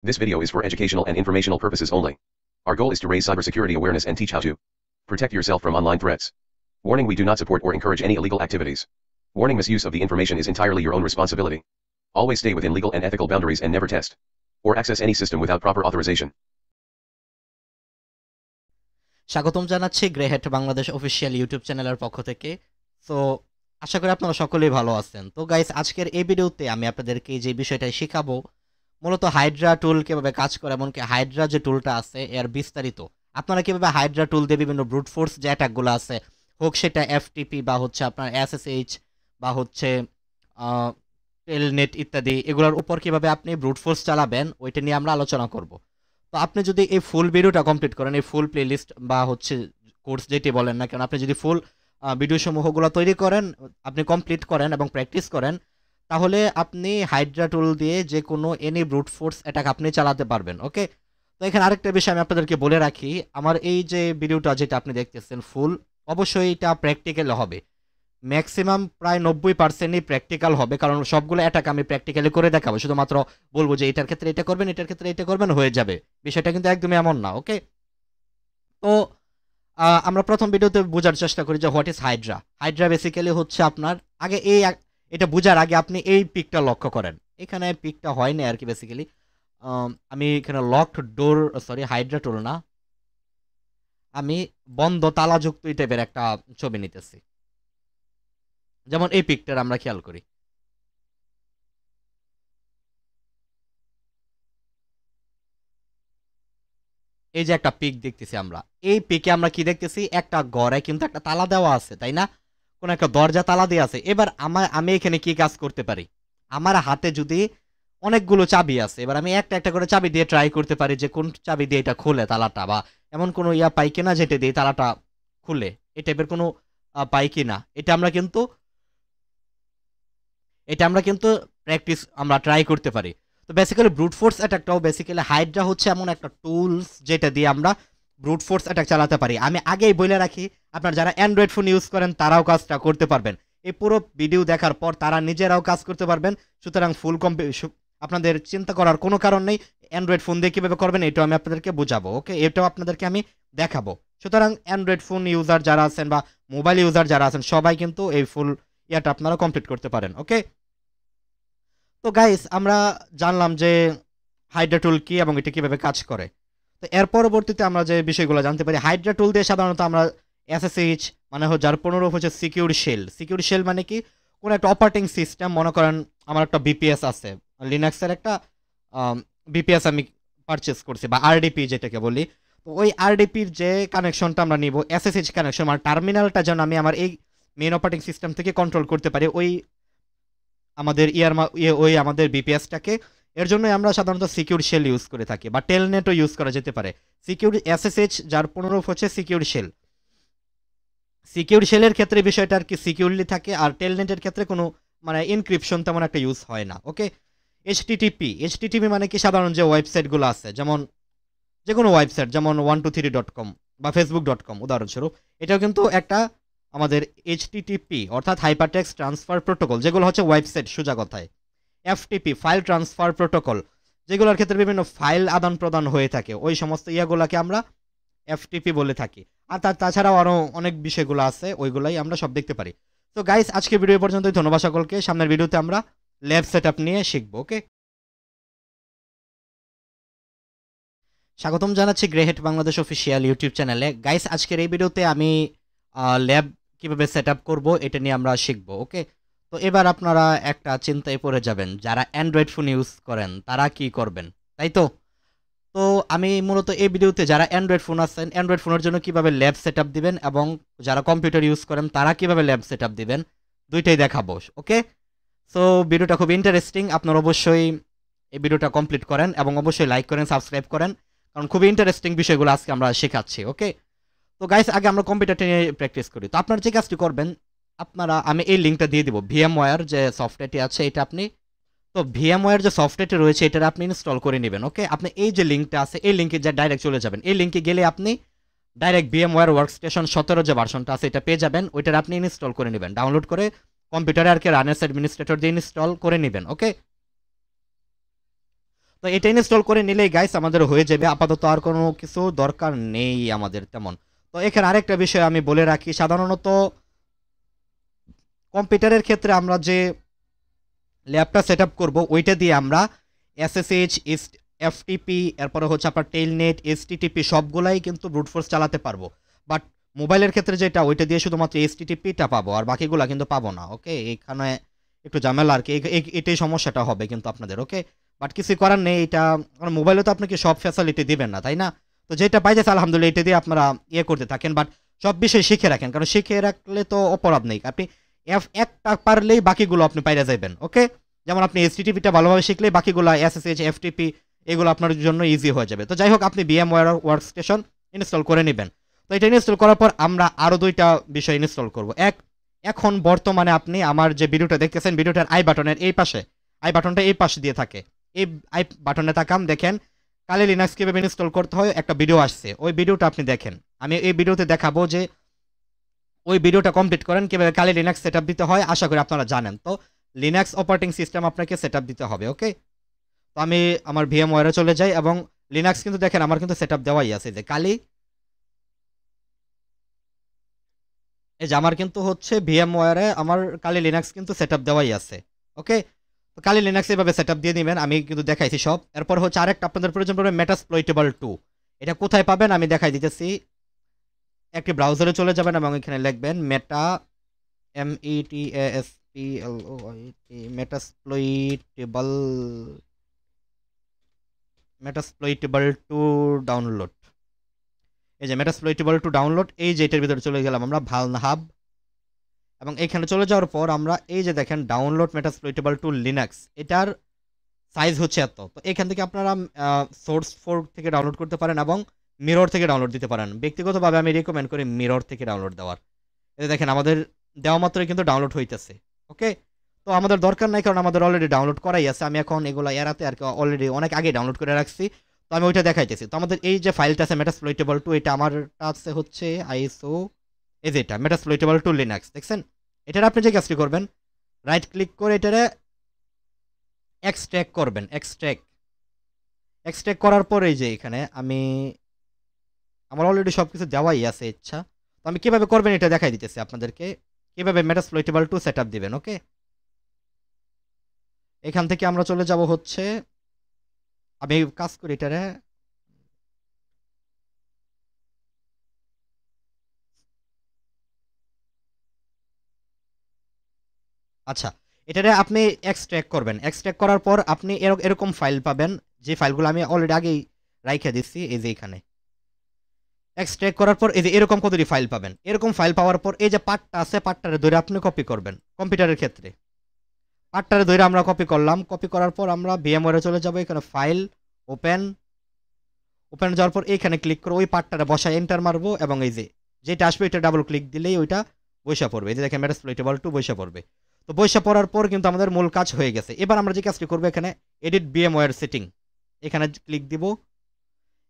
This video is for educational and informational purposes only. Our goal is to raise cybersecurity awareness and teach how to protect yourself from online threats. Warning: we do not support or encourage any illegal activities. Warning: misuse of the information is entirely your own responsibility. Always stay within legal and ethical boundaries and never test or access any system without proper authorization. স্বাগতম জানাচ্ছি grey hat Bangladesh official YouTube চ্যানেলের পক্ষ থেকে। So আশা করি আপনারা সকলেই ভালো আছেন। তো গাইস, আজকের এই ভিডিওতে আমি আপনাদেরকে যে বিষয়টা শেখাবো, মূলত হাইড্রা টুল কিভাবে কাজ করে, এমনকি হাইড্রা যে টুলটা আছে এর বিস্তারিত। আপনারা কিভাবে হাইড্রা টুল দিয়ে বিভিন্ন ব্রুট ফোর্স যে অ্যাটাকগুলো আছে, হোক সেটা এফটিপি বা হচ্ছে আপনার এসএসএইচ বা হচ্ছে টেলনেট ইত্যাদি, এগুলোর উপর কিভাবে আপনি ব্রুট ফোর্স চালাবেন ওইটা নিয়ে আমরা আলোচনা করব। তো আপনি যদি এই ফুল ভিডিওটা কমপ্লিট করেন, এই ফুল প্লেলিস্ট বা হচ্ছে কোর্স যেটি বলেন না কেন, আপনি যদি ফুল ভিডিও সমূহগুলো তৈরি করেন, আপনি কমপ্লিট করেন এবং প্র্যাকটিস করেন, তাহলে আপনি হাইড্রা টুল দিয়ে যে কোনো এনি ব্রুট ফোর্স অ্যাটাক আপনি চালাতে পারবেন। ওকে, তো এখানে আরেকটা বিষয় আমি আপনাদেরকে বলে রাখি, আমার এই যে ভিডিওটা যেটা আপনি দেখতেছেন ফুল, অবশ্যই এটা প্র্যাকটিক্যাল হবে। ম্যাক্সিমাম প্রায় 90%ই প্র্যাকটিক্যাল হবে, কারণ সবগুলো অ্যাটাক আমি প্র্যাকটিক্যালি করে দেখাবো। শুধুমাত্র বলবো যে এটার ক্ষেত্রে এটা করবেন, এটার ক্ষেত্রে এটা করবেন, হয়ে যাবে। বিষয়টা কিন্তু একদমই এমন না। ওকে, তো আমরা প্রথম ভিডিওতে বোঝার চেষ্টা করি যে what is Hydra. Hydra basically হচ্ছে আপনার আগে এটা বোঝার আগে আপনি এই পিকটা লক্ষ্য করেন। এখানে পিকটা হয় না আর কি। বেসিক্যালি আমি এখানে লকড ডোর, সরি হাইড্রা টুল না, আমি বন্ধ তালাযুক্ত এই টাইপের একটা ছবি নিতেছি। যেমন এই পিকটার আমরা খেয়াল করি, এই যে একটা পিক দেখতেছি আমরা, এই পিকে আমরা কি দেখতেছি, একটা ঘরে কিন্তু একটা তালা দেওয়া আছে, তাই না? কোন একটা দরজা তালা দিয়ে আছে। এবার আমি এখানে কি কাজ করতে পারি, আমার হাতে যদি অনেকগুলো চাবি আছে, এবার আমি একটা একটা করে চাবি দিয়ে ট্রাই করতে পারি যে কোন চাবি দিয়ে এটা খুলে তালাটা, বা এমন কোনো পাই কিনা যেটা দিয়ে তালাটা খুলে, এই টাইপের কোনো পাই কিনা। এটা আমরা কিন্তু প্র্যাকটিস আমরা ট্রাই করতে পারি। তো বেসিক্যালি ব্রুট ফোর্স অ্যাটাকটাও বেসিক্যালি হাইড্রা হচ্ছে এমন একটা টুলস যেটা দিয়ে আমরা ব্রুট ফোর্স অ্যাটাক চালাতে পারি। আমি আগেই বলে রাখি, আপনার যারা অ্যান্ড্রয়েড ফোন ইউজ করেন তারাও কাজটা করতে পারবেন। এই পুরো ভিডিও দেখার পর তারা নিজেরাও কাজ করতে পারবেন। সুতরাং আপনাদের চিন্তা করার কোনো কারণ নেই। অ্যান্ড্রয়েড ফোন দিয়ে কীভাবে করবেন এটাও আমি আপনাদেরকে বোঝাবো। ওকে, এটাও আপনাদেরকে আমি দেখাবো। সুতরাং অ্যান্ড্রয়েড ফোন ইউজার যারা আছেন বা মোবাইল ইউজার যারা আছেন, সবাই কিন্তু এই ফুল ইয়াটা আপনারা কমপ্লিট করতে পারেন। ওকে, তো গাইস, আমরা জানলাম যে হাইড্রা টুল কি এবং এটা কিভাবে কাজ করে। তো এর পরবর্তীতে আমরা যে বিষয়গুলো জানতে পারি, হাইড্রা টুল দিয়ে সাধারণত আমরা এসএসএইচ মানে যার পুনরূপ হচ্ছে সিকিউর শেল। সিকিউর শেল মানে কি, কোনো একটা অপারেটিং সিস্টেম, মনে করেন আমার একটা বিপিএস আছে, লিনাক্সের একটা বিপিএস আমি পারচেস করছি, বা আরডিপি যেটাকে বলি। তো ওই আরডিপির যে কানেকশনটা আমরা নিব, এসএসএইচ কানেকশন, মানে টার্মিনালটা যেন আমি আমার এই মেইন অপারেটিং সিস্টেম থেকে কন্ট্রোল করতে পারি ওই আমাদের ওই আমাদের বিপিএসটাকে। এর জন্য আমরা সাধারণত সিকিউর শেল ইউজ করে থাকি, বা টেলনেটও ইউজ করা যেতে পারে। সিকিউর এসএসএইচ যার পুনরূপ হচ্ছে সিকিউর শেল। সিকিউর শেলের ক্ষেত্রে বিষয়টা আর কি সিকিউরলি থাকে, আর টেলনেটের ক্ষেত্রে কোনো মানে ইনক্রিপশন তেমন একটা ইউজ হয় না। ওকে, এইচটিটিপি মানে কি, সাধারণ যে ওয়েবসাইটগুলো আছে, যেমন যে কোনো ওয়েবসাইট, যেমন 123.com বা facebook.com উদাহরণস্বরূপ, এটাও কিন্তু একটা আমাদের এইচটিটিপি অর্থাৎ হাইপারটেক্সট ট্রান্সফার প্রোটোকল, যেগুলো হচ্ছে ওয়েবসাইট সোজা কথায়। এফটিপি ফাইল ট্রান্সফার প্রোটোকল, যেগুলোর ক্ষেত্রে বিভিন্ন ফাইল আদান প্রদান হয়ে থাকে, ওই সমস্ত ইয়াগুলোকে আমরা এফটিপি বলে থাকি। আর তাছাড়াও আরও অনেক বিষয়গুলো আছে, ওইগুলাই আমরা সব দেখতে পারি। তো গাইস, আজকে ভিডিও পর্যন্তই। ধন্যবাদ সকলকে। সামনের ভিডিওতে আমরা ল্যাব সেটআপ নিয়ে শিখবো। ওকে, স্বাগতম জানাচ্ছি grey hat Bangladesh official YouTube চ্যানেলে। গাইস, আজকের এই ভিডিওতে আমি ল্যাব কীভাবে সেট আপ করবো এটা নিয়ে আমরা শিখবো। ওকে, তো এবার আপনারা একটা চিন্তায় পড়ে যাবেন, যারা অ্যান্ড্রয়েড ফোন ইউজ করেন তারা কি করবেন, তাই তো? তো আমি মূলত এই ভিডিওতে যারা অ্যান্ড্রয়েড ফোন আছেন, অ্যান্ড্রয়েড ফোনের জন্য কীভাবে ল্যাব সেট আপ দিবেন, এবং যারা কম্পিউটার ইউজ করেন তারা কীভাবে ল্যাব সেট আপ দিবেন, দুইটাই দেখাবো। ওকে, সো ভিডিওটা খুব ইন্টারেস্টিং। আপনারা অবশ্যই এই ভিডিওটা কমপ্লিট করেন এবং অবশ্যই লাইক করেন, সাবস্ক্রাইব করেন, কারণ খুবই ইন্টারেস্টিং বিষয়গুলো আজকে আমরা শেখাচ্ছি। ওকে, তো গাইস, আগে আমরা কম্পিউটারটা নিয়ে প্র্যাকটিস করি। তো আপনারা যে কাজটি করবেন, আমি এই লিঙ্কটা দিয়ে দিব, ভিএমওয়্যার যে সফটওয়্যারটি আছে এটা আপনি, তো ভিএমওয়্যার যে সফটওয়্যারটি রয়েছে এটা আপনি ইনস্টল করে নেবেন। ওকে, আপনি এই যে লিঙ্কটা আছে এই লিঙ্কে যা ডাইরেক্ট চলে যাবেন। এই লিঙ্কে গেলে আপনি ডাইরেক্ট ভিএমওয়্যার ওয়ার্কস্টেশন 17 যে ভার্সনটা আছে এটা পেয়ে যাবেন। ওইটার আপনি ইনস্টল করে নেবেন, ডাউনলোড করে কম্পিউটারে আর কি রানার্স অ্যাডমিনিস্ট্রেটর দিয়ে ইনস্টল করে নেবেন। ওকে, তো এটা ইনস্টল করে নিলেই গাইস আমাদের হয়ে যাবে, আপাতত আর কোনো কিছু দরকার নেই আমাদের তেমন। তো এখানে আরেকটা বিষয় আমি বলে রাখি, সাধারণত কম্পিউটারের ক্ষেত্রে আমরা যে ল্যাবটা সেট আপ করবো ওইটা দিয়ে আমরা এসএসএইচ এফটিপি এরপরে হচ্ছে আপনার টেলনেট এসটিটিপি সবগুলাই কিন্তু ব্রুট ফোর্স চালাতে পারবো। বাট মোবাইলের ক্ষেত্রে যেটা ওইটা দিয়ে শুধুমাত্র এসটিটিপিটা পাবো, আর বাকিগুলা কিন্তু পাবো না। ওকে, এখানে একটু ঝামেলা আর কি, এটাই সমস্যাটা হবে কিন্তু আপনাদের। ওকে, বাট কিছু করার নেই, এটা মোবাইলে তো আপনাকে সব ফ্যাসিলিটি দিবেন না, তাই না? তো যেটা পাইতেছে আলহামদুলিল্লাহ এটা দিয়ে আপনারা ইয়ে করতে থাকেন, বাট সব বিষয় শিখে রাখেন, কারণ শিখে রাখলে তো অপরাধ নেই। আপনি একটা পারলেই বাকিগুলো আপনি পাইরা যাবেন। ওকে, যেমন আপনি এসটিটিপিটা ভালোভাবে শিখলেই বাকিগুলো এসএসএইচ এফটিপি এগুলো আপনার জন্য ইজি হয়ে যাবে। তো যাই হোক, আপনি VMware ওয়ার্কস্টেশন ইনস্টল করে নেবেন। তো এটা ইনস্টল করার পর আমরা আরও দুইটা বিষয় ইনস্টল করব। এখন বর্তমানে আপনি আমার যে ভিডিওটা দেখতেছেন, ভিডিওটার আই বাটনের এই পাশে, আই বাটনটা এই পাশে দিয়ে থাকে, এই আই বাটনে তাকাম, দেখেন কালি লিনাক্স কীভাবে ইনস্টল করতে হয় একটা ভিডিও আসছে, ওই ভিডিওটা আপনি দেখেন। আমি এই ভিডিওতে দেখাবো যে ওই ভিডিওটা কমপ্লিট করেন কীভাবে কালি লিনাক্স সেট দিতে হয়, আশা করি আপনারা জানেন। তো লিনাক্স অপারেটিং সিস্টেম আপনাকে সেট দিতে হবে। ওকে, তো আমি আমার VMware চলে যাই, এবং লিনাক্স কিন্তু দেখেন আমার কিন্তু সেট দেওয়াই আছে, যে কালি এই যে আমার কিন্তু হচ্ছে VMware আমার কালি লিনাক্স কিন্তু সেট দেওয়াই আছে। ওকে, তো কালি লিনাক্স এভাবে সেট দিয়ে দিবেন, আমি কিন্তু দেখাইছি সব। এরপর হচ্ছে আরেকটা আপনাদের প্রয়োজন পড়বে মেটাসপ্লয়েটেবল 2। এটা কোথায় পাবেন আমি দেখাই দিতেছি। একটি ব্রাউজারে চলে যাবেন এবং এখানে লিখবেন মেটাসপ্লয়েটেবল মেটাসপ্লয়েটেবল 2 ডাউনলোড। এই যে মেটাসপ্লয়েটেবল 2 ডাউনলোড, এই যে এটার ভিতরে চলে গেলাম আমরা ভালহাব, এবং এইখানে চলে যাওয়ার পর আমরা এই যে দেখেন ডাউনলোড মেটাসপ্লয়েটেবল 2 লিনাক্স, এটার সাইজ হচ্ছে এত। তো এখান থেকে আপনারা সোর্স 4 থেকে ডাউনলোড করতে পারেন এবং মিরর থেকে ডাউনলোড দিতে পারেন। ব্যক্তিগতভাবে আমি রেকমেন্ড করি মিরর থেকে ডাউনলোড দেওয়ার। এই দেখেন আমাদের দেওয়া মাত্রই কিন্তু ডাউনলোড হইতেছে। ওকে, তো আমাদের দরকার নাই, কারণ আমাদের অলরেডি ডাউনলোড করাই আছে। আমি এখন এগুলো এড়াতে আর কি অলরেডি অনেক আগে ডাউনলোড করে রাখছি, তো আমি ওইটা দেখাইতেছি। তো আমাদের এই যে ফাইলটা আছে মেটাসপ্লয়েটেবল 2, এটা আমার আছে হচ্ছে আইএসও, এই যে এটা মেটাসপ্লয়েটেবল 2 লিনাক্স, দেখছেন? এটার আপনি যে কাজটি করবেন, রাইট ক্লিক করে এটারে এক্সট্র্যাক্ট করবেন। এক্সট্র্যাক্ট করার পর এই যে এখানে আমার অলরেডি সব কিছু দেওয়াই আছে ইচ্ছা, তো আমি কীভাবে করবেন এটা দেখাই দিতেছি আপনাদেরকে, কীভাবে মেটাসপ্লয়েটেবল 2 সেট দিবেন। ওকে, এখান থেকে আমরা চলে যাব হচ্ছে, আমি কাজ করি এটারে, আচ্ছা এটারে আপনি এক্সট্র্যাক্ট করবেন। এক্সট্র্যাক্ট করার পর আপনি এরকম ফাইল পাবেন, যে ফাইলগুলো আমি অলরেডি আগেই রাইখে দিচ্ছি, এই যে এখানে এক্সট্র্যাক্ট করার পর এই যে এরকম কতটি ফাইল পাবেন। এরকম ফাইল পাওয়ার পর এই যে পার্টটা আছে, পার্টটারে ধরে আপনি কপি করবেন। কম্পিউটারের ক্ষেত্রে পার্টটারে ধরে আমরা কপি করলাম, কপি করার পর আমরা VMware চলে যাব, এখানে ফাইল ওপেন যাওয়ার পর এইখানে ক্লিক করে ওই পার্টটারে বসায় এন্টার মারবো, এবং এই যে যেটা আসবে এটা ডাবল ক্লিক দিলেই ওইটা বৈশা পড়বে। এই যে দেখেন মেটাসপ্লয়েটেবল 2 বৈশা পড়বে। তো বৈশা পড়ার পর কিন্তু আমাদের মূল কাজ হয়ে গেছে। এবার আমরা যে কাজটি করবো, এখানে এডিট VMware সেটিং, এখানে ক্লিক দিব।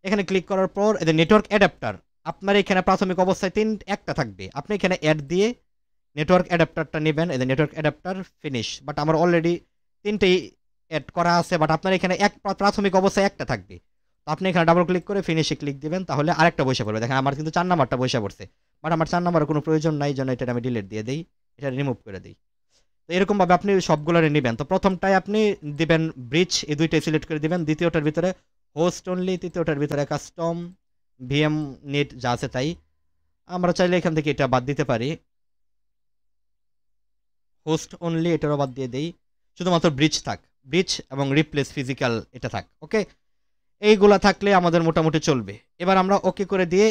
এখানে ক্লিক করার পর এই যে নেটওয়ার্ক অ্যাডাপ্টার, আপনার এখানে প্রাথমিক অবস্থায় একটা থাকবে, আপনি এখানে অ্যাড দিয়ে নেটওয়ার্ক অ্যাডাপ্টারটা নেবেন। এই যে নেটওয়ার্ক অ্যাডাপ্টার ফিনিশ, বাট আমার অলরেডি 3টেই অ্যাড করা আছে, বাট আপনার এখানে প্রাথমিক অবস্থায় একটা থাকবে। তো আপনি এখানে ডাবল ক্লিক করে ফিনিশে ক্লিক দিবেন, তাহলে আরেকটা বসে পড়বে। দেখেন আমার কিন্তু 4 নাম্বারটা বসে পড়ছে, বাট আমার 4 নাম্বারের কোনো প্রয়োজন নাই, জন্য এটা আমি ডিলিট দিয়ে দিই, এটা রিমুভ করে দিই। তো এরকমভাবে আপনি সবগুলোরে নেবেন। তো প্রথমটায় আপনি দিবেন ব্রিজ, এই দুইটাই সিলেক্ট করে দিবেন। দ্বিতীয়টার ভিতরে হোস্ট অনলি, তৃতীয়টার ভিতরে কাস্টম VM নেট যা আছে তাই। আমরা চাইলে এখান থেকে এটা বাদ দিতে পারি, হোস্ট অনলি এটারও বাদ দিয়ে দেই, শুধুমাত্র ব্রিজ থাক, ব্রিজ এবং রিপ্লেস ফিজিক্যাল এটা থাক। ওকে, এইগুলা থাকলে আমাদের মোটামুটি চলবে। এবার আমরা ওকে করে দিয়ে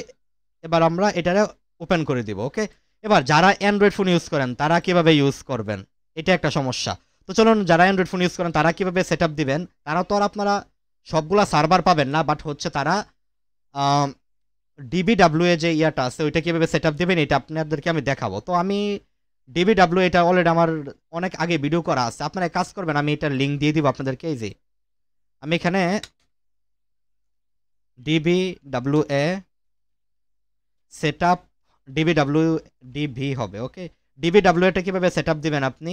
এবার আমরা এটারে ওপেন করে দিব। ওকে, এবার যারা অ্যান্ড্রয়েড ফোন ইউজ করেন তারা কিভাবে ইউজ করবেন, এটা একটা সমস্যা। তো চলুন, যারা অ্যান্ড্রয়েড ফোন ইউজ করেন তারা কিভাবে সেট দিবেন। তারা তো আর আপনারা সবগুলা সার্ভার পাবেন না, বাট হচ্ছে তারা DBWA যে ইয়াটা আছে ওইটা কীভাবে সেট দেবেন এটা আপনাদেরকে আমি দেখাবো। তো আমি DBWA এটা অলরেডি আমার অনেক আগে ভিডিও করা আছে, আপনারা কাজ করবেন, আমি এটার লিঙ্ক দিয়ে দিব আপনাদেরকে। এই যে আমি এখানে DBWA সেট আপ DB হবে। ওকে, DBWA-টা কীভাবে সেট দিবেন আপনি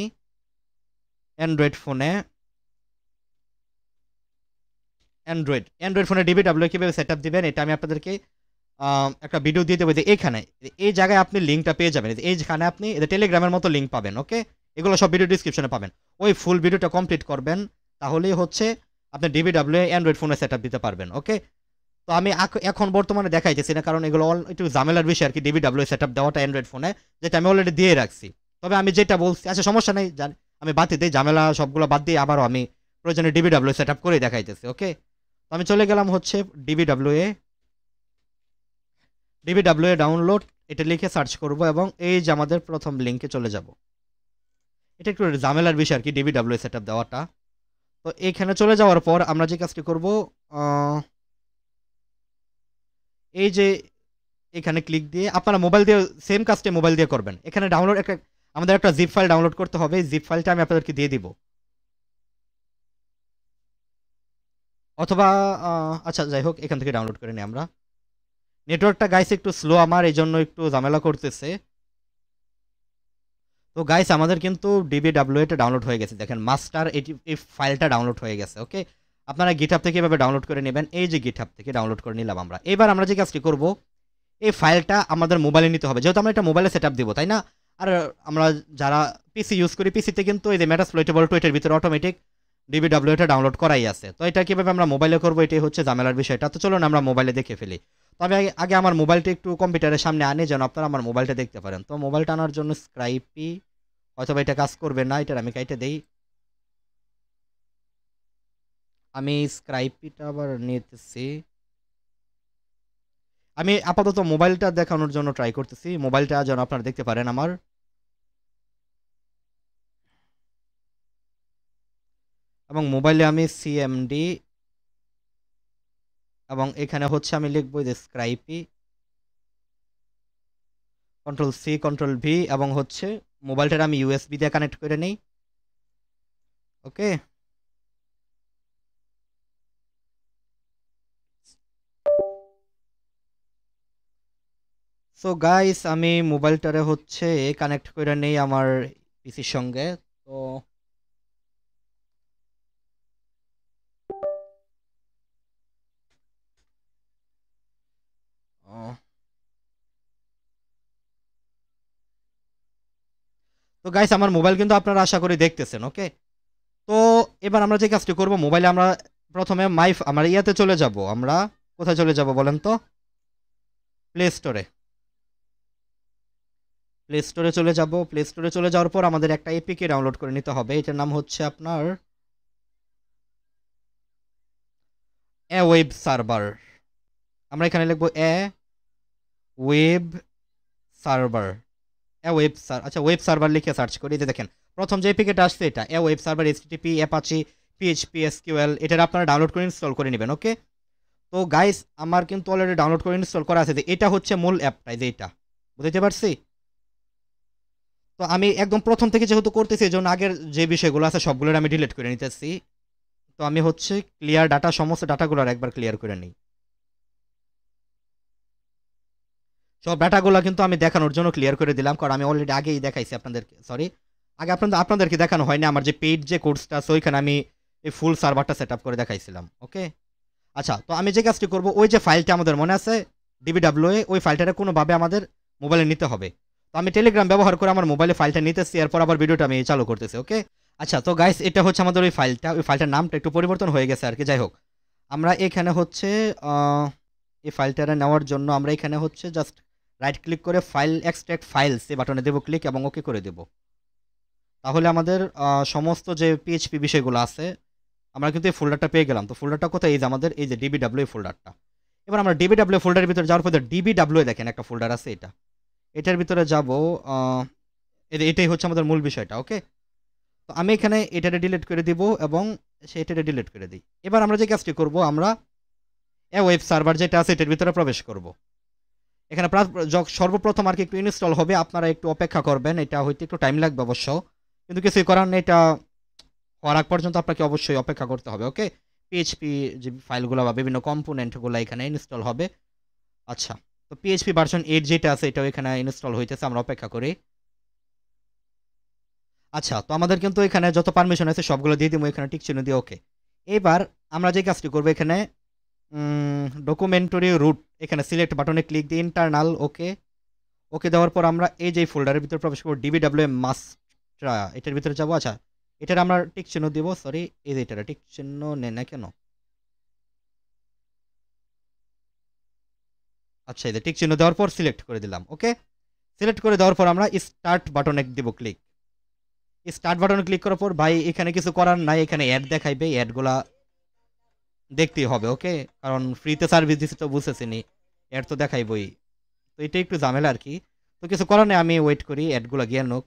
অ্যান্ড্রয়েড ফোনে, অ্যান্ড্রয়েড ফোনে DBWA কীভাবে সেট আপ দিবেন এটা আমি আপনাদেরকে একটা ভিডিও দিয়ে দেবো যে এইখানে এই জায়গায় আপনি লিঙ্কটা পেয়ে যাবেন, এইখানে আপনি টেলিগ্রামের মতো লিঙ্ক পাবেন। ওকে, এগুলো সব ভিডিও ডিসক্রিপশনে পাবেন। ওই ফুল ভিডিওটা কমপ্লিট করবেন, তাহলেই হচ্ছে আপনি DBWA অ্যান্ড্রয়েড ফোনে সেট আপ দিতে পারবেন। ওকে, তো আমি এখন বর্তমানে দেখাইতেছি না, কারণ এগুলো একটু ঝামেলার বিষয় আর কি, DBWA সেট আপ দেওয়াটা অ্যান্ড্রয়েড ফোনে, যেটা আমি অলরেডি দিয়ে রাখছি। তবে আমি যেটা বলছি, আচ্ছা সমস্যা নেই, আমি বাদ দিই, ঝামেলা সবগুলো বাদ দিয়ে আবারও আমি প্রয়োজনে DBWA সেট আপ করেই দেখাইতেছি। ওকে, তো আমি চলে গেলাম হচ্ছে DBWA ডাউনলোড, এটা লিখে সার্চ করব এবং এই যে আমাদের প্রথম লিঙ্কে চলে যাব। এটা একটু ঝামেলার বিষয় আর কি DBWA সেট আপ দেওয়াটা। তো এইখানে চলে যাওয়ার পর আমরা যে কাজটি করব, এই যে এখানে ক্লিক দিয়ে আপনারা মোবাইল দিয়ে সেম কাজটি মোবাইল দিয়ে করবেন। এখানে ডাউনলোড আমাদের একটা জিপ ফাইল ডাউনলোড করতে হবে, জিপ ফাইলটা আমি আপনাদেরকে দিয়ে দিব, অথবা আচ্ছা যাই হোক এখান থেকে ডাউনলোড করে নিই আমরা। নেটওয়ার্কটা গাইস একটু স্লো আমার, এই জন্য একটু ঝামেলা করতেছে। তো গাইস আমাদের কিন্তু DBWA ডাউনলোড হয়ে গেছে, দেখেন মাস্টার এই ফাইলটা ডাউনলোড হয়ে গেছে। ওকে, আপনারা গিটহাব থেকে এভাবে ডাউনলোড করে নেবেন, এই যে গিটহাব থেকে ডাউনলোড করে নিলাম আমরা। এবার আমরা যে কাজটি করব, এই ফাইলটা আমাদের মোবাইলে নিতে হবে, যেহেতু আমরা এটা মোবাইলে সেট আপ দিব, তাই না? আর আমরা যারা পিসি ইউজ করি, পিসিতে কিন্তু এই যে মেটাসপ্লয়েটেবল 2 এটার ভিতরে অটোমেটিক DBWA ডাউনলোড করাই আছে। তো এটা কীভাবে আমরা মোবাইলে করবো, এটাই হচ্ছে ঝামেলার বিষয়টা। তো চলুন আমরা মোবাইলে দেখে ফেলি। তো আমি আগে আমার মোবাইলটা একটু কম্পিউটারের সামনে আনি, যেন আপনারা আমার মোবাইলটা দেখতে পারেন। তো মোবাইলটা আনার জন্য স্ক্রাইপি, অথবা এটা কাজ করবে না, এটার আমি কাইটে দেই। আমি স্ক্রাইপিটা আবার নিতেছি, আমি আপাতত মোবাইলটা দেখানোর জন্য ট্রাই করতেছি, মোবাইলটা যেন আপনারা দেখতে পারেন আমার। এবং মোবাইলে আমি CMD এবং এখানে হচ্ছে আমি লিখবো যে স্ক্রাইপি, Ctrl+C Ctrl+V এবং হচ্ছে মোবাইলটার আমি USB দিয়ে কানেক্ট করে নেই। ওকে, সো গাইস আমি মোবাইলটারে হচ্ছে কানেক্ট করে নেই আমার পিসির সঙ্গে। তো গাইস আমার মোবাইল কিন্তু আপনারা আশা করি দেখতেছেন। ওকে, তো এবার আমরা যে কাজটি করব, মোবাইলে আমরা প্রথমে আমার ইয়াতে চলে যাব। আমরা কোথায় চলে যাব বলেন তো? প্লে স্টোরে চলে যাব। প্লে স্টোরে চলে যাওয়ার পর আমাদের একটা এপিকে ডাউনলোড করে নিতে হবে, এটার নাম হচ্ছে আপনার ওয়েব সার্ভার। আমরা এখানে লিখবো ওয়েব সার্ভার, আচ্ছা ওয়েব সার্ভার লিখে সার্চ করি, যে দেখেন প্রথম যে এপিকেটা আসছে এটা web server, HTTP Apache PHP SQL, এটা আপনারা ডাউনলোড করে ইনস্টল করে নেবেন। ওকে, তো গাইস আমার কিন্তু অলরেডি ডাউনলোড করে ইনস্টল করা আছে, এটা হচ্ছে মূল অ্যাপটা, যে এটা বুঝতে পারছি। তো আমি একদম প্রথম থেকে যেহেতু করতেছি, এই জন্য আগের যে বিষয়গুলো আছে সবগুলোর আমি ডিলিট করে নিতেছি। তো আমি হচ্ছে ক্লিয়ার ডাটা, সমস্ত ডাটাগুলো একবার ক্লিয়ার করে নিই। সব ডাটাগুলো কিন্তু আমি দেখানোর জন্য ক্লিয়ার করে দিলাম, কারণ আমি অলরেডি আগেই দেখাইছি আপনাদেরকে, সরি আগে আপনাদেরকে দেখানো হয়নি, আমার যে পেইড যে কোর্সটা আছে ওইখানে আমি এই ফুল সার্ভারটা সেট আপ করে দেখাইছিলাম। ওকে, আচ্ছা তো আমি যে কাজটি করব, ওই যে ফাইলটা আমাদের মনে আছে DBWA, ওই ফাইলটা কোনোভাবে আমাদের মোবাইলে নিতে হবে। তো আমি টেলিগ্রাম ব্যবহার করে আমার মোবাইলে ফাইলটা নিতেছি, এরপর আবার ভিডিওটা আমি চালু করতেছি। ওকে, আচ্ছা তো গাইস এটা হচ্ছে আমাদের ওই ফাইলটার নামটা একটু পরিবর্তন হয়ে গেছে আর কি। যাই হোক, আমরা এখানে হচ্ছে এই ফাইলটা নেওয়ার জন্য আমরা এখানে হচ্ছে জাস্ট রাইট ক্লিক করে ফাইল এক্সট্রাক্ট ফাইলস এই বাটনে দেবো ক্লিক, এবং ওকে করে দেব। তাহলে আমাদের সমস্ত যে PHP বিষয়গুলো আছে আমরা কিন্তু এই ফোল্ডারটা পেয়ে গেলাম। তো ফোল্ডারটা কোথায়? এই যে আমাদের এই যে DBWA ফোল্ডারটা। এবার আমরা DBWA ফোল্ডারের ভিতরে যাওয়ার পর DBWA দেখেন একটা ফোল্ডার আছে, এটার ভিতরে যাব, এটাই হচ্ছে আমাদের মূল বিষয়টা। ওকে, তো আমি এখানে এটারে ডিলিট করে দিব এবং সেটারে ডিলিট করে দিই। এবার আমরা যে কাজটি করব, আমরা ওয়েব সার্ভার যেটা আছে এটার ভিতরে প্রবেশ করব। এখানে সর্বপ্রথম আর কি একটু ইনস্টল হবে, আপনারা একটু অপেক্ষা করবেন, এটা হইতে একটু টাইম লাগবে অবশ্য, কিন্তু কিছুই করার নেই, এটা হওয়ার আগ পর্যন্ত আপনাকে অবশ্যই অপেক্ষা করতে হবে। ওকে, PHP যে ফাইলগুলো বা বিভিন্ন কম্পোনেন্টগুলো এখানে ইনস্টল হবে। আচ্ছা, তো PHP ভার্সন 8 যেটা আছে এটাও এখানে ইনস্টল হইতেছে, আমরা অপেক্ষা করি। আচ্ছা, তো আমাদের কিন্তু এখানে যত পারমিশন আছে সবগুলো দিয়ে দিব, এখানে টিক চিহ্ন দিয়ে। ওকে, এবার আমরা যে কাজটি করবো এখানে ডকুমেন্টারি রুট এখানে সিলেক্ট বাটনে ক্লিক দিয়ে ইন্টারনাল ওকে ওকে দেওয়ার পর আমরা এই যে ফোল্ডারের ভিতরে প্রবেশ করবো DBWM মাস্টার এটার ভিতরে যাবো। আচ্ছা এটার আমরা টিক চিহ্ন দিব, সরি এই যে এটা টিক চিহ্ন নেই না কেন, আচ্ছা এই যে টিক চিহ্ন দেওয়ার পর সিলেক্ট করে দিলাম। ওকে সিলেক্ট করে দেওয়ার পর আমরা স্টার্ট বাটনে দিব ক্লিক। স্টার্ট বাটনে ক্লিক করার পর ভাই এখানে কিছু করার নাই, এখানে অ্যাড দেখাইবে, অ্যাডগুলা দেখতেই হবে। ওকে কারণ ফ্রিতে সার্ভিস দিচ্ছি তো বুঝেছিনি, অ্যাড তো দেখাইবই, তো এটা একটু ঝামেলা আর কি। তো কিছু করার নেই, আমি ওয়েট করি অ্যাডগুলো গিয়ে নোক।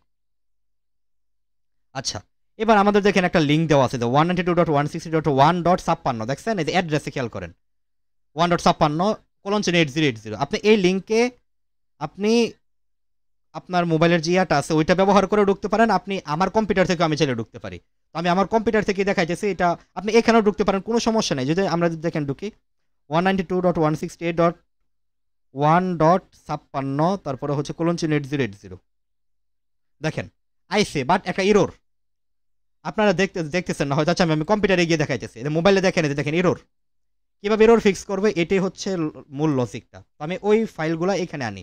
আচ্ছা এবার আমাদের দেখেন একটা লিঙ্ক দেওয়া আছে 192.160.1.56, দেখছেন এই যে অ্যাড্রেসে খেয়াল করেন 1.56:8080। আপনি এই লিঙ্কে আপনি আপনার মোবাইলের যে ইয়াটা আছে ওইটা ব্যবহার করে ঢুকতে পারেন, আপনি আমার কম্পিউটার থেকে আমি চাইলে ঢুকতে পারি। তো আমি আমার কম্পিউটার থেকে দেখাইতেছি, এটা আপনি এখানেও ঢুকতে পারেন, কোনো সমস্যা নেই। যদি আমরা দেখেন ঢুকি 192.168.1.56 তারপরে হচ্ছে :8080 দেখেন আইসে, বাট একটা ইরোর আপনারা দেখতেছেন না হয়তো। আচ্ছা আমি কম্পিউটারে গিয়ে দেখাইতেছি, মোবাইলে দেখেন দেখেন ইরোর, কীভাবে এরর ফিক্স করবে এটাই হচ্ছে মূল লজিকটা। তো আমি ওই ফাইলগুলো এখানে আনি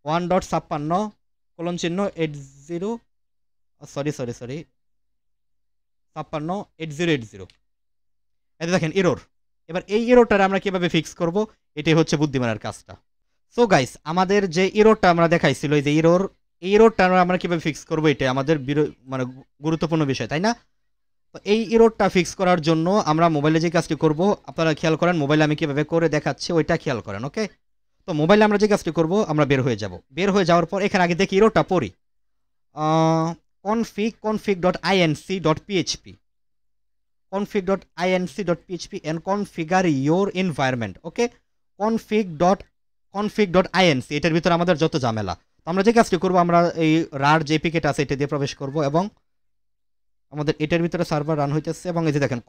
1.56:80 সরি 56:8080 এটা দেখেন এরর। এবার এই এররটা আমরা কিভাবে ফিক্স করব, এটাই হচ্ছে বুদ্ধিমানের কাজটা। সো গাইস আমাদের যে এররটা আমরা দেখাইছিল এই যে এরর, এই এররটা আমরা কিভাবে ফিক্স করব এটাই আমাদের মানে গুরুত্বপূর্ণ বিষয়, তাই না? তো এই এররটা ফিক্স করার জন্য আমরা মোবাইলে যে কাজটি করব, আপনারা খেয়াল করেন মোবাইলে আমি কিভাবে করে দেখাচ্ছি ওইটা খেয়াল করেন। ওকে তো মোবাইলে আমরা যে কাজটি করব, আমরা বের হয়ে যাব। বের হয়ে যাওয়ার পর এখানে আগে দেখি এররটা পড়ি, config.inc.php config.inc.php and configure your environment. Okay config.inc এটার ভিতরে আমাদের যত ঝামেলা। তো আমরা যে কাজটি করব, আমরা এই রার যে পিকেট আছে এটা দিয়ে প্রবেশ করব এবং আমাদের এটার ভিতরে সার্ভার রান হইতেছে এবং এই যে দেখেন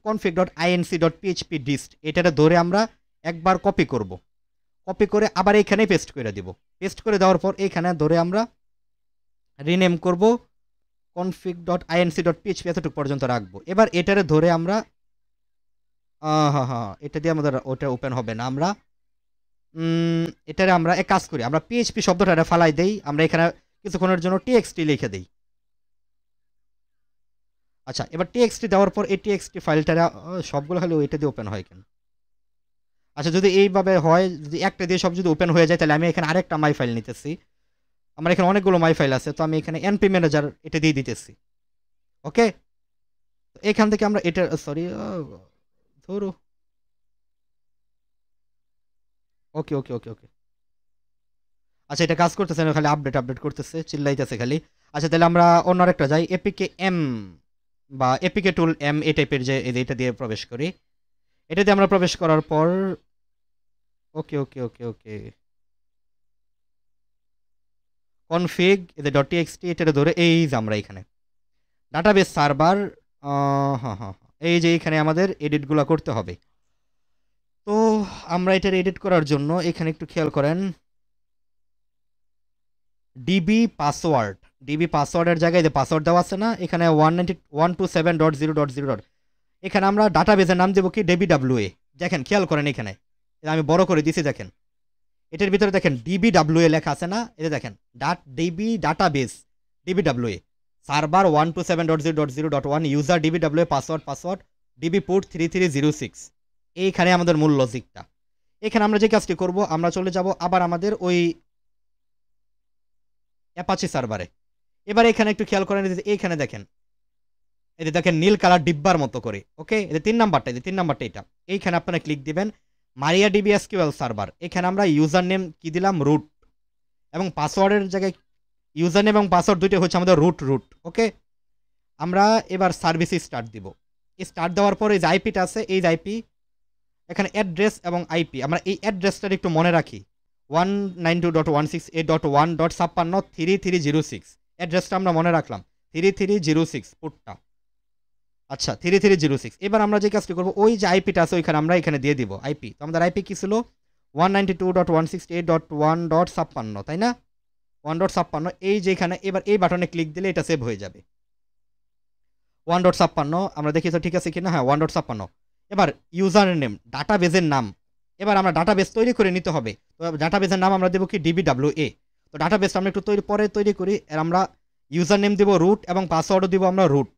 config.inc.php dist এটাটা ধরে আমরা একবার কপি করব, কপি করে আবার এইখানে পেস্ট করে দিব। পেস্ট করে দেওয়ার পর এইখানে ধরে আমরা রিনেম করব config.inc.php এতটুকু পর্যন্ত রাখবো। এবার এটারে ধরে আমরা এটা দিয়ে আমাদের ওটা ওপেন হবে না, আমরা এটারে আমরা এক কাজ করি, আমরা PHP শব্দটা ফালাই দেই, আমরা এখানে কিছুক্ষণের জন্য txt লিখে দেই। আচ্ছা এবার txt দেওয়ার পর এই txt ফাইলটা সবগুলো খালি ওইটা দিয়ে ওপেন হয় কেন? আচ্ছা যদি এইভাবে হয়, যদি একটা দিয়ে সব যদি ওপেন হয়ে যায় তাহলে আমি এখানে আরেকটা মাই ফাইল নিতেছি, আমার এখানে অনেকগুলো মাই ফাইল আছে, তো আমি এখানে np ম্যানেজার এটা দিয়ে দিতেছি। ওকে এখান থেকে আমরা এটা সরি ধরো ওকে ওকে ওকে ওকে আচ্ছা এটা কাজ করতেছে না, খালি আপডেট করতেছে, চিল্লাইতেছে খালি। আচ্ছা তাহলে আমরা অন্য আরেকটা যাই, এপিকে এম বা এপিকে টুল এম এই টাইপের যে এটা দিয়ে প্রবেশ করি। এটা দিয়ে আমরা প্রবেশ করার পর ওকে ওকে ওকে ওকে কনফিগ এদের .txt এটা ধরে এই যে আমরা এখানে ডাটাবেস সার্ভার এই যে এখানে আমাদের এডিটগুলো করতে হবে। তো আমরা এটার এডিট করার জন্য এখানে একটু খেয়াল করেন, ডিবি পাসওয়ার্ডের জায়গায় যে পাসওয়ার্ড দেওয়া আছে না এখানে 192.127.0.0 এখানে আমরা ডাটাবেসের নাম দেবো কি DBWA। দেখেন খেয়াল করেন এখানে আমি বড় করে দিছি, দেখেন এটার ভিতরে দেখেন DBWA লেখা আছে না, এটা দেখেন DB database DBWA server 127.0.0.1 user DBWA password DB port 3306। এইখানে আমাদের মূল লজিকটা। এখানে আমরা যে কাজটি করব, আমরা চলে যাব আবার আমাদের ওই অ্যাপাচি সার্ভারে। এবার এখানে একটু খেয়াল করেন, এইখানে দেখেন এই যে দেখেন নীল কালার ডিব্বার মতো করে। ওকে এই যে 3 নাম্বারটা এটা এইখানে আপনারা ক্লিক দিবেন MariaDB SQL সার্ভার। এখানে আমরা ইউজার নেম কি দিলাম রুট, এবং পাসওয়ার্ডের জায়গায় ইউজার নেম এবং পাসওয়ার্ড দুইটা হচ্ছে আমাদের রুট। ওকে আমরা এবার সার্ভিস স্টার্ট দিব। স্টার্ট দেওয়ার পর এই যে আইপিটা আছে, এই আইপি এখানে অ্যাড্রেস এবং আইপি আমরা এই অ্যাড্রেসটা একটু মনে রাখি 192.168.1.56.3306 অ্যাড্রেসটা আমরা মনে রাখলাম 3306 পোর্টটা। আচ্ছা 3306। এবার আমরা যে কাজটি করব, ওই যে আইপিটা আছে ওইখানে আমরা এখানে দিয়ে দিব আইপি। তো আমাদের আইপি কি ছিল 192.168.1.56, তাই না 1.56 এই যে এখানে। এবার এই বাটনে ক্লিক দিলে এটা সেভ হয়ে যাবে 1.56। আমরা দেখি তো ঠিক আছে কিনা, হ্যাঁ 1.56। এবার ইউজার নেম, ডাটাবেজের নাম। এবার আমরা ডাটাবেস তৈরি করে নিতে হবে। তো ডাটাবেসের নাম আমরা দেবো কি DBWA। তো ডাটাবেসটা আমরা একটু পরে তৈরি করি। আর আমরা ইউজার নেম দেবো রুট এবং পাসওয়ার্ডও দিব আমরা রুট।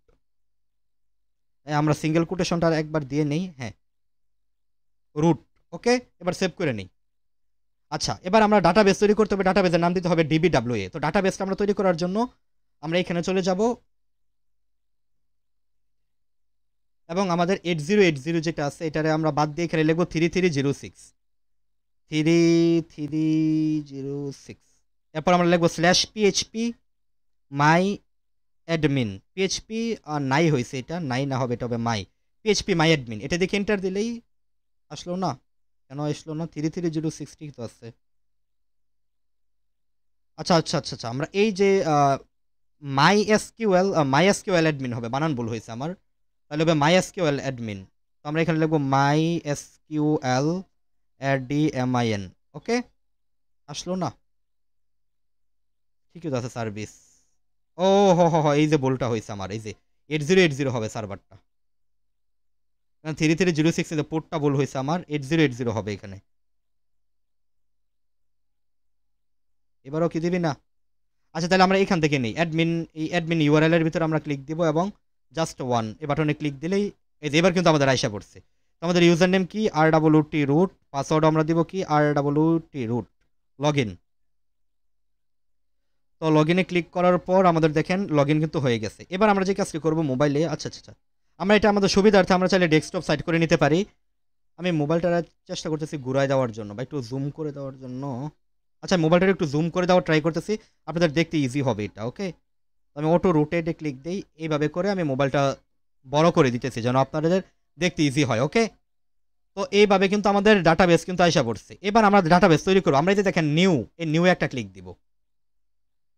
আমরা সিঙ্গেল কোটেশনটা একবার দিয়ে নেই, হ্যাঁ রুট। ওকে, এবার সেভ করে নিই। আচ্ছা, এবার আমরা ডাটাবেস তৈরি করতে হবে, ডাটাবেসের নাম দিতে হবে DBWA। তো ডাটাবেসটা আমরা তৈরি করার জন্য আমরা এখানে চলে যাব এবং আমাদের 8080 যেটা আছে এটারে আমরা বাদ দিয়ে এখানে লিখবো 3306 3306। এরপর আমরা লিখবো /PHP মাই অ্যাডমিন। পিএইচপি নাই হয়েছে, এটা নাই না হবে, এটা হবে মাই PHP মাই অ্যাডমিন। এটা দেখে এন্টার দিলেই আসলো না, কেন আসলো না? 3306 ঠিক তো আছে। আচ্ছা আচ্ছা আচ্ছা আচ্ছা, আমরা এই যে মাই এসকিউএল অ্যাডমিন হবে, বানান ভুল হয়েছে আমার, তাহলে হবে মাই এসকিউএল অ্যাডমিন। তো আমরা এখানে লিখবো মাই এসকিউএল ADMIN। ওকে, আসলো না, ঠিকই তো আছে সার্ভিস। ও হ, এই যে ভুলটা হয়েছে আমার, এই যে 8080 হবে সার্ভারটা, 3306 যে পোর্টটা ভুল হয়েছে আমার, 8080 হবে এখানে। এবারও কি দিবি না? আচ্ছা, তাহলে আমরা এখান থেকে নেই অ্যাডমিন, এই অ্যাডমিন ইউআরএল এর ভিতরে আমরা ক্লিক দিব এবং জাস্ট ওয়ান এই বাটনে ক্লিক দিলেই এই যে এবার কিন্তু আমাদের আইসা পড়ছে। তো আমাদের ইউজার নেম কি RWT রুট, পাসওয়ার্ড আমরা দিব কি RWT রুট, লগ ইন। তো লগ ইনে ক্লিক করার পর আমাদের দেখেন লগ ইন কিন্তু হয়ে গেছে। এবার আমরা যে কাজটি করবো মোবাইলে, আচ্ছা আচ্ছা আচ্ছা, আমরা এটা আমাদের সুবিধার্থে আমরা চাইলে ডেস্কটপ সাইড করে নিতে পারি। আমি মোবাইলটা চেষ্টা করতেছি ঘুরায় দেওয়ার জন্য বা একটু জুম করে দেওয়ার জন্য। আচ্ছা, মোবাইলটা একটু জুম করে দেওয়ার ট্রাই করতেছি, আপনাদের দেখতে ইজি হবে এটা। ওকে, আমি অটো রোটেটে ক্লিক দিই, এইভাবে করে আমি মোবাইলটা বড় করে দিতেছি যেন আপনাদের দেখতে ইজি হয়। ওকে, তো এইভাবে কিন্তু আমাদের ডাটাবেস কিন্তু আইসা পড়ছে। এবার আমরা ডাটাবেস তৈরি করবো, আমরা এই যে দেখেন নিউ, এই নিউ একটা ক্লিক দিব।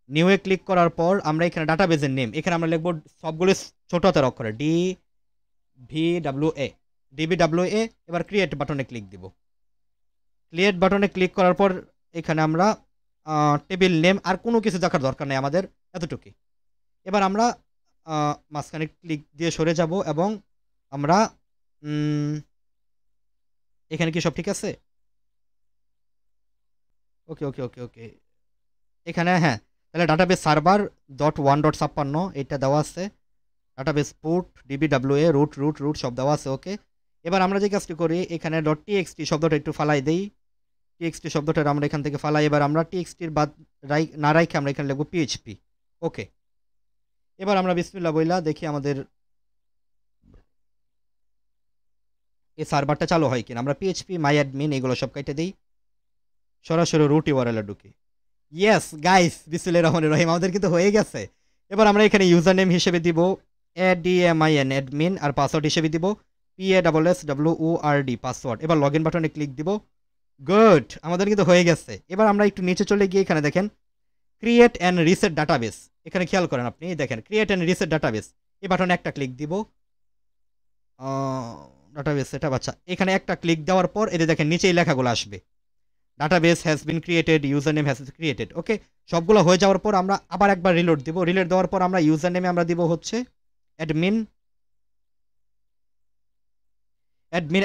নিউ এ ক্লিক করার পর আমরা এখানে ডাটাবেসের নেম এখানে আমরা লিখবো সবগুলো ছোট হাতের অক্ষরে DBWA। এবার ক্রিয়েট বাটনে ক্লিক দিব। ক্রিয়েট বাটনে ক্লিক করার পর এখানে আমরা টেবিল নেম আর কোনো কিছু দেখার দরকার নেই আমাদের, এতটুকুই। এবার আমরা মাঝখানে ক্লিক দিয়ে সরে যাব এবং আমরা এখানে কি সব ঠিক আছে? ওকে ওকে ওকে ওকে, এখানে হ্যাঁ, তাহলে ডাটাবেস সার্ভার .1.56 এটা দেওয়া আছে, database port DBWA root root root সব দেওয়া আছে। ওকে, এবার আমরা যে কাজটি করি এখানে .txt শব্দটা একটু ফালাই দেই, TXT শব্দটা আমরা এখান থেকে ফালাই। এবার আমরা TXTর বাদ না রাইখে আমরা এখানে লিখবো PHP। ওকে, এবার আমরা বিসমিল্লাহ বইলা দেখি আমাদের এই সার্ভারটা চালু হয় কিনা। আমরা PHP মাই অ্যাডমিন এগুলো সব কেটে দিই, সরাসরি রুট ইউআরএল এ ঢুকি। ইয়েস গাইস, বিসমিল্লাহির রহমানির রহিম, আমাদের কিন্তু হয়ে গেছে। এবার আমরা এখানে ইউজার নেম হিসেবে দিব ADMIN অ্যাডমিন আর পাসওয়ার্ড হিসেবে দিব PASSWORD পাসওয়ার্ড। এবার লগ ইন বাটনে ক্লিক দিব। গুড, আমাদের কিন্তু হয়ে গেছে। এবার আমরা একটু নিচে চলে গিয়ে এখানে দেখেন ক্রিয়েট অ্যান্ড রিসেট ডাটাবেস, এখানে খেয়াল করেন আপনি, দেখেন ক্রিয়েট অ্যান্ড রিসেট ডাটাবেস, এই বাটনে একটা ক্লিক দিব। ডাটাবেস সেটআপ, আচ্ছা এখানে একটা ক্লিক দেওয়ার পর এতে দেখেন নিচে এই লেখাগুলো আসবে, database has been created, user name has created. Okay, সবগুলো হয়ে যাওয়ার পর আমরা আবার একবার রিলোড দিব। রিলোড দেওয়ার পর আমরা ইউজার নেমে আমরা দিব হচ্ছে অ্যাডমিন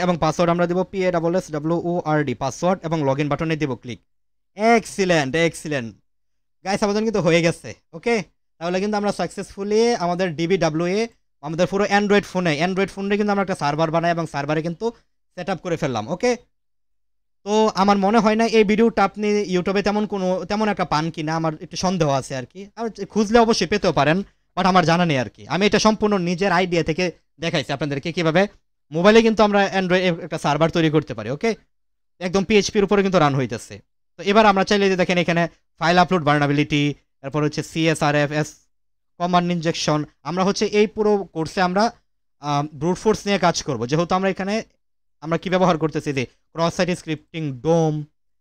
এবং পাসওয়ার্ড আমরা দিব PASSWORD পাসওয়ার্ড এবং লগ ইন বাটনে দিব ক্লিক। এক্সিলেন্ট এক্সিলেন্ট গাইস, আমাদের কিন্তু হয়ে গেছে। ওকে, তাহলে কিন্তু আমরা সাকসেসফুলি আমাদের DBWA আমাদের পুরো অ্যান্ড্রয়েড ফোনে কিন্তু আমরা একটা সার্ভার বানাই এবং সার্ভারে কিন্তু সেট আপ করে ফেললাম। ওকে, তো আমার মনে হয় না এই ভিডিওটা আপনি ইউটিউবে তেমন একটা পান কিনা, আমার একটু সন্দেহ আছে আর কি। আর খুঁজলে অবশ্যই পেতেও পারেন, বাট আমার জানা নেই আর কি। আমি এটা সম্পূর্ণ নিজের আইডিয়া থেকে দেখাইছি আপনাদেরকে কিভাবে মোবাইলে কিন্তু আমরা অ্যান্ড্রয়েড একটা সার্ভার তৈরি করতে পারি। ওকে, একদম PHPর উপরে কিন্তু রান হইতেছে। তো এবার আমরা চাইলে যে দেখেন এখানে ফাইল আপলোড ভার্নাবিলিটি, তারপর হচ্ছে CSRF কমান্ড ইনজেকশন, আমরা হচ্ছে এই পুরো কোর্সে আমরা ব্রুট ফোর্স নিয়ে কাজ করব। যেহেতু আমরা এখানে আমরা কি ব্যবহার করতেছি যে ক্রস সাইট স্ক্রিপ্টিং ডোম,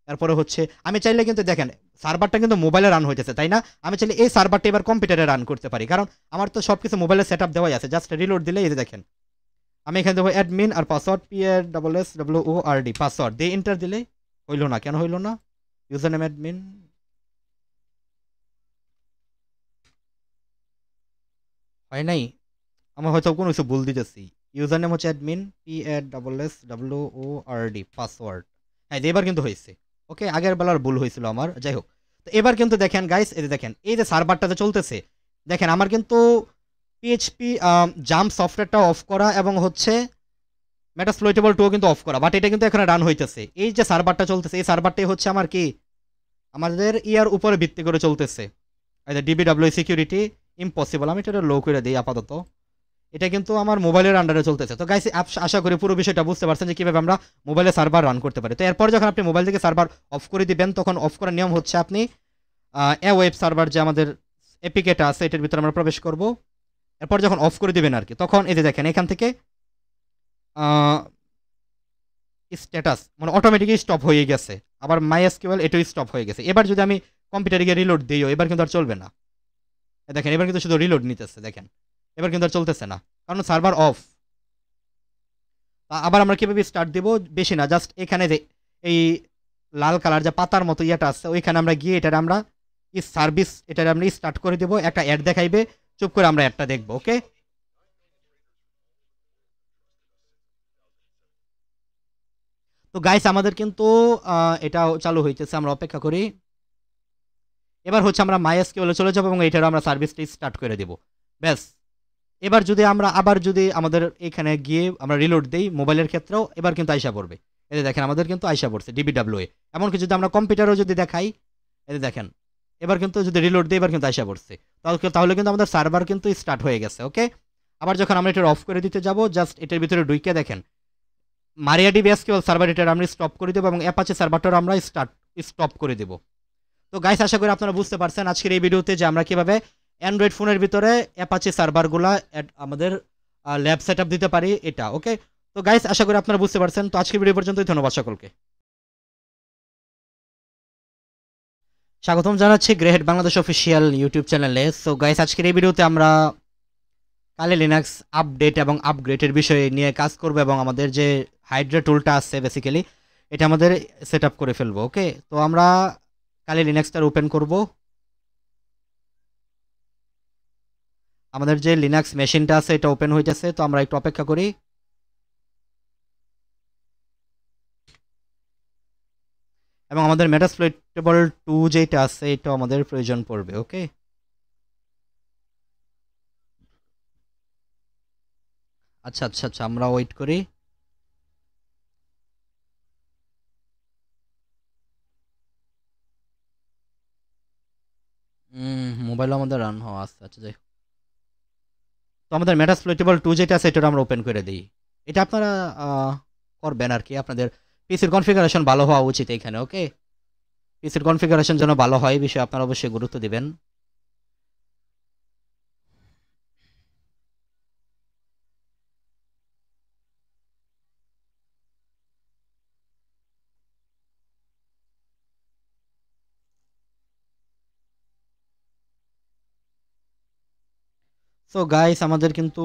তারপরে হচ্ছে আমি চাইলে কিন্তু দেখেন সার্ভারটা কিন্তু মোবাইলে রান হইতেছে, তাই না? আমি চাইলে এই সার্ভারটা এবার কম্পিউটারে রান করতে পারি, কারণ আমার তো সব কিছু মোবাইলে সেট আপ দেওয়াই আছে। জাস্ট রিলোড দিলে এই যে দেখেন আমি এখানে দেবো অ্যাডমিন আর পাসওয়ার্ড PASSWORD পাসওয়ার্ড দিয়ে এন্টার দিলে হইল না, কেন হইল না? ইউজার নেম অ্যাডমিন, হয় নাই, আমার হয়তো কোনো কিছু ভুল দিতেছি। ইউজার নেম হচ্ছে অ্যাডমিন PASSWORD পাসওয়ার্ড। হ্যাঁ এবার কিন্তু হয়েছে। ওকে আগের বেলার ভুল হয়েছিল আমার, যাই হোক। তো এবার কিন্তু দেখেন গাইস, এই যে দেখেন এই যে সার্ভারটাতে চলতেছে, দেখেন আমার কিন্তু পিএইচপি জাম্প সফটওয়্যারটা অফ করা এবং হচ্ছে মেটাস্প্লয়েটেবল 2 কিন্তু অফ করা, বাট এটা কিন্তু এখানে রান হইতেছে। এই যে সার্ভারটা চলতেছে এই সার্ভারটাই হচ্ছে আমার কি আমাদের ইয়ার উপরে ভিত্তি করে চলতেছে। এই যে DBW সিকিউরিটি ইম্পসিবল, আমি এটা লো করে দিই আপাতত। এটা কিন্তু আমার মোবাইলের আন্ডারে চলতেছে। তো গাইস আশা করি পুরো বিষয়টা বুঝতে পারছেন যে কীভাবে আমরা মোবাইলে সার্ভার রান করতে পারি। তো এরপর যখন আপনি মোবাইল থেকে সার্ভার অফ করে দিবেন, তখন অফ করার নিয়ম হচ্ছে আপনি ওয়েব সার্ভার যে আমাদের এপিকেটা আছে এটার ভিতরে আমরা প্রবেশ করব। এরপর যখন অফ করে দিবেন আর কি, তখন এই যে দেখেন এখান থেকে স্ট্যাটাস মানে অটোমেটিকই স্টপ হয়ে গেছে, আবার MySQL এটাও স্টপ হয়ে গেছে। এবার যদি আমি কম্পিউটারে গিয়ে রিলোড দিই, এবার কিন্তু আর চলবে না। দেখেন এবার কিন্তু শুধু রিলোড নিতেছে, দেখেন এবার কিন্তু আর চলতেছে না, কারণ সার্ভার অফ। আবার আমরা কীভাবে স্টার্ট দেবো, বেশি না, জাস্ট এখানে যে এই লাল কালার যে পাতার মতো ইয়েটা আছে ওইখানে আমরা গিয়ে এটার আমরা সার্ভিস এটার আমরা স্টার্ট করে দেবো। একটা অ্যাড দেখাইবে, চুপ করে আমরা অ্যাডটা দেখবো। ওকে তো গাইস আমাদের কিন্তু এটা চালু হইতেছে, আমরা অপেক্ষা করি। এবার হচ্ছে আমরা MySQL চলে যাবো এবং এইটার আমরা সার্ভিসটা স্টার্ট করে দেবো। ব্যাস এবার যদি আমরা আবার যদি আমাদের এখানে গিয়ে আমরা রিলোড দেই মোবাইলের ক্ষেত্রেও এবার কিন্তু আইসা পড়বে। এই দেখেন আমাদের কিন্তু আইসা পড়ছে DBWA। এমনকি যদি আমরা কম্পিউটারও যদি দেখাই, এই দেখেন এবার কিন্তু যদি রিলোড দিই এবার কিন্তু আইসা পড়ছে। তাহলে কিন্তু আমাদের সার্ভার কিন্তু স্টার্ট হয়ে গেছে। ওকে আবার যখন আমরা এটা অফ করে দিতে যাব, জাস্ট এটার ভিতরে ঢুকে দেখেন MariaDB SQL সার্ভার এটা আমরা স্টপ করে দেবো এবং অ্যাপাচে সার্ভারটাও আমরা স্টপ করে দেবো। তো গাইস আশা করি আপনারা বুঝতে পারছেন আজকের এই ভিডিওতে যে আমরা কিভাবে অ্যান্ড্রয়েড ফোনের ভিতরে অ্যাপাচি সার্ভারগুলো আমাদের ল্যাব সেট আপ দিতে পারি এটা। ওকে তো গাইস আশা করি আপনারা বুঝতে পারছেন। তো আজকের ভিডিও পর্যন্তই, ধন্যবাদ সকলকে। স্বাগতম জানাচ্ছি গ্রেহেড বাংলাদেশ অফিসিয়াল ইউটিউব চ্যানেলে। সো গাইস আজকের এই ভিডিওতে আমরা কালি লিনাক্স আপডেট এবং আপগ্রেডের বিষয় নিয়ে কাজ করব এবং আমাদের যে হাইড্রা টুলটা আছে বেসিক্যালি এটা আমাদের সেট আপ করে ফেলবো। ওকে তো আমরা কালি লিনাক্সটা ওপেন করব। আমাদের যে লিনাক্স মেশিনটা আছে এটা ওপেন হইতেছে, তো আমরা একটু অপেক্ষা করি। এবং আমাদের মেটাস্প্লয়েটেবল 2 যেটা আছে এটা আমাদের প্রয়োজন পড়বে। ওকে আচ্ছা আচ্ছা আচ্ছা আমরা ওয়েট করি। মোবাইল আমাদের রান হওয়া আছে। আচ্ছা যাই, তো আমাদের মেটাস্প্লয়েটেবল 2 যেটা আছে এটা আমরা ওপেন করে দিই। এটা আপনারা করবেন আর কি, আপনাদের পিসির কনফিগারেশন ভালো হওয়া উচিত এখানে। ওকে পিসির কনফিগারেশন যেন ভালো হয় এই বিষয়ে আপনারা অবশ্যই গুরুত্ব দিবেন। সো গাইস আমাদের কিন্তু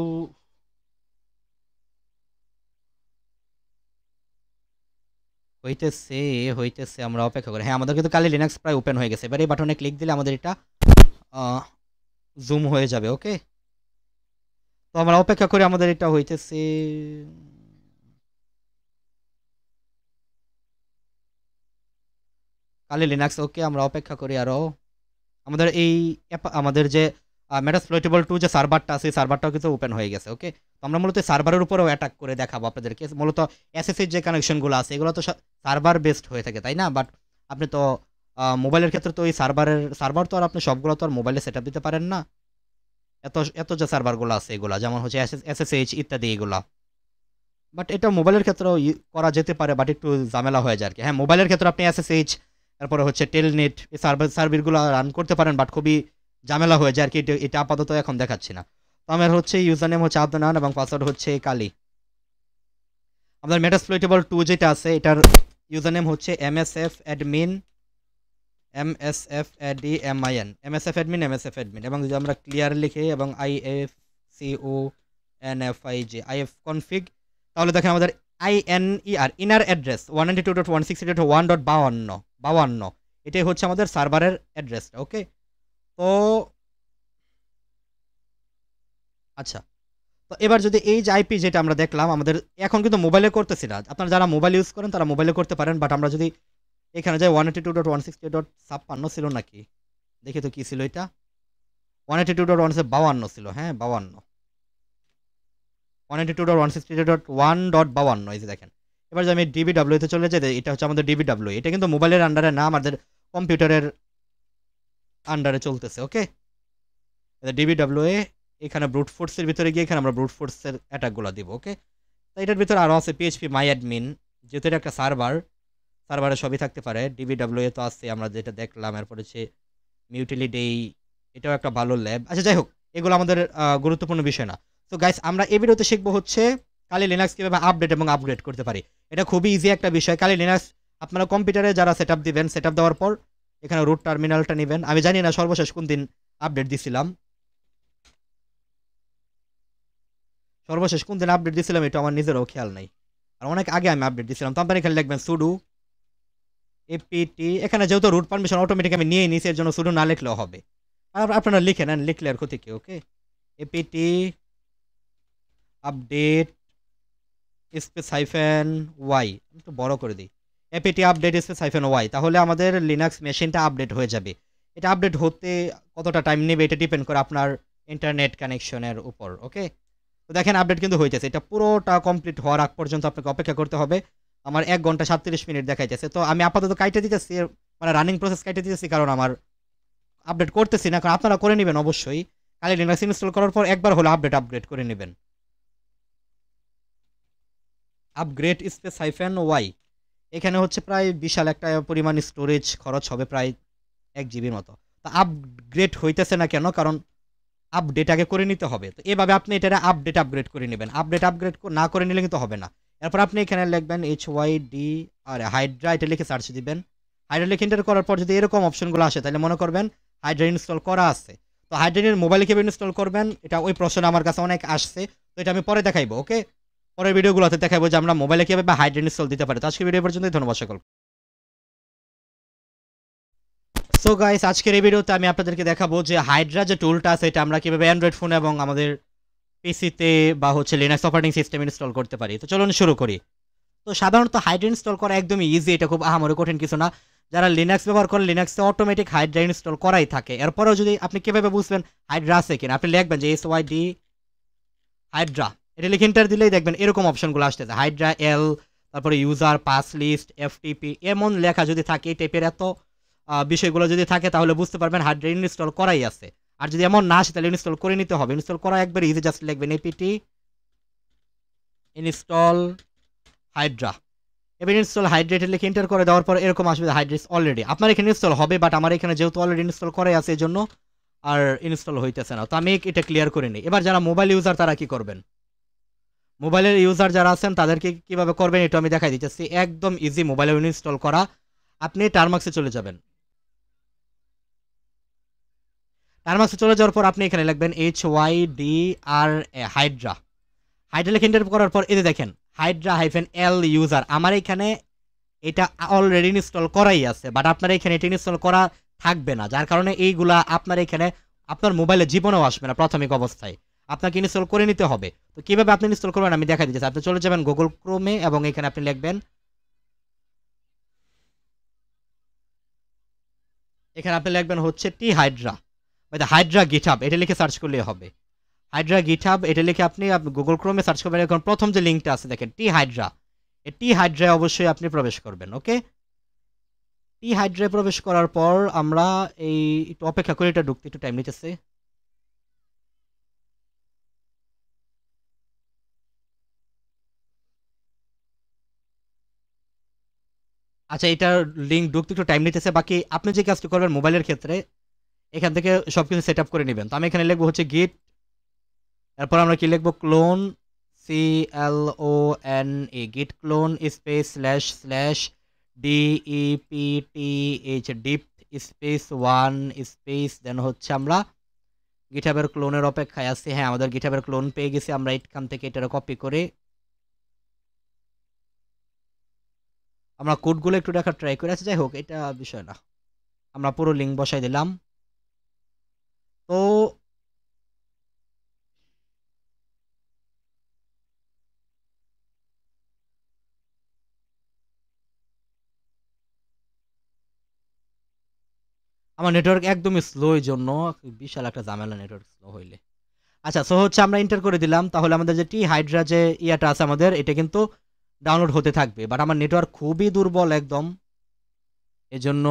হইতেছে হইতেছে, আমরা অপেক্ষা করি। হ্যাঁ আমাদের কিন্তু কালি লিনাক্স প্রায় ওপেন হয়ে গেছে। এবার এই বাটনে ক্লিক দিলে আমাদের এটা জুম হয়ে যাবে। ওকে তো আমরা অপেক্ষা করি, আমাদের এটা হইতেছে। কালি লিনাক্স ওকে আমরা অপেক্ষা করি আরও। আমাদের এই আমাদের যে মেটাস্প্লয়েটেবল 2 যে সার্ভারটা আছে সার্ভারটাও কিন্তু ওপেন হয়ে গেছে। ওকে তো আমরা মূলত সার্ভারের উপরেও অ্যাটাক করে দেখাবো আপনাদেরকে। মূলত এসএসএইচ যে কানেকশনগুলো আছে এগুলো তো সার্ভার বেসড হয়ে থাকে তাই না, বাট আপনি তো মোবাইলের ক্ষেত্রে তো ওই সার্ভার তো আর আপনি সবগুলো তো আর মোবাইলে সেট আপ দিতে পারেন না। এত এত যে সার্ভারগুলো আছে এগুলা যেমন হচ্ছে এসএসএইচ ইত্যাদি এগুলা, বাট এটা মোবাইলের ক্ষেত্রেও করা যেতে পারে, বাট একটু ঝামেলা হয়ে যায় আর কি। হ্যাঁ মোবাইলের ক্ষেত্রে আপনি এসএসএইচ তারপরে হচ্ছে টেলনেট এই সার্ভিসগুলো রান করতে পারেন, বাট খুবই ঝামেলা হয়ে যায় আর কি। এটা আপাতত এখন দেখাচ্ছি না। তো আমার হচ্ছে ইউজার নেম হচ্ছে আদনান এবং পাসওয়ার্ড হচ্ছে কালি। আমাদের মেটাস্প্লয়েটেবল 2 যেটা আছে এটার ইউজার নেম হচ্ছে MSF admin এবং যদি আমরা ক্লিয়ার লিখি এবং IF config তাহলে দেখেন আমাদের INER ইনার অ্যাড্রেস 192.168.1.52 এটাই হচ্ছে আমাদের সার্ভারের অ্যাড্রেসটা। ওকে তো আচ্ছা, তো তো এবার যদি এই যে আইপি যেটা আমরা দেখলাম আমাদের এখন কিন্তু মোবাইলে করতেছি না, আপনারা যারা মোবাইল ইউজ করেন তারা মোবাইলে করতে পারেন, বাট আমরা যদি এখানে যাই 182.168.56 ছিল নাকি, দেখি তো কি ছিল এটা, 182.152 ছিল, হ্যাঁ 52, 182.168.1.52 এই যে দেখেন। এবার যদি আমি ডিবিডব্লিউ তে চলে যাই, এটা হচ্ছে আমাদের ডিবিডব্লিউ, এটা কিন্তু মোবাইলের আন্ডারে না, আমাদের কম্পিউটারের আন্ডারে চলতেছে। ওকে, ডিবিডব্লিউ এখানে ব্রুট ফোর্সের ভিতরে গিয়ে এখানে আমরা ব্রুট ফোর্সের অ্যাটাকগুলো দিব। ওকে, তো এটার ভিতরে আরও আছে পিএইচপি মাই অ্যাডমিন, যেহেতু এটা একটা সার্ভারে সবই থাকতে পারে। ডিবিডব্লিউ তো আছে আমরা যেটা দেখলাম, এরপর হচ্ছে মিউটিলিটি, এটাও একটা ভালো ল্যাব। আচ্ছা যাই হোক, এগুলো আমাদের গুরুত্বপূর্ণ বিষয় না। তো গাইস, আমরা এই ভিডিওতে শিখবো হচ্ছে কালি লিনাক্স কীভাবে আপডেট এবং আপগ্রেড করতে পারি। এটা খুবই ইজি একটা বিষয়। কালি লিনাক্স আপনারা কম্পিউটারে যারা সেট আপ দিবেন, সেট আপ দেওয়ার পর এখানে রুট টার্মিনালটা নেবেন। আমি জানি না সর্বশেষ কোন দিন আপডেট দিছিলাম, এটা আমার নিজেরও খেয়াল নাই, আর অনেক আগে আমি আপডেট দিছিলাম। তো আপনারা এখানে লিখবেন সুডো এপিটি, এখানে যেহেতু রুট পারমিশন অটোমেটিক আমি নিয়ে নিছি, এর জন্য সুডো না লিখলেও হবে, আর আপনারা লিখে নেন, লিখলে আর ক্ষতি কি। Okay, APT update space hyphen Y, একটু বড় করে দিই, APT update space hyphen Y, তাহলে আমাদের লিনাক্স মেশিনটা আপডেট হয়ে যাবে। এটা আপডেট হতে কতটা টাইম নেবে এটা ডিপেন্ড করে আপনার ইন্টারনেট কানেকশনের উপর। ওকে, তো দেখেন আপডেট কিন্তু হইতেছে, এটা পুরোটা কমপ্লিট হওয়ার আগ পর্যন্ত আপনাকে অপেক্ষা করতে হবে। আমার 1 ঘন্টা 37 মিনিট দেখাইতেছে, তো আমি আপাতত কাইটে দিতেছি, মানে রানিং প্রসেস কাইটে দিতেছি, কারণ আমার আপডেট করতেছি না। কারণ আপনারা করে নেবেন অবশ্যই, কালি লিনাক্স ইনস্টল করার পর একবার হলো আপডেট করে নেবেন। আপগ্রেড স্পেস হাইফেন ওয়াই, এখানে হচ্ছে প্রায় বিশাল একটা পরিমাণ স্টোরেজ খরচ হবে, প্রায় 1 জিবির মতো। তো আপগ্রেড হইতেছে না কেন, কারণ আপডেট আগে করে নিতে হবে। তো এভাবে আপনি এটা আপগ্রেড করে নেবেন, আপগ্রেড না করে নিলে কিন্তু হবে না। এরপর আপনি এখানে লিখবেন HYD আর হাইড্রা, এটা লিখে সার্চ দিবেন। হাইড্রা লিখে এন্টার করার পর যদি এরকম অপশনগুলো আসে, তাহলে মনে করবেন হাইড্রা ইনস্টল করা আছে। তো হাইড্রার মোবাইলে কীভাবে ইনস্টল করবেন, এটা ওই প্রশ্ন আমার কাছে অনেক আসছে, তো এটা আমি পরে দেখাইবো। ওকে, পরের ভিডিওগুলোতে দেখাবো যে আমরা মোবাইলে কীভাবে হাইড্রা ইনস্টল দিতে পারি। তো আজকে ভিডিও পর্যন্তই, ধন্যবাদ সকল। সো গাইস, আজকের এই ভিডিওতে আমি আপনাদেরকে দেখাবো যে হাইড্রা যে টুলটা আছে, এটা আমরা কীভাবে অ্যান্ড্রয়েড ফোন এবং আমাদের পিসিতে বা হচ্ছে লিনাক্স অপারেটিং সিস্টেম ইনস্টল করতে পারি। তো চলুন শুরু করি। তো সাধারণত হাইড্রা ইনস্টল করা একদমই ইজি, এটা খুব আহামরি কঠিন কিছু না। যারা লিনাক্স ব্যবহার করেন, লিনাক্সে অটোমেটিক হাইড্রা ইনস্টল করাই থাকে। এরপরেও যদি আপনি কীভাবে বুঝবেন হাইড্রা আছে কিনা, আপনি লিখবেন যে SYD হাইড্রা, এটা লিখে এন্টার দিলেই দেখবেন এরকম অপশনগুলো আসতেছে, হাইড্রা এল, তারপরে ইউজার পাস লিস্ট, FTP, এমন লেখা যদি থাকে, এই টাইপের এত বিষয়গুলো যদি থাকে, তাহলে বুঝতে পারবেন হাইড্রা ইনস্টল করাই আছে। আর যদি এমন না আসে, তাহলে ইনস্টল করে নিতে হবে। ইনস্টল করা একবার ইজি, জাস্ট লিখবেন APT ইনস্টল হাইড্রা। এবার ইনস্টল হাইড্রেটে লিখে এন্টার করে দেওয়ার পর এরকম আসবে হাইড্রেটস অলরেডি। আপনার এখানে ইনস্টল হবে, বাট আমার এখানে যেহেতু অলরেডি ইনস্টল করাই আছে, এই জন্য আর ইনস্টল হইতেছে না। তো আমি এটা ক্লিয়ার করে নিই। এবার যারা মোবাইল ইউজার তারা কি করবেন, মোবাইলের ইউজার যারা আছেন তাদেরকে কীভাবে করবেন এটা আমি দেখাই দিতেছি, একদম ইজি মোবাইলে ইনস্টল করা। আপনি টার্মাক্সে চলে যাবেন, টার্মাক্সে চলে যাওয়ার পর আপনি এখানে লিখবেন HYDRA হাইড্রা, হাইড্রা লিখে এন্টার করার পর এই যে দেখেন হাইড্রা হাইফেন এল ইউজার, আমার এখানে এটা অলরেডি ইনস্টল করাই আছে, বাট আপনার এখানে এটা ইনস্টল করা থাকবে না, যার কারণে এইগুলা আপনার এখানে আপনার মোবাইলে জীবনেও আসবে না প্রাথমিক অবস্থায়, আপনাকে ইনস্টল করে নিতে হবে। তো কীভাবে আপনি ইনস্টল করবেন আমি দেখা দিচ্ছি। আপনি চলে যাবেন গুগল ক্রোমে এবং এখানে আপনি লিখবেন, এখানে আপনি লিখবেন হচ্ছে টি হাইড্রা বা হাইড্রা গিটহাব, এটা লিখে সার্চ করলেই হবে। হাইড্রা গিটহাব এটা লিখে আপনি গুগল ক্রোমে সার্চ করবেন। এখন প্রথম যে লিঙ্কটা আছে দেখেন টি হাইড্রা, এই টি হাইড্রায় অবশ্যই আপনি প্রবেশ করবেন। ওকে, টি হাইড্রায় প্রবেশ করার পর আমরা এই একটু অপেক্ষা করে, এটা ঢুকতে একটু টাইম নিতেছে। আচ্ছা, এটার লিঙ্ক ঢুকতে একটু টাইম নিতেছে। বাকি আপনি যে কাজটি করবেন মোবাইলের ক্ষেত্রে, এখান থেকে সব কিছু সেট আপ করে নেবেন। তো আমি এখানে লিখবো হচ্ছে গিট, এরপর আমরা কি লিখবো clone, CLONE, git clone space slash slash DEPTH depth space 1 space, then হচ্ছে আমরা গিটহাবের ক্লোনের অপেক্ষায় আছি। হ্যাঁ, আমাদের গিটহাবের ক্লোন পেয়ে গেছি, আমরা এখান থেকে এটা কপি করে আমরা কোডগুলো একটু দেখার ট্রাই করে। আচ্ছা যাই হোক, এটা বিষয় না, আমরা পুরো লিঙ্ক বসাই দিলাম। তো আমার নেটওয়ার্ক একদমই স্লো, এই জন্য বিশাল একটা ঝামেলা নেটওয়ার্ক স্লো হইলে। আচ্ছা, সো হচ্ছে আমরা এন্টার করে দিলাম, তাহলে আমাদের যে টি হাইড্রা যে ইয়াটা আছে আমাদের, এটা কিন্তু ডাউনলোড হতে থাকবে। বাট আমার নেটওয়ার্ক খুবই দুর্বল একদম, এজন্য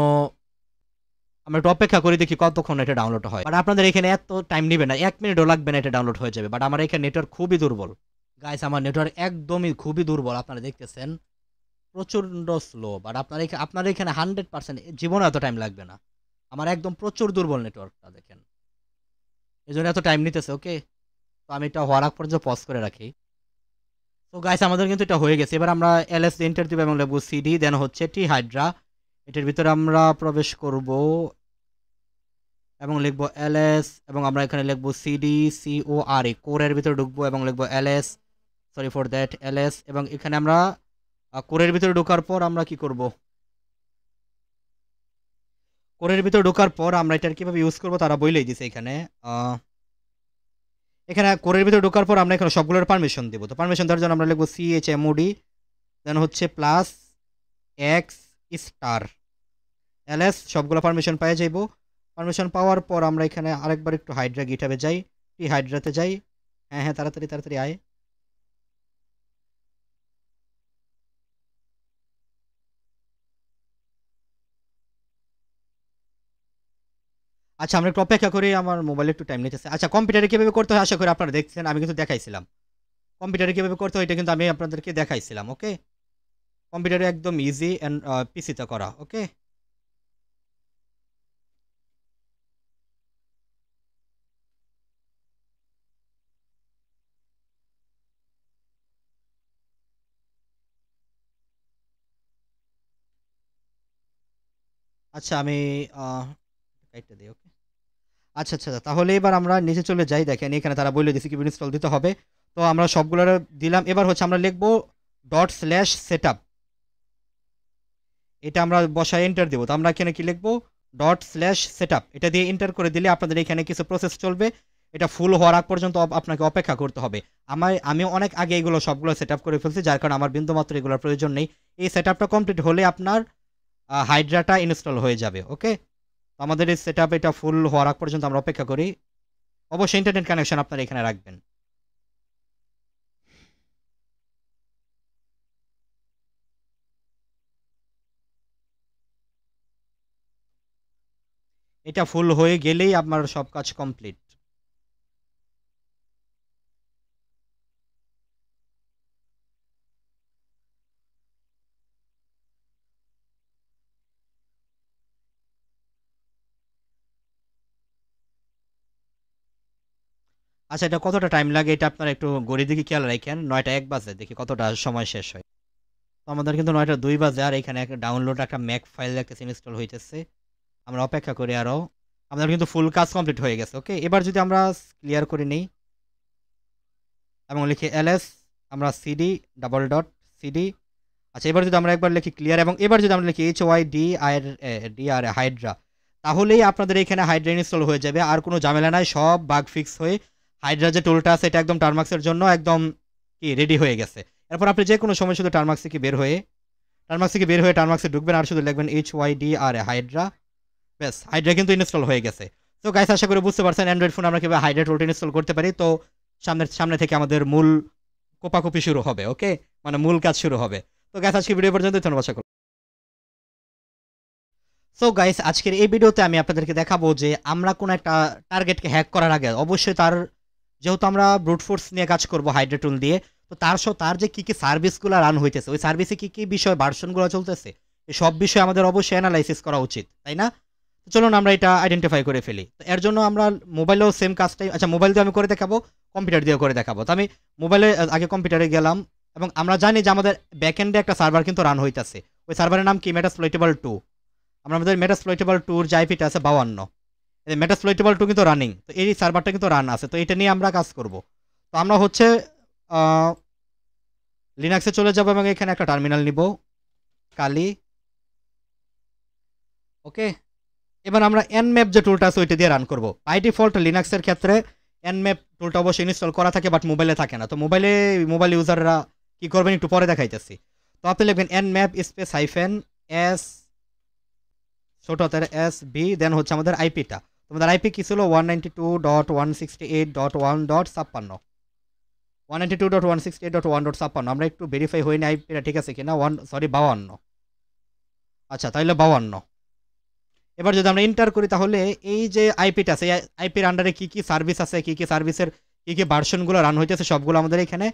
আমরা একটু অপেক্ষা করে দেখি কতক্ষণ এটা ডাউনলোড হয়। বাট আপনাদের এখানে এত টাইম নেবে না, 1 মিনিটও লাগবে না, এটা ডাউনলোড হয়ে যাবে। বাট আমার এখানে নেটওয়ার্ক খুবই দুর্বল গাইস, আমার নেটওয়ার্ক একদমই খুবই দুর্বল, আপনারা দেখতেছেন প্রচণ্ড স্লো। বাট আপনার এখানে 100% জীবনে এত টাইম লাগবে না, আমার একদম প্রচুর দুর্বল নেটওয়ার্কটা দেখেন, এই জন্য এত টাইম নিতেছে। ওকে, তো আমি এটা হওয়ার আগ পর্যন্ত পজ করে রাখি। তো গাইস আমাদের কিন্তু এটা হয়ে গেছে। এবার আমরা এলএস এন্টার দিব এবং লিখব সিডি, দেন হচ্ছে টি হাইড্রা, এটার ভিতরে আমরা প্রবেশ করব এবং লিখব এলএস, এবং আমরা এখানে লিখব সিডি CORE, কোরের ভিতরে ঢুকবো এবং লিখব LS, sorry for that LS. এবং এখানে আমরা কোরের ভিতরে ঢোকার পর আমরা কি করব, কোরের ভিতরে ঢোকার পর আমরা এটার কিভাবে ইউজ করব তারা বলেই দিছে এখানে। এখানে কোরের ভিতরে ঢোকার পর আমরা এখানে সবগুলোর পারমিশন দেবো। তো পারমিশন দেওয়ার জন্য আমরা লিখব CHMOD, দেন হচ্ছে +X স্টার এলএস, সবগুলো পারমিশন পেয়ে যাইব। পারমিশন পাওয়ার পর আমরা এখানে আরেকবার একটু হাইড্রা গিটহাবে যাই, টি হাইড্রাতে যাই। হ্যাঁ হ্যাঁ, তাড়াতাড়ি তাড়াতাড়ি আয়। আচ্ছা, আমরা একটু অপেক্ষা করি, আমার মোবাইলে একটু টাইম নিতেছে। আচ্ছা, কম্পিউটারে কীভাবে করতে হয় আশা করি আপনারা দেখছেন, আমি কিন্তু দেখাইছিলাম কম্পিউটারে কীভাবে করতে হয়, এটা কিন্তু আমি আপনাদেরকে দেখাইছিলাম। ওকে, কম্পিউটারে একদম ইজি অ্যান্ড পিসিতে করা। ওকে, আচ্ছা আমি কাইটটা দিই। ওকে, আচ্ছা আচ্ছা, তাহলে এবার আমরা নিচে চলে যাই। দেখেন এখানে তারা বলে দিয়েছে কিভাবে ইনস্টল দিতে হবে। তো আমরা সবগুলো দিলাম। এবার হচ্ছে আমরা লিখবো ./setup, এটা আমরা বসায় এন্টার দেবো। তো আমরা এখানে কি লিখবো ./setup, এটা দিয়ে এন্টার করে দিলে আপনাদের এখানে কিছু প্রসেস চলবে। এটা ফুল হওয়ার আগ পর্যন্ত আপনাকে অপেক্ষা করতে হবে। আমি অনেক আগে এগুলো সবগুলো সেট আপ করে ফেলছি, যার কারণে আমার বিন্দুমাত্র এগুলোর প্রয়োজন নেই। এই সেট আপটা কমপ্লিট হলে আপনার হাইড্রাটা ইনস্টল হয়ে যাবে। ওকে, আমাদের এই সেট এটা ফুল হওয়ার আগ পর্যন্ত আমরা অপেক্ষা করি। অবশ্যই ইন্টারনেট কানেকশন আপনারা এখানে রাখবেন। এটা ফুল হয়ে গেলেই আপনার সব কাজ কমপ্লিট। আচ্ছা, এটা কতটা টাইম লাগে এটা আপনারা একটু ঘড়ির দিকে খেয়াল রাখেন। 9টা 1 বাজে, দেখি কতটা সময় শেষ হয়। তো আমাদের কিন্তু 9টা 2 বাজে, আর এখানে একটা ডাউনলোড একটা ম্যাক ফাইল দেখতেছি ইনস্টল হইতেছে। আমরা অপেক্ষা করি আরও। আমাদের কিন্তু ফুল কাজ কমপ্লিট হয়ে গেছে। ওকে, এবার যদি আমরা ক্লিয়ার করে নিই এবং লিখি এলএস, আমরা CD:CD। আচ্ছা, এবার যদি আমরা একবার লিখি ক্লিয়ার এবং এবার যদি আমরা লিখি HYDR হাইড্রা, তাহলেই আপনাদের এখানে হাইড্রা ইনস্টল হয়ে যাবে। আর কোনো ঝামেলা নাই, সব বাগ ফিক্স হয়ে হাইড্রা যে টুলটা আছে এটা একদম টার্মাক্সের জন্য একদম কি রেডি হয়ে গেছে। এরপর আপনি যে কোনো সময় শুধু টার্মাক্স থেকে বের হয়ে টার্মাক্সে ঢুকবেন আর শুধু লিখবেন HYDR হাইড্রা, ব্যাস হাইড্রা কিন্তু ইনস্টল হয়ে গেছে। তো গাইস, আশা করি বুঝতে পারছেন অ্যান্ড্রয়েড ফোন আমরা কীভাবে হাইড্রা টুলটা ইনস্টল করতে পারি। তো সামনে থেকে আমাদের মূল কোপাকুপি শুরু হবে। ওকে, মানে মূল কাজ শুরু হবে। তো গাইস, আজকে ভিডিও পর্যন্ত, ধন্যবাদ সকল। সো গাইস, আজকের এই ভিডিওতে আমি আপনাদেরকে দেখাবো যে আমরা কোন একটা টার্গেটকে হ্যাক করার আগে অবশ্যই যেহেতু আমরা ব্রুট ফোর্স নিয়ে কাজ করব হাইড্রা টুল দিয়ে, তো তার যে কি সার্ভিসগুলো রান হইতেছে, ওই সার্ভিসে কি বিষয় ভার্সনগুলো চলতেছে, এই সব বিষয় আমাদের অবশ্যই অ্যানালাইসিস করা উচিত, তাই না? তো চলুন আমরা এটা আইডেন্টিফাই করে ফেলি। তো এর জন্য আমরা মোবাইলেও সেম কাজটাই, আচ্ছা মোবাইল দিয়ে আমি করে দেখাবো, কম্পিউটার দিয়েও করে দেখাবো। তো আমি মোবাইলে আগে কম্পিউটারে গেলাম এবং আমরা জানি যে আমাদের ব্যাকএন্ডে একটা সার্ভার কিন্তু রান হইতেছে। ওই সার্ভারের নাম কি Metasploitable 2। আমাদের Metasploitable 2 যে আইপিটা আছে 52, এই Metasploitable 2 কিন্তু রানিং। তো এই সার্ভারটা কিন্তু রান আছে, তো এটা নিয়ে আমরা কাজ করব। তো আমরা হচ্ছে লিনাক্সে চলে যাব এবং এখানে একটা টার্মিনাল নিব, কালি। ওকে, এবার আমরা nmap যে টুলটা আছে ওইটা দিয়ে রান করব। বাই ডিফল্ট লিনাক্সের ক্ষেত্রে nmap টুলটা অবশ্যই ইনস্টল করা থাকে, বাট মোবাইলে থাকে না। তো মোবাইল ইউজাররা কি করবেন একটু পরে দেখাইতেছি। তো আপনি লিখবেন nmap -s ছোট হাতের এস বি, দেন হচ্ছে আমাদের আইপিটা। তোমাদের আইপি কি ছিল 192.168.1.56, 192.168.1.56। আমরা একটু ভেরিফাই হইনি আইপিটা ঠিক আছে কিনা, 52। আচ্ছা তাহলে 52। এবার যদি আমরা এন্টার করি তাহলে এই যে আইপিটা আছে, আইপির আন্ডারে কি কি সার্ভিস আছে, কি কি সার্ভিসের কি কি ভার্সনগুলো রান হইতেছে সবগুলো আমাদের এখানে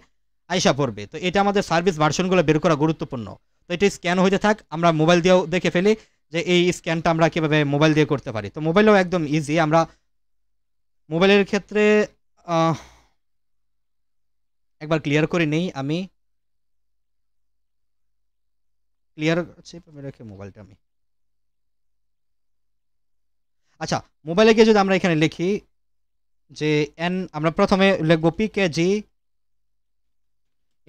আইসা পড়বে। তো এটা আমাদের সার্ভিস ভার্সনগুলো বের করা গুরুত্বপূর্ণ। তো এটা স্ক্যান হইতে থাক, আমরা মোবাইল দিয়েও দেখে ফেলি যে এই স্ক্যানটা আমরা কীভাবে মোবাইল দিয়ে করতে পারি। তো মোবাইলেও একদম ইজি। আমরা মোবাইলের ক্ষেত্রে একবার ক্লিয়ার করে নেই, আমি ক্লিয়ার রেখে মোবাইলটা আমি, আচ্ছা মোবাইলে গিয়ে যদি আমরা এখানে লিখি যে আমরা প্রথমে লিখবো PKG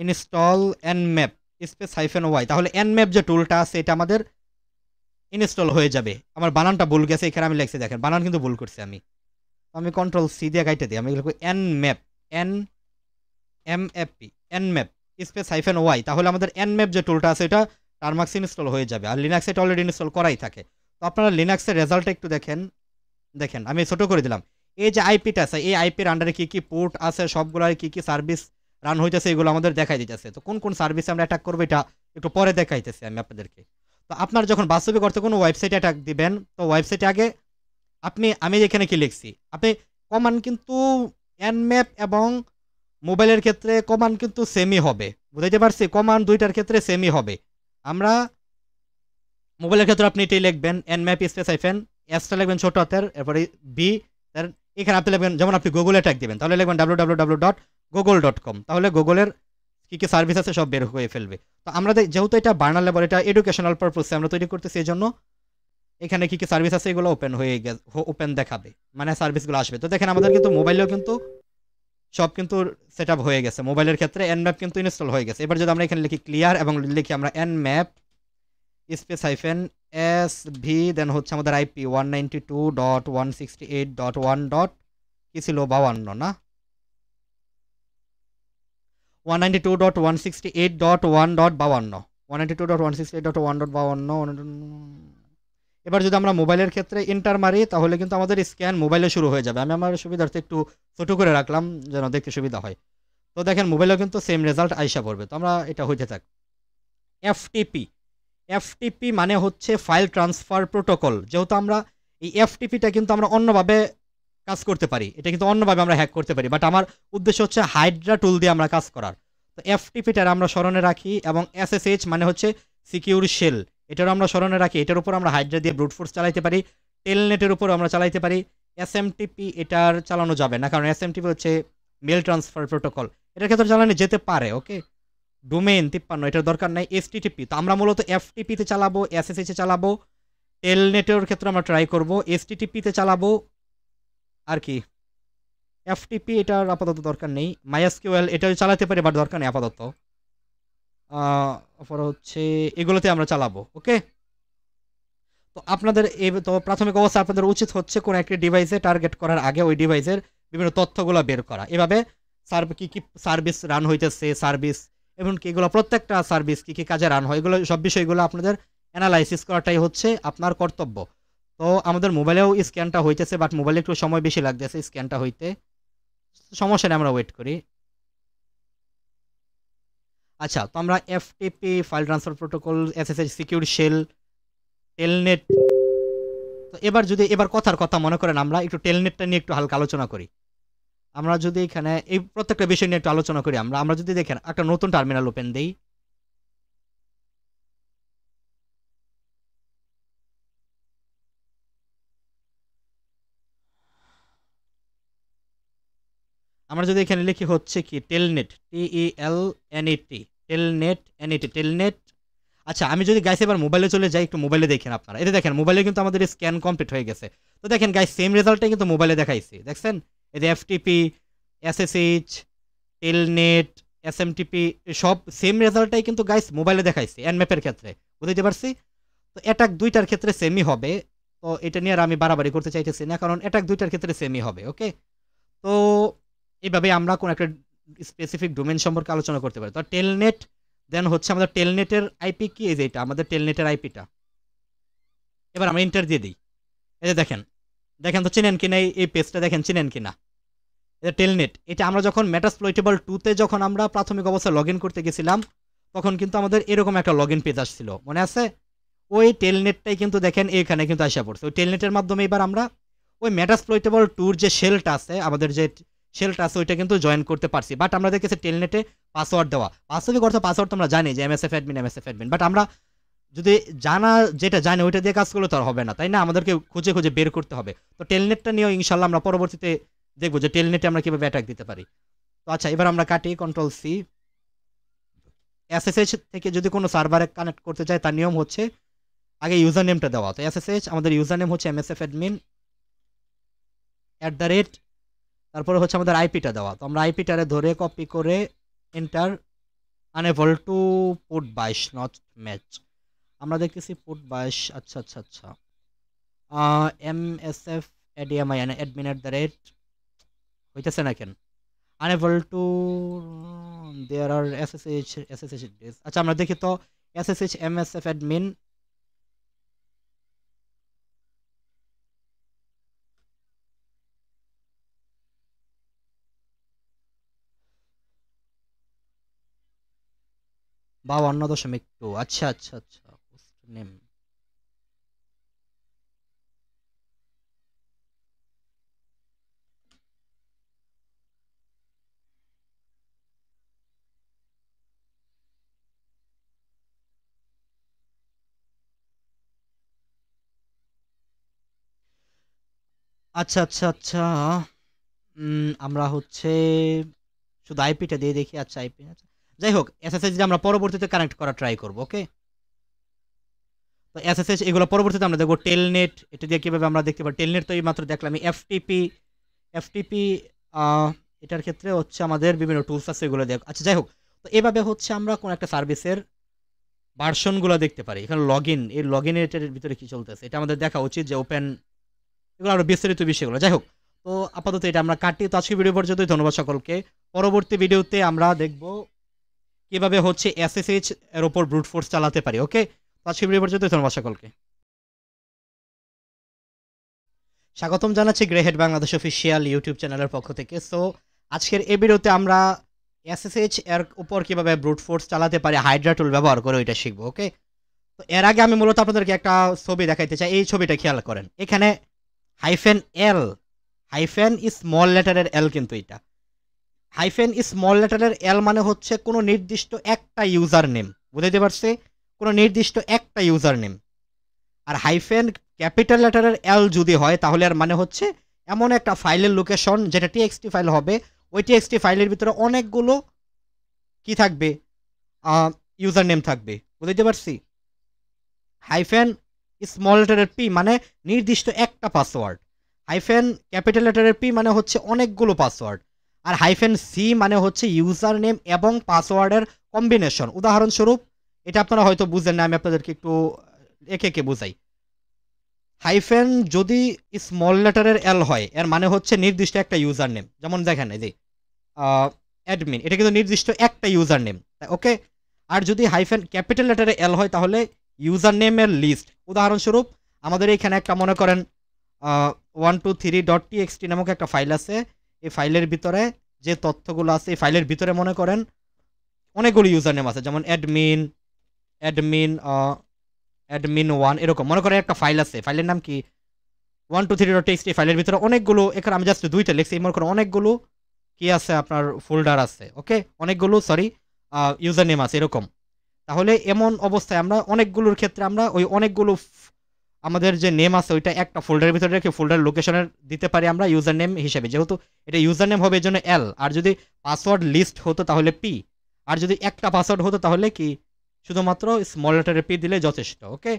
install nmap space -y, তাহলে nmap যে টুলটা আছে এটা আমাদের ইনস্টল হয়ে যাবে। আমার বানানটা ভুল গেছে, এখানে আমি লিখছি দেখেন বানান কিন্তু ভুল করছি আমি কন্ট্রোল সি দিয়ে কাইটে দিই, আমি লিখবো nmap nmap স্পেস -y, তাহলে আমাদের nmap যে টুলটা আছে এটা টারমাক্স ইনস্টল হয়ে যাবে। আর লিনাক্স এটা অলরেডি ইনস্টল করাই থাকে। তো আপনারা লিনাক্সের রেজাল্টটা একটু দেখেন আমি ছোট করে দিলাম। এই যে আইপিটা আছে এই আইপির আন্ডারে কি কি পোর্ট আছে সবগুলোর কি কি সার্ভিস রান হইতেছে এগুলো আমাদের দেখাই দিতেছে। তো কোন কোন সার্ভিসে আমরা অ্যাটাক করবো এটা একটু পরে দেখাইতেছি আমি আপনাদেরকে। তো আপনার যখন বাস্তবিক অর্থে কোনো ওয়েবসাইটে অ্যাটাক দিবেন, তো ওয়েবসাইটে আগে আমি এখানে কি লিখছি, আপনি কমান্ড কিন্তু nmap এবং মোবাইলের ক্ষেত্রে কমান্ড কিন্তু সেমই হবে, বুঝাইতে পারছি? কমান্ড দুইটার ক্ষেত্রে সেমই হবে। আমরা মোবাইলের ক্ষেত্রে আপনি এটাই লিখবেন nmap স্পেস এসটা লিখবেন ছোট হাতের, এরপরে বি, এখানে আপনি লিখবেন যেমন আপনি গুগলে অ্যাটাক দিবেন তাহলে লিখবেন www.google.com, তাহলে গুগলের কি কি সার্ভিস আছে সব বের হয়ে ফেলবে। তো আমরা যেহেতু এটা বার্নার লেভেল, এটা এডুকেশনাল পারপাসে আমরা তৈরি করতেছি, এই জন্য এখানে কি কি সার্ভিস আছে এগুলো ওপেন দেখাবে, মানে সার্ভিসগুলো আসবে। তো দেখেন আমাদের কিন্তু মোবাইলেও কিন্তু সব কিন্তু সেট আপ হয়ে গেছে, মোবাইলের ক্ষেত্রে nmap কিন্তু ইনস্টল হয়ে গেছে। এবার যদি আমরা এখানে লিখি ক্লিয়ার এবং লিখি আমরা nmap স্পেস -sv, দেন হচ্ছে আমাদের আইপি 192.168.1. কি ছিল 52 না, 192.168.1.52, 192.168.1.52। এবার যদি আমরা মোবাইলের ক্ষেত্রে এন্টার মারি তাহলে কিন্তু আমাদের স্ক্যান মোবাইলে শুরু হয়ে যাবে। আমি আমার সুবিধার্থে একটু ছোট করে রাখলাম যেন দেখতে সুবিধা হয়। তো দেখেন মোবাইলেও কিন্তু সেম রেজাল্ট আইসা পড়বে। তো আমরা এটা হইতে থাক। এফটিপি মানে হচ্ছে ফাইল ট্রান্সফার প্রোটোকল। যেহেতু আমরা এই এফটিপিটা কিন্তু আমরা অন্যভাবে কাজ করতে পারি, এটা কিন্তু অন্যভাবে আমরা হ্যাক করতে পারি, বাট আমার উদ্দেশ্য হচ্ছে হাইড্রা টুল দিয়ে আমরা কাজ করার। তো এফটিপিটার আমরা স্মরণে রাখি এবং এসএসএইচ মানে হচ্ছে সিকিউর শেল, এটারও আমরা স্মরণে রাখি। এটার উপর আমরা হাইড্রা দিয়ে ব্রুট ফোর্স চালাইতে পারি, টেলনেটের উপর আমরা চালাইতে পারি। এসএমটিপি এটার চালানো যাবে না, কারণ এসএমটিপি হচ্ছে মেল ট্রান্সফার প্রোটোকল, এটার ক্ষেত্রে চালানো যেতে পারে। ওকে, ডোমেইন 53 এটার দরকার নাই। এসটিটিপি তো আমরা মূলত এফটিপিতে চালাবো, এসএসএইচে চালাবো, টেলনেটের ক্ষেত্রে আমরা ট্রাই করব, এসটিটিপিতে চালাবো। আর কি এফটিপি এটার আপাতত দরকার নেই। মাইএসকিউএল এটাও চালাতে পারি বাট দরকার নেই আপাতত। হচ্ছে এগুলোতে আমরা চালাবো। ওকে, তো আপনাদের তো প্রাথমিক অবস্থা আপনাদের উচিত হচ্ছে কোন একটি ডিভাইসে টার্গেট করার আগে ওই ডিভাইসের বিভিন্ন তথ্যগুলো বের করা। এভাবে কি কি সার্ভিস রান হইতেছে, সার্ভিস এবং কি এগুলো প্রত্যেকটা সার্ভিস কি কি কাজে রান হয় এগুলো সব বিষয়গুলো আপনাদের অ্যানালাইসিস করাটাই হচ্ছে আপনার কর্তব্য। তো আমাদের মোবাইলেও স্ক্যানটা হইতেছে, বাট মোবাইলে একটু সময় বেশি লাগতেছে স্ক্যানটা হইতে। সমস্যা নেই, আমরা ওয়েট করি। আচ্ছা, তো আমরা FTP file transfer protocol, SSH, secure shell, telnet. তো এবার কথার কথা মনে করেন আমরা একটু টেলনেটটা নিয়ে একটু হালকা আলোচনা করি। আমরা যদি এখানে এই প্রত্যেকটা বিষয় নিয়ে একটু আলোচনা করি, আমরা যদি দেখেন একটা নতুন টার্মিনাল ওপেন দেই, আমরা যদি এখানে লিখি হচ্ছে কি টেলনেট, টেলনেট। আচ্ছা, আমি যদি গাইস এবার মোবাইলে চলে যাই, একটু মোবাইলে দেখেন আপনারা, এটা দেখেন মোবাইলে কিন্তু আমাদের স্ক্যান কমপ্লিট হয়ে গেছে। তো দেখেন গাইস সেম রেজাল্টটাই কিন্তু মোবাইলে দেখাইছি, দেখছেন? এই যে এফটিপি, এসএসএইচ, টেলনেট, এসএমটিপি সব সেম রেজাল্টটাই কিন্তু গাইস মোবাইলে দেখাইছি nmap-এর ক্ষেত্রে, বুঝতে পারছি? তো অ্যাটাক দুইটার ক্ষেত্রে সেমই হবে। তো এটা নিয়ে আর আমি বাড়াবাড়ি করতে চাইতেছি না, কারণ অ্যাটাক দুইটার ক্ষেত্রে সেমই হবে। ওকে, তো এইভাবে আমরা কোন একটা স্পেসিফিক ডোমেইন সম্পর্কে আলোচনা করতে পারি। তো টেলনেট, দেন হচ্ছে আমাদের টেলনেটের আইপি কি, এই যে এটা আমাদের টেলনেটের আইপিটা, এবার আমরা এন্টার দিয়ে দিই। এই যে দেখেন, দেখেন তো চিনেন কিনা এই পেজটা, দেখেন চিনেন কিনা, এটা টেলনেট। এটা আমরা যখন মেটাসপ্লয়েটেবল 2 তে যখন আমরা প্রাথমিক অবস্থায় লগ ইন করতে গেছিলাম, তখন কিন্তু আমাদের এরকম একটা লগ ইন পেজ আসছিল, মনে আছে? ওই টেলনেটটাই কিন্তু দেখেন এখানে কিন্তু আসা পড়ছে। ওই টেলনেটের মাধ্যমে এবার আমরা ওই মেটাসপ্লয়েটেবল 2-র যে শেলটা আছে, আমাদের যে শেলটা আছে ওইটা কিন্তু জয়েন করতে পারছি। বাট আমরা দেখেছি টেলনেটে পাসওয়ার্ড দেওয়া, বাস্তবিক অর্থ পাসওয়ার্ড তো আমরা জানি যে এমএসএফ অ্যাডমিন, বাট আমরা যদি জানা যেটা জানি ওইটা দিয়ে কাজ করলে তো আর হবে না, তাই না? আমাদেরকে খুঁজে খুঁজে বের করতে হবে। তো টেলনেটটা নিয়েও ইনশাল্লাহ আমরা পরবর্তীতে দেখবো যে টেলনেটে আমরা কিভাবে অ্যাটাক দিতে পারি। তো আচ্ছা, এবার আমরা কাটি Ctrl+C। এসএসএইচ থেকে যদি কোনো সার্ভারে কানেক্ট করতে চাই, তার নিয়ম হচ্ছে আগে ইউজার নেমটা দেওয়া। তো এসএসএইচ আমাদের ইউজার নেম হচ্ছে msfadmin @ তারপরে হচ্ছে আমাদের আইপিটা দেওয়া। তো আমরা আইপিটারে ধরে কপি করে enter, unable to put 22 not match. আমরা দেখতেছি পুট 22। আচ্ছা আচ্ছা আচ্ছা, msf admin হইতেছে না কেন? Unable to there are ssh আচ্ছা আমরা দেখি তো ssh msf admin। বা 1.2। আচ্ছা আচ্ছা আচ্ছা, হোস্ট নেম। আচ্ছা আচ্ছা আচ্ছা, আমরা হচ্ছে শুধু আইপিটা দিয়ে দেখি। আচ্ছা আইপি, আচ্ছা যাই হোক, এসএসএইচ দিয়ে আমরা পরবর্তীতে কানেক্ট করা ট্রাই করব। ওকে, তো এসএসএইচ এগুলো পরবর্তীতে আমরা দেখব। টেলনেট, এটা দিয়ে কীভাবে আমরা দেখতে পারি। টেলনেট তো এই মাত্র দেখলাম। এফটিপি এটার ক্ষেত্রে হচ্ছে আমাদের বিভিন্ন টুলস আছে, এগুলো দেখ। আচ্ছা যাই হোক, তো এভাবে হচ্ছে আমরা কোন একটা সার্ভিসের ভার্সনগুলো দেখতে পারি। এখানে লগ ইন, এই লগ ইনের এটার ভিতরে কী চলতেছে এটা আমাদের দেখা উচিত, যে ওপেন, এগুলো আরও বিস্তারিত বিষয়গুলো। যাই হোক, তো আপাতত এটা আমরা কাটি। তো আজকে ভিডিও পর্যন্তই, ধন্যবাদ সকলকে। পরবর্তী ভিডিওতে আমরা দেখব কিভাবে হচ্ছে এসএসএইচ এর উপর ব্রুট ফোর্স চালাতে পারি। ওকে, তো আজকে ভিডিও পর্যন্তই, ধন্যবাদ সকলকে। স্বাগতম জানাচ্ছি গ্রেহেড বাংলাদেশ অফিসিয়াল ইউটিউব চ্যানেলের পক্ষ থেকে। সো আজকের এই ভিডিওতে আমরা এসএসএইচ এর উপর কিভাবে ব্রুট ফোর্স চালাতে পারি হাইড্রা টুল ব্যবহার করে, ওইটা শিখবো। ওকে, তো এর আগে আমি মূলত আপনাদেরকে একটা ছবি দেখাইতে চাই। এই ছবিটা খেয়াল করেন, এখানে -L, হাইফেন স্মল লেটারের এল, কিন্তু এটা হাইফেন স্মল লেটারের এল মানে হচ্ছে কোনো নির্দিষ্ট একটা ইউজার নেম, বুঝাইতে পারছে? কোনো নির্দিষ্ট একটা ইউজার নেম। আর হাইফেন ক্যাপিটাল লেটারের এল যদি হয়, তাহলে আর মানে হচ্ছে এমন একটা ফাইলের লোকেশন, যেটা টিএক্সটি ফাইল হবে। ওই টিএক্সটি ফাইলের ভিতরে অনেকগুলো কি থাকবে, ইউজার নেম থাকবে, বুঝতে পারছি? হাইফেন স্মল লেটারের পি মানে নির্দিষ্ট একটা পাসওয়ার্ড, হাইফেন ক্যাপিটাল লেটারের পি মানে হচ্ছে অনেকগুলো পাসওয়ার্ড, আর হাইফেন সি মানে হচ্ছে ইউজার নেম এবং পাসওয়ার্ডের কম্বিনেশন। উদাহরণস্বরূপ, এটা আপনারা হয়তো বুঝেন না, আমি আপনাদেরকে একটু একে একে বুঝাই। হাইফেন যদি স্মল লেটারের এল হয়, এর মানে হচ্ছে নির্দিষ্ট একটা ইউজার নেম। যেমন দেখেন এই যে অ্যাডমিন, এটা কিন্তু নির্দিষ্ট একটা ইউজার নেম। ওকে, আর যদি হাইফেন ক্যাপিটাল লেটারে এল হয়, তাহলে ইউজার নেমের লিস্ট। উদাহরণস্বরূপ, আমাদের এখানে একটা মনে করেন 123.txt নামক একটা ফাইল আছে। এই ফাইলের ভিতরে যে তথ্যগুলো আছে, এই ফাইলের ভিতরে মনে করেন অনেকগুলো ইউজার নেম আছে, যেমন অ্যাডমিন 1, এরকম মনে করেন একটা ফাইল আছে, ফাইলের নাম কি 123.txt। ফাইলের ভিতরে অনেকগুলো, এখানে আমি জাস্ট দুইটা লিখছি, মনে করেন অনেকগুলো কি আছে, আপনার ফোল্ডার আছে। ওকে, অনেকগুলো ইউজার নেম আছে এরকম। তাহলে এমন অবস্থায় আমরা অনেকগুলোর ক্ষেত্রে আমরা ওই অনেকগুলো আমাদের যে নেম আছে ওইটা একটা ফোল্ডারের ভিতরে রেখে ফোল্ডার লোকেশনের দিতে পারি আমরা ইউজার নেম হিসেবে, যেহেতু এটা ইউজার নেম হবে, এই জন্য এল। আর যদি পাসওয়ার্ড লিস্ট হতো তাহলে পি, আর যদি একটা পাসওয়ার্ড হতো তাহলে কি শুধুমাত্র স্মল লেটারে পি দিলে যথেষ্ট। ওকে,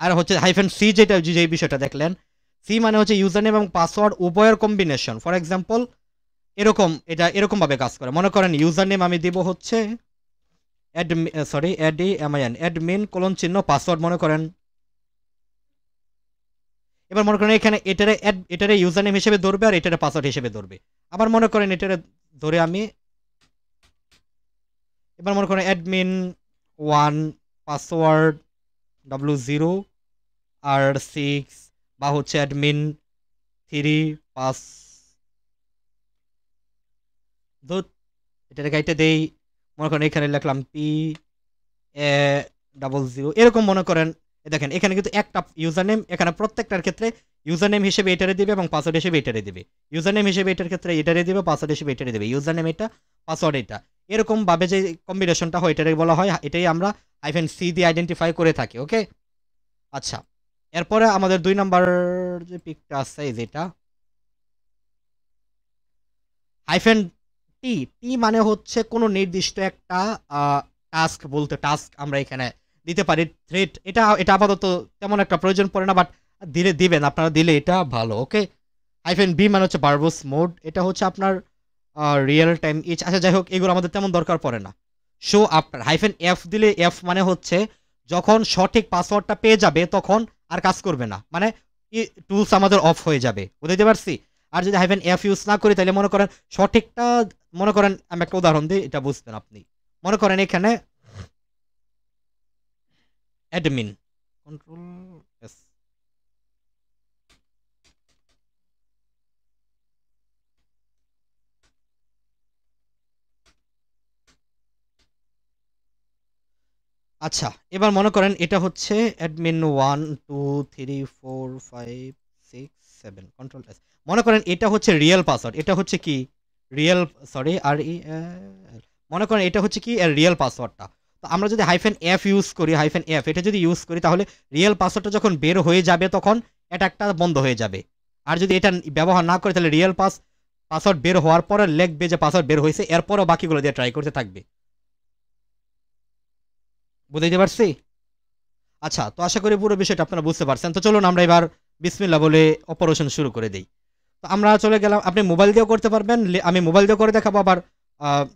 আর হচ্ছে হাইফেন সি, যেটা যে বিষয়টা দেখলেন, সি মানে হচ্ছে ইউজার নেম এবং পাসওয়ার্ড উভয়ের কম্বিনেশন। ফর এক্সাম্পল, এরকম, এটা এরকমভাবে কাজ করে। মনে করেন ইউজার নেম আমি দিব হচ্ছে অ্যাডমিন :চিহ্ন পাসওয়ার্ড মনে করেন। এবার মনে করেন এখানে এটারে ইউজার নেম হিসেবে ধরবে, আর এটারে পাসওয়ার্ড হিসেবে ধরবে। আবার মনে করেন এটারে ধরে আমি, এবার মনে করেন অ্যাডমিন 1 পাসওয়ার্ড W0 BR6 বা হচ্ছে অ্যাডমিন 3 পাস দূত এটা গাইতে দেই, মনে করেন এখানে লিখলাম P00 এরকম মনে করেন। দেখেন এখানে কিন্তু একটা ইউজার নেম, এখানে প্রত্যেকটার ক্ষেত্রে ইউজার নেম হিসেবে এটারে দিবে এবং পাসওয়ার্ড হিসেবে এটারে দিবে। ইউজার নেম হিসেবে এটার ক্ষেত্রে এটারে দিবে, পাসওয়ার্ড হিসেবে এটারে দিবে। ইউজার নেম এটা, পাসওয়ার্ড এটা, এরকম ভাবে যে কম্বিনেশনটা হয় এটারে বলা হয়, এটাই আমরা -C দিয়ে আইডেন্টিফাই করে থাকি। ওকে, আচ্ছা এরপরে আমাদের 2 নাম্বার যে পিকটা আছে যেটা -T, টি মানে হচ্ছে কোনো নির্দিষ্ট একটা টাস্ক, বলতে টাস্ক আমরা এখানে দিতে পারি। থ্রেড এটা এটা আপাতত তেমন একটা প্রয়োজন পড়ে না, বাট দিলে দিবেন, আপনারা দিলে এটা ভালো। ওকে, -B মানে হচ্ছে ভার্বস মোড, এটা হচ্ছে আপনার রিয়েল টাইম ইচ। আচ্ছা যাই হোক, এগুলো আমাদের তেমন দরকার পড়ে না। শো আপনার -F দিলে, F মানে হচ্ছে যখন সঠিক পাসওয়ার্ডটা পেয়ে যাবে তখন আর কাজ করবে না, মানে টুলস আমাদের অফ হয়ে যাবে, বুঝতে পারছি। আর যদি -F ইউজ না করি তাহলে মনে করেন সঠিকটা, মনে করেন আমি একটা উদাহরণ দিই, এটা বুঝবেন আপনি। মনে করেন এখানে অ্যাডমিন কন্ট্রোল এস, আচ্ছা এবার মনে করেন এটা হচ্ছে অ্যাডমিন 1 2 3 4 5 6 7 কন্ট্রোল এস। মনে করেন এটা হচ্ছে রিয়েল পাসওয়ার্ড, এটা হচ্ছে কি রিয়েল, সরি REL, মনে করেন এটা হচ্ছে কি এর রিয়েল পাসওয়ার্ডটা। তো আমরা যদি -F ইউজ করি, -F এটা যদি ইউজ করি তাহলে রিয়েল পাসওয়ার্ডটা যখন বের হয়ে যাবে তখন অ্যাটাকটা বন্ধ হয়ে যাবে। আর যদি এটা ব্যবহার না করে তাহলে রিয়েল পাসওয়ার্ড বের হওয়ার পরে লিখবে যে পাসওয়ার্ড বের হয়েছে, এরপরও বাকিগুলো দিয়ে ট্রাই করতে থাকবে, বুঝতে পারছি। আচ্ছা, তো আশা করি পুরো বিষয়টা আপনারা বুঝতে পারছেন। তো চলুন আমরা এবার বিসমিল্লাহ বলে অপারেশন শুরু করে দেই। তো আমরা চলে গেলাম, আপনি মোবাইল দিয়েও করতে পারবেন, আমি মোবাইল দিয়েও করে দেখাবো, আবার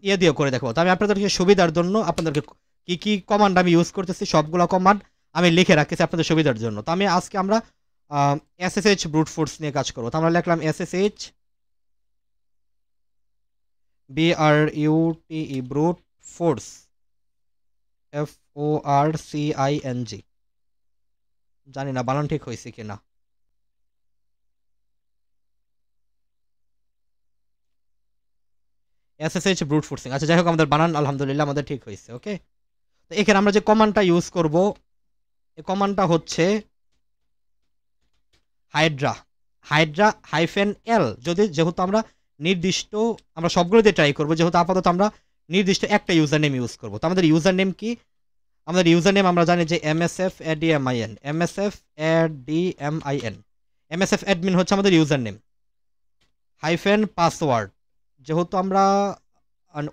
ইয়ে দিয়েও করে দেখাবো। তো আমি আপনাদেরকে সুবিধার জন্য আপনাদেরকে কি কি কমান্ড আমি ইউজ করতেছি সবগুলো কমান্ড আমি লিখে রাখতেছি আপনাদের সুবিধার জন্য। তো আমি আজকে আমরা SSH ব্রুট ফোর্স নিয়ে কাজ করবো। তো আমরা লিখলাম SSH BRUTE brute force FORCING, জানি না বানান ঠিক হয়েছে কিনা। SSH ব্রুট ফোর্সিং, আচ্ছা যাই হোক আমাদের বানান আলহামদুলিল্লাহ আমাদের ঠিক হয়েছে। ওকে, তো এখানে আমরা যে কমান্ডটা ইউজ করব, এই কমান্ডটা হচ্ছে হাইড্রা -L। যদি যেহেতু আমরা নির্দিষ্ট, আমরা সবগুলো দিয়ে ট্রাই করবো, যেহেতু আপাতত আমরা নির্দিষ্ট একটা ইউজার নেম ইউজ করবো। তো আমাদের ইউজার নেম কি, আমাদের ইউজার নেম আমরা জানি যে MSF অ্যাডমিন হচ্ছে আমাদের ইউজার নেম। পাসওয়ার্ড, যেহেতু আমরা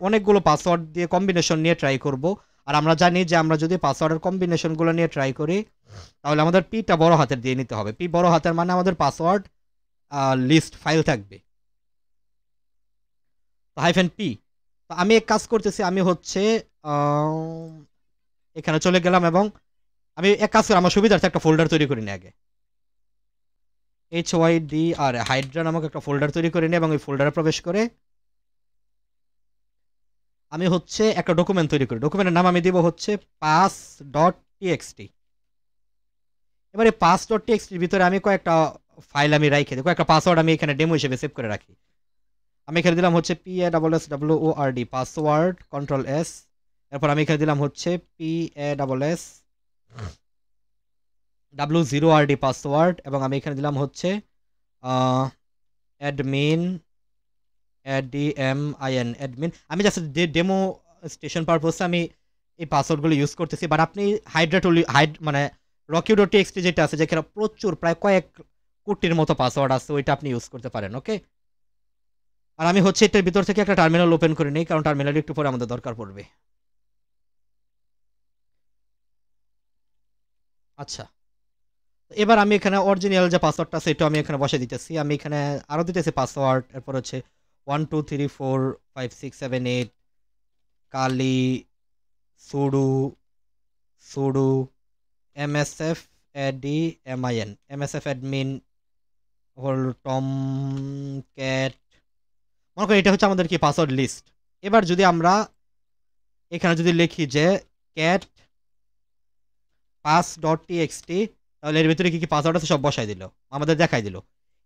অনেকগুলো পাসওয়ার্ড দিয়ে কম্বিনেশন নিয়ে ট্রাই করব, আর আমরা জানি যে আমরা যদি পাসওয়ার্ডের কম্বিনেশনগুলো নিয়ে ট্রাই করি তাহলে আমাদের পিটা বড় হাতের দিয়ে নিতে হবে। পি বড় হাতের মানে আমাদের পাসওয়ার্ড লিস্ট ফাইল থাকবে। তো -P, তো আমি এক কাজ করতেছি, আমি হচ্ছে এখানে চলে গেলাম এবং আমি এক কাজ করে আমার সুবিধার্থে একটা ফোল্ডার তৈরি করি নি আগে। HYDR হাইড্রা নামক একটা ফোল্ডার তৈরি করে নিই এবং ওই ফোল্ডারে প্রবেশ করে আমি হচ্ছে একটা ডকুমেন্ট তৈরি করি। ডকুমেন্টের নাম আমি দিব হচ্ছে pass.txt। এবারে pass.txt এর ভিতরে আমি কয়েকটা ফাইল আমি রাখি দিই, কয়েকটা পাসওয়ার্ড আমি এখানে ডেমো হিসেবে সেভ করে রাখি। আমি এখানে দিলাম হচ্ছে PASSWORD পাসওয়ার্ড, কন্ট্রোল S। এরপর আমি এখানে দিলাম হচ্ছে PASSWORD পাসওয়ার্ড, এবং আমি এখানে দিলাম হচ্ছে অ্যাডমিন অ্যাডমিন। আমি জাস্ট ডেমো স্টেশন পারপোজে আমি এই পাসওয়ার্ডগুলো ইউজ করতেছি, বাট আপনি মানে rocky.txt যেটা আছে, যেখানে প্রচুর প্রায় কয়েক কোটির মতো পাসওয়ার্ড আছে, ওইটা আপনি ইউজ করতে পারেন। ওকে, আর আমি হচ্ছে এটার ভিতর থেকে একটা টার্মিনাল ওপেন করে নিই, কারণ টার্মিনাল একটু পরে আমাদের দরকার পড়বে। আচ্ছা, এবার আমি এখানে অরিজিনাল যে পাসওয়ার্ডটা আছে এটা আমি এখানে বসে দিতেছি। আমি এখানে আরও দিতেছি পাসওয়ার্ড, এরপর হচ্ছে 1 2 3 4 5 6 7 8 কালি সুডু MSF admin হল টম ক্যাট, মনে করি এটা হচ্ছে আমাদের কি পাসওয়ার্ড লিস্ট। এবার যদি আমরা এখানে যদি লিখি যে cat pass.txt তাহলে এর ভিতরে কি কি পাসওয়ার্ড আছে সব বসাই দিল, আমাদের দেখাই দিল।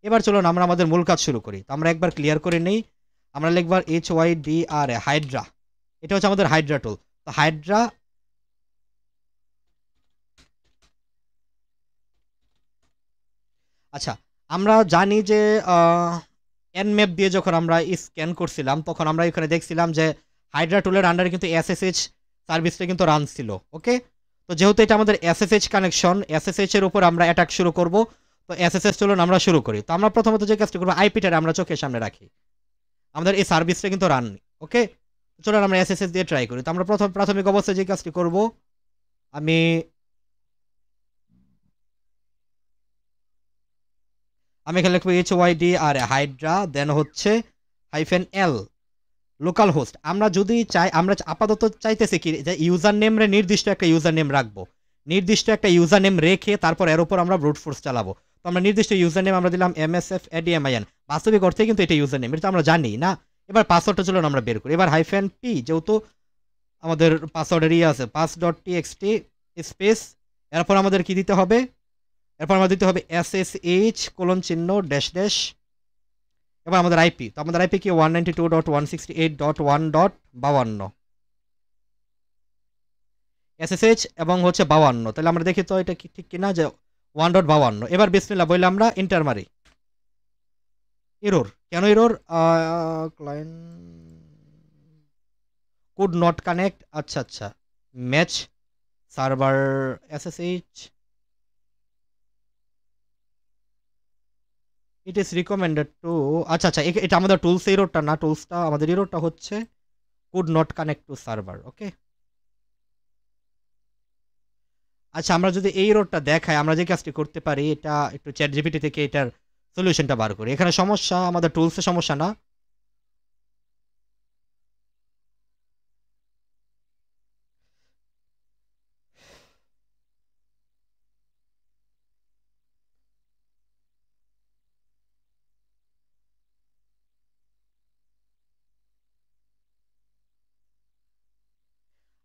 এবার চলুন আমরা আমাদের মূল কাজ শুরু করি। তো আমরা একবার ক্লিয়ার করে নেই। আমরা লিখবার HYDRA, হাইড্রা। এটা হচ্ছে আমাদের হাইড্রা টুল। তো হাইড্রা, আচ্ছা আমরা জানি যে এনম্যাপ দিয়ে যখন আমরা স্ক্যান করছিলাম তখন আমরা এখানে দেখছিলাম যে হাইড্রা টুলের আন্ডারে কিন্তু SSH সার্ভিসটা কিন্তু রান ছিল। ওকে, তো যেহেতু এটা আমাদের SSH কানেকশন, SSH এর উপর আমরা অ্যাটাক শুরু করব। তো SSH চলুন আমরা শুরু করি। তো আমরা প্রথমত যে কাজটা করবো, আইপিটারে আমরা চোখের সামনে রাখি, আমাদের এই সার্ভিসটা কিন্তু রান। ওকে, চলুন আমরা SSH দিয়ে ট্রাই করি। তো আমরা প্রাথমিক অবস্থায় যে কাজটি করব, আমি এখানে লিখবো HYDRA, হাইড্রা, দেন হচ্ছে -L, লোকাল হোস্ট। আমরা যদি চাই, আমরা আপাতত চাইতেছি কি যে ইউজার নেম রে নির্দিষ্ট একটা ইউজার নেম রাখবো, নির্দিষ্ট একটা ইউজার নেম রেখে তারপর এর উপর আমরা ব্রুট ফোর্স চালাবো। তো আমরা নির্দিষ্ট ইউজার নেম আমরা দিলাম MSFADMIN, বাস্তবিক অর্থে কিন্তু এটা ইউজার নেম, এটা আমরা জানি না। এবার পাসওয়ার্ডটা চলুন আমরা বের করি। এবার -P, যেহেতু আমাদের পাসওয়ার্ডের আছে pass.txt স্পেস, এরপর আমাদের কি দিতে হবে, এরপর আমাদের দিতে হবে SSH : -- এবার আমাদের আইপি, তো আমাদের আইপি কি 192.168.1.52 SSH এবং হচ্ছে 52। তাহলে আমরা দেখি তো এটা কি ঠিক কিনা যে 1.52। এবার বিসমিল্লাহ বলে আমরা এন্টার মারি। এরর কেন, error client could not connect, আচ্ছা আচ্ছা, match server SSH, it is recommended two, আচ্ছা আচ্ছা, এটা আমাদের টুলস এররটা না, টুলসটা আমাদের এররটা হচ্ছে could not connect to server. Okay, আচ্ছা আমরা যদি এই এররটা দেখাই, আমরা যে কাজটি করতে পারি, এটা একটু চ্যাট জিপিটি থেকে এটার সলিউশনটা বার করি। এখানে সমস্যা আমাদের টুলসের সমস্যা না।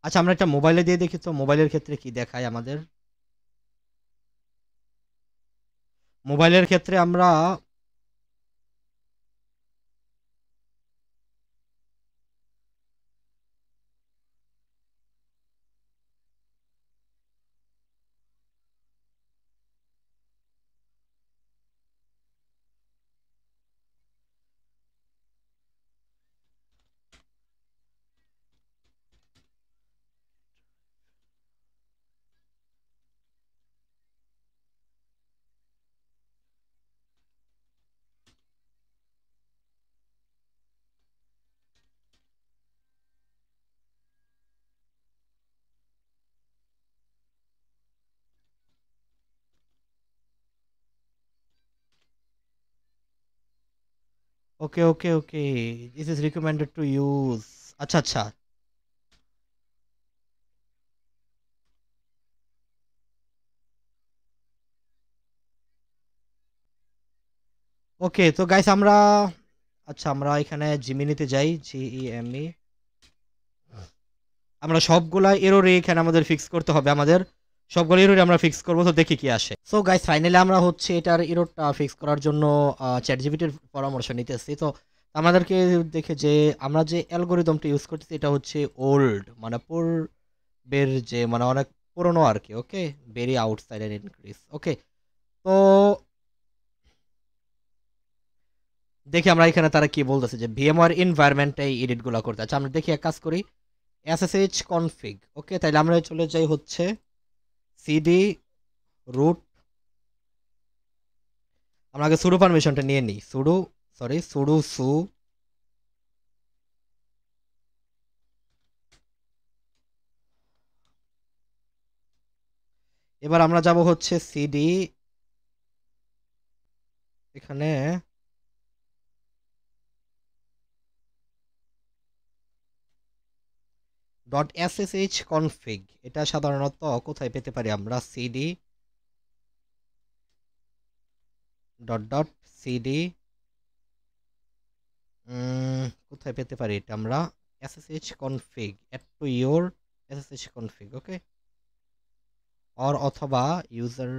আচ্ছা আমরা একটা মোবাইলে দিয়ে দেখি তো মোবাইলের ক্ষেত্রে কি দেখায় আমাদের। মোবাইলের ক্ষেত্রে আমরা okay okay okay, this is recommended to use, আচ্ছা আচ্ছা। ওকে তো গাইস আমরা, আচ্ছা আমরা এখানে জিমিনিতে যাই, GEME, আমরা সবগুলা এররই এখানে আমাদের ফিক্স করতে হবে, আমাদের সবগুলো এররই আমরা ফিক্স করবো। তো দেখি কি আসে। সো গাইস ফাইনালি আমরা হচ্ছে এটার এররটা ফিক্স করার জন্য চ্যাট জিপিটির পরামর্শ নিতেছি। তো আমাদেরকে দেখে যে আমরা যে অ্যালগোরিদমটা ইউজ করতেছি এটা হচ্ছে ওল্ড, মানে পূর্বের যে, মানে অনেক পুরনো আর কি। ওকে, ভেরি আউটসাইড এন্ড ইনক্রিজ। ওকে, তো দেখি আমরা এখানে তারা কি বলতেছে যে VMware এনভায়রনমেন্টে এই এডিটগুলো করতে। আচ্ছা আমরা দেখি এক কাজ করি, SSH config। ওকে, তাহলে আমরা চলে যাই হচ্ছে cd root, আমরা আগে sudo পারমিশনটা নিয়ে নিই, sudo su, এবার আমরা যাব হচ্ছে cd, এখানে .ssh config, এটা সাধারণত কোথায় পেতে পারি আমরা, cd .cd, কোথায় পেতে পারি এটা আমরা, ssh config add to your ssh config। Okay, or অথবা ইউজার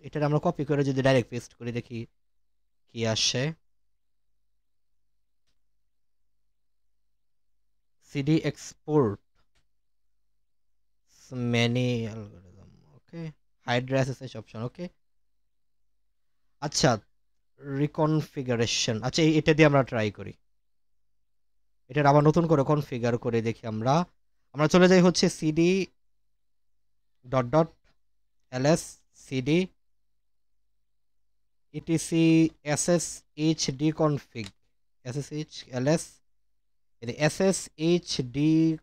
এটা আমরা কপি করে যদি ডাইরেক্ট পেস্ট করে দেখি কি আসে CD export many algorithm okay hide SSH option okay আচ্ছা রিকনফিগারেশন আচ্ছা এটা দিয়ে আমরা ট্রাই করি এটা আবার নতুন করে কনফিগার করে দেখি আমরা চলে যাই হচ্ছে cd dot dot ls cd etc sshd config ssh ls এই sshd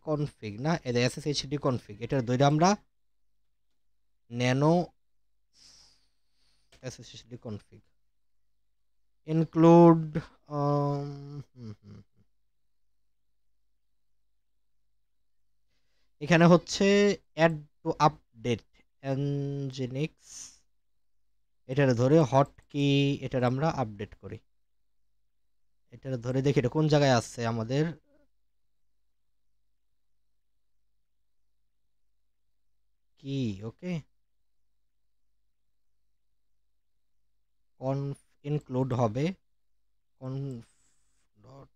config না এই sshd config এটার দুইটা আমরা nano sshd config include এখানে হচ্ছে add to update nginx এটার ধরে হট কি এটার আমরা আপডেট করি এটার ধরে দেখি এটা কোন জায়গায় আছে আমাদের কি ওকে conf include হবে conf dot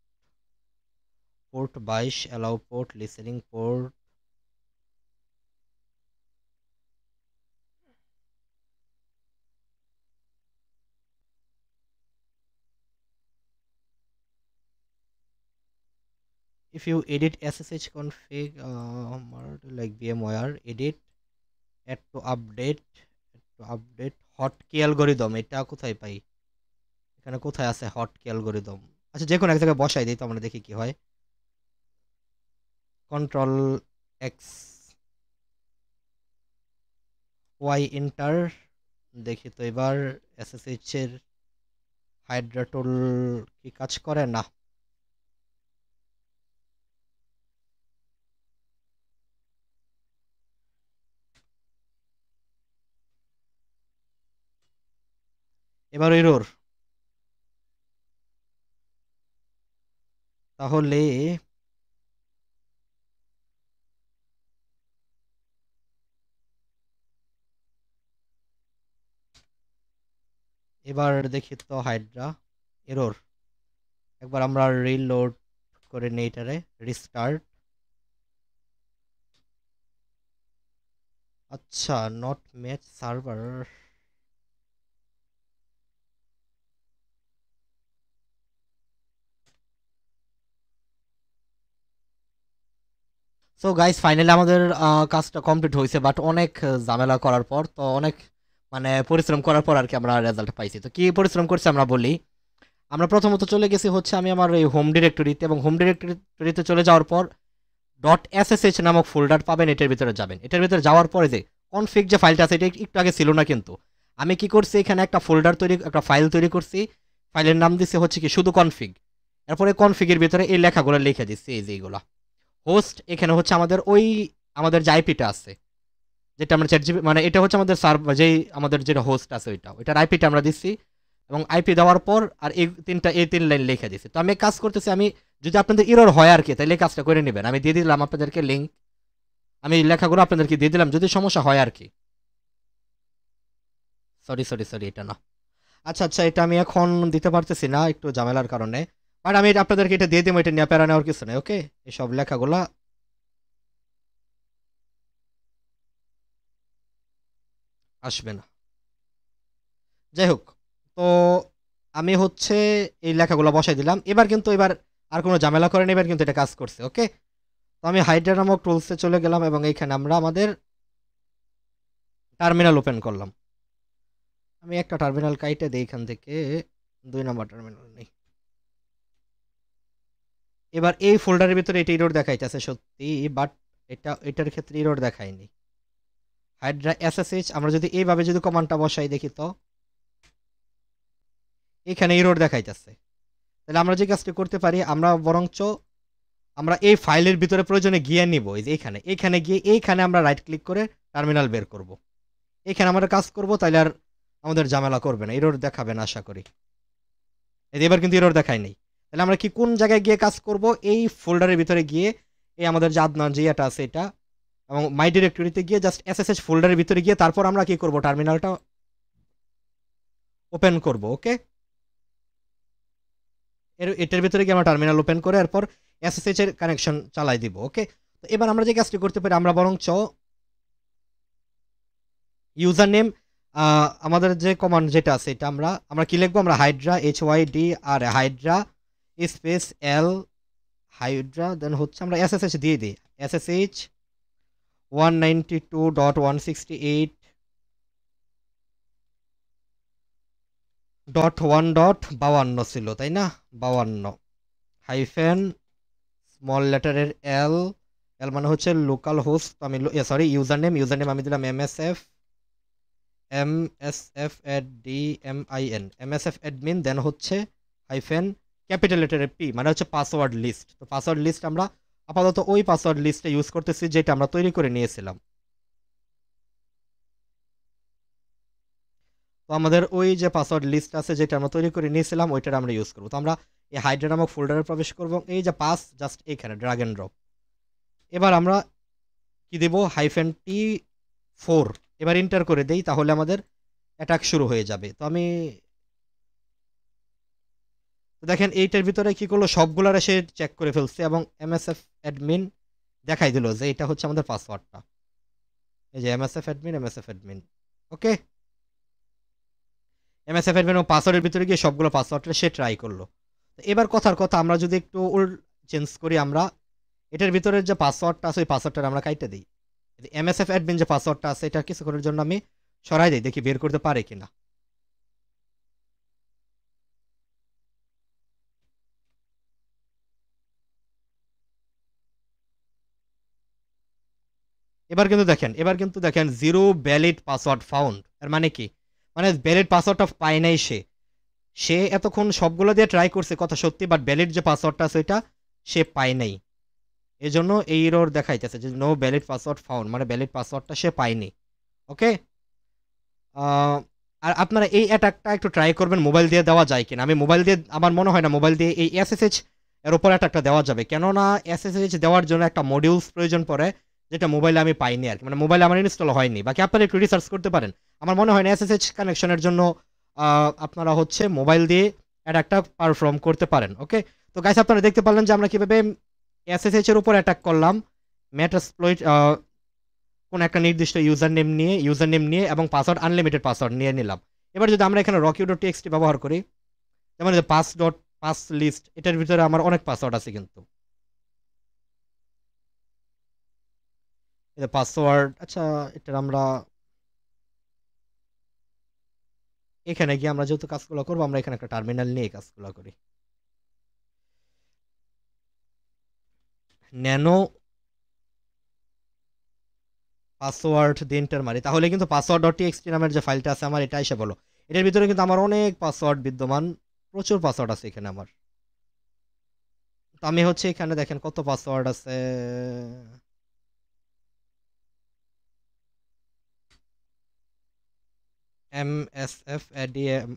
port 22 allow port listening port if you edit ssh config like VMware edit add to update hotkey algorithm এটা কোথায় পাই এখানে কোথায় আছে hotkey algorithm আচ্ছা যে কোনো এক জায়গায় বসাই দেই তো আমরা দেখি কি হয় control x y enter দেখি তো এবার ssh এর হাইড্রা টুল কি কাজ করে না এবার এরর তাহলে এবার দেখি তো হাইড্রা এরর একবার আমরা রিলোড করে নেই এটারে রিস্টার্ট আচ্ছা not match server so guys finally আমাদের কাজটা কমপ্লিট হয়েছে বাট অনেক ঝামেলা করার পর তো অনেক মানে পরিশ্রম করার পর আর কি আমরা রেজাল্ট পাইছি তো কি পরিশ্রম করছি আমরা বলি আমরা প্রথমত চলে গেছি হচ্ছে আমি আমার এই হোম ডিরেক্টরিতে এবং হোম ডিরেক্টরিতে চলে যাওয়ার পর .ssh নামক ফোল্ডার পাবেন এটার ভিতরে যাবেন এটার ভিতরে যাওয়ার পরে যে কনফিগ যে ফাইলটা আছে এটা একটু আগে ছিল না কিন্তু আমি কি করছি এখানে একটা ফোল্ডার একটা ফাইল তৈরি করছি ফাইলের নাম দিছি হচ্ছে কি শুধু কনফিগ এরপরে কনফিগের ভিতরে এই লেখাগুলো লিখে দিচ্ছি এই যে এইগুলা হোস্ট এখানে হচ্ছে আমাদের যে আইপিটা আছে যেটা আমরা চ্যাটজিপি মানে এটা হচ্ছে আমাদের সার্ভার যেই আমাদের যেটা হোস্ট আছে ওইটার আইপিটা আমরা দিচ্ছি এবং আইপি দেওয়ার পর আর এই তিন লাইন লিখে দিচ্ছি তো আমি কাজ করতেছি আমি যদি আপনাদের এরর হয় আর কি তাহলে কাজটা করে নেবেন আমি দিয়ে দিলাম আপনাদেরকে লিঙ্ক আমি লেখাগুলো আপনাদেরকে দিয়ে দিলাম যদি সমস্যা হয় আর কি সরি এটা না আচ্ছা এটা আমি এখন দিতে পারতেছি না একটু ঝামেলার কারণে বাট আমি আপনাদেরকে এটা দিয়ে দেবো এটা নিয়ে প্যারা নেওয়ার কিছু নেই ওকে এইসব লেখাগুলা আসবে না যাই হোক তো আমি হচ্ছে এই লেখাগুলো বসাই দিলাম এবার আর কোনো ঝামেলা করে এবার কিন্তু এটা কাজ করছে ওকে তো আমি হাইড্রা নামক টুলসে চলে গেলাম এবং এইখানে আমরা আমাদের টার্মিনাল ওপেন করলাম আমি একটা টার্মিনাল কাইটে দিই এখান থেকে 2 নম্বর টার্মিনাল নেই এবার এই ফোল্ডারের ভিতরে এটা এরর দেখাইতেছে সত্যি বাট এটার ক্ষেত্রে এরর দেখায়নি হাইড্রা এসএসএইচ আমরা যদি এইভাবে যদি কমান্ডটা বসাই দেখি তো এখানে এরর দেখাইতেছে তাহলে আমরা যে কাজটা করতে পারি আমরা বরঞ্চ আমরা এই ফাইলের ভিতরে প্রয়োজনে গিয়ে নিব এই যে এখানে গিয়ে এইখানে আমরা রাইট ক্লিক করে টার্মিনাল বের করব এখানে আমরা কাজ করব তাহলে আর আমাদের ঝামেলা করবে না এরর দেখাবে না আশা করি এবার কিন্তু এরর দেখায় নেই তাহলে আমরা কি কোন জায়গায় গিয়ে কাজ করব এই ফোল্ডারের ভিতরে গিয়ে এই আমাদের যে আদনান যে এটা আছে এটা এবং মাই ডিরেক্টরিতে গিয়ে জাস্ট এসএসএইচ ফোল্ডারের ভিতরে গিয়ে তারপর আমরা কি করব, টার্মিনালটা ওপেন করব। ওকে, এটার ভিতরে গিয়ে আমরা টার্মিনাল ওপেন করে এরপর এসএসএইচ এর কানেকশন চালাই দিব। ওকে, তো এবার আমরা যে কাজটি করতে পারি, আমরা বরঞ্চ ইউজার নেম, আমাদের যে কমান্ড যেটা আছে এটা আমরা কি লিখবো, আমরা হাইড্রা HYD আর হাইড্রা স্পেস এল হাইড্রা, দেন হচ্ছে আমরা এসএসএইচ দিয়ে দিই, এসএসএইচ 192.168.1.52 ছিল তাই না, 52 হাইফেন স্মল লেটারের এল, এল মানে হচ্ছে লোকাল হোস্ট, আমি সরি ইউজার নেম আমি দিলাম MSF admin, দেন হচ্ছে হাইফেন ক্যাপিটাল লেটারের P মানে হচ্ছে পাসওয়ার্ড লিস্ট। তো পাসওয়ার্ড লিস্ট আমরা আপাতত ওই পাসওয়ার্ড লিস্টে ইউজ করতেছি যেটা আমরা তৈরি করে নিয়েছিলাম। তো আমাদের ওই যে পাসওয়ার্ড লিস্ট আছে যেটা আমরা তৈরি করে নিয়েছিলাম ওইটার আমরা ইউজ করবো। তো আমরা এই হাইড্রা নামক ফোল্ডারে প্রবেশ করব, এই যে পাস জাস্ট এখানে ড্রাগ এন্ড ড্রপ। এবার আমরা কি দেব, -T4, এবার এন্টার করে দেই, তাহলে আমাদের অ্যাটাক শুরু হয়ে যাবে। তো আমি দেখেন এইটার ভিতরে কি করলো, সবগুলার এসে চেক করে ফেলছে এবং MSF অ্যাডমিন দেখাই দিল যে এটা হচ্ছে আমাদের পাসওয়ার্ডটা, এই যে MSF অ্যাডমিন। ওকে, MSF অ্যাডমিন ও পাসওয়ার্ডের ভিতরে গিয়ে সবগুলো পাসওয়ার্ডটা সে ট্রাই করলো। তো এবার কথার কথা আমরা যদি একটু চেঞ্জ করি, আমরা এটার ভিতরে যে পাসওয়ার্ডটা আছে ওই পাসওয়ার্ডটা আমরা কাইটে দিই, MSF অ্যাডমিন যে পাসওয়ার্ডটা আছে এটা কিছুক্ষণের জন্য আমি সরাই দিই, দেখি বের করতে পারে কিনা। এবার কিন্তু দেখেন জিরো ভ্যালিড পাসওয়ার্ড ফাউন্ড। এর মানে কি, মানে ভ্যালিড পাসওয়ার্ডটা পায় নাই সে এতক্ষণ সবগুলো দিয়ে ট্রাই করছে কথা সত্যি, বাট ভ্যালিড যে পাসওয়ার্ডটা আছে ওইটা সে পায় নাই, এজন্য এই এরর দেখাইতেছে যে নো ভ্যালিড পাসওয়ার্ড ফাউন্ড, মানে ভ্যালিড পাসওয়ার্ডটা সে পায়নি। ওকে, আর আপনারা এই অ্যাটাকটা একটু ট্রাই করবেন মোবাইল দিয়ে দেওয়া যায় কিনা। আমি মোবাইল দিয়ে, আমার মনে হয় না মোবাইল দিয়ে এই এসএসএইচ এর উপর অ্যাটাকটা দেওয়া যাবে, কেননা এসএসএইচ দেওয়ার জন্য একটা মডিউলস প্রয়োজন পড়ে যেটা মোবাইলে আমি পাইনি আর কি, মানে মোবাইলে আমার ইনস্টল হয়নি। বাকি আপনারা একটু রিসার্চ করতে পারেন, আমার মনে হয় না এসএসএইচ কানেকশনের জন্য আপনারা হচ্ছে মোবাইল দিয়ে অ্যাটাকটা পারফর্ম করতে পারেন। ওকে, তো গাইস আপনারা দেখতে পারলেন যে আমরা কিভাবে এসএসএইচ এর উপর অ্যাটাক করলাম, মেটাস্প্লয়েট কোন একটা নির্দিষ্ট ইউজার নেম নিয়ে এবং পাসওয়ার্ড আনলিমিটেড পাসওয়ার্ড নিয়ে নিলাম। এবার যদি আমরা এখানে rocky.txt ব্যবহার করি, যেমন পাস লিস্ট, এটার ভিতরে আমার অনেক পাসওয়ার্ড আছে, কিন্তু এটা পাসওয়ার্ড, আচ্ছা এটা আমরা এখানে গিয়ে আমরা যেহেতু কাজগুলো করবো, আমরা এখানে একটা টার্মিনাল নিয়ে কাজগুলো করি। ন্যানো পাসওয়ার্ড দিয়ে এন্টার মারি, তাহলে কিন্তু password.txt নামের যে ফাইলটা আছে আমার, এটা এসে বলো এটার ভিতরে কিন্তু আমার অনেক পাসওয়ার্ড বিদ্যমান, প্রচুর পাসওয়ার্ড আছে এখানে আমার। তো আমি হচ্ছে এখানে দেখেন কত পাসওয়ার্ড আছে, MSF admin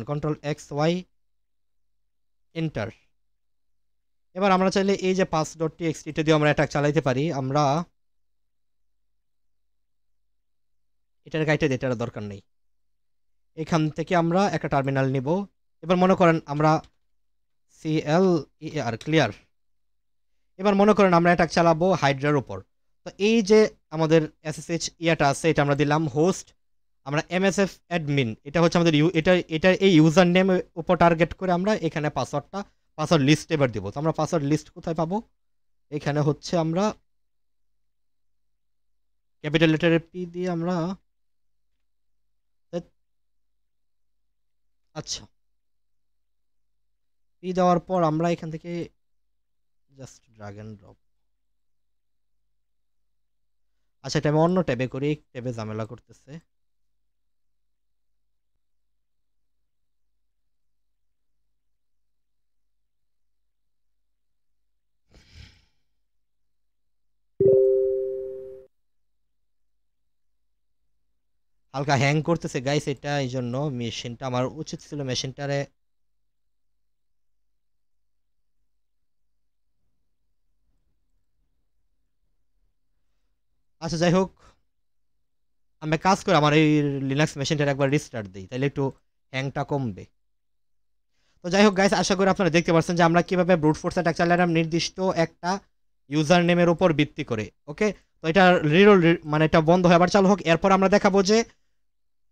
Ctrl+X+Y এন্টার। এবার আমরা চাইলে এই যে pass.txt টা দিয়ে আমরা অ্যাটাক চালাইতে পারি, আমরা এটার গাইটে এটার দরকার নেই, এখান থেকে আমরা একটা টার্মিনাল নিব। এবার মনে করেন আমরা ক্লিয়ার, এবার মনে করেন আমরা অ্যাটাক চালাবো হাইড্রার উপর। তো এই যে আমাদের এসএসএইচ ইয়াটা আছে এটা আমরা দিলাম হোস্ট, আমরা MSF অ্যাডমিন, এটা হচ্ছে আমাদের এটা এই ইউজার নেমের উপর টার্গেট করে আমরা এখানে পাসওয়ার্ড লিস্ট এবার দিব। তো আমরা পাসওয়ার্ড লিস্ট কোথায় পাবো, এখানে হচ্ছে আমরা ক্যাপিটাল লেটারের P দিয়ে আমরা, আচ্ছা P দেওয়ার পর আমরা এখান থেকে জাস্ট ড্র্যাগ এন্ড ড্রপ, আচ্ছা এটা আমি অন্য ট্যাবে করি, ট্যাবে ঝামেলা করতেছে। হালকা হ্যাং করতেছে গাইস, এটা এই জন্য মেশিনটা আমার উচিত ছিল মেশিনটারে আচ্ছা যাই হোক, আমি কাজ করে আমার এই লিনাক্স মেশিনটার একবার রিস্টার্ট দিই, তাহলে একটু হ্যাংটা কমবে। তো যাই হোক গাইস, আশা করি আপনারা দেখতে পাচ্ছেন যে আমরা কিভাবে ব্রুট ফোর্স অ্যাটাক চালালাম নির্দিষ্ট একটা ইউজার নেমের উপর ভিত্তি করে। ওকে, তো এটা রিরোল মানে এটা বন্ধ হয়ে আবার চালু হোক, এরপর আমরা দেখাবো যে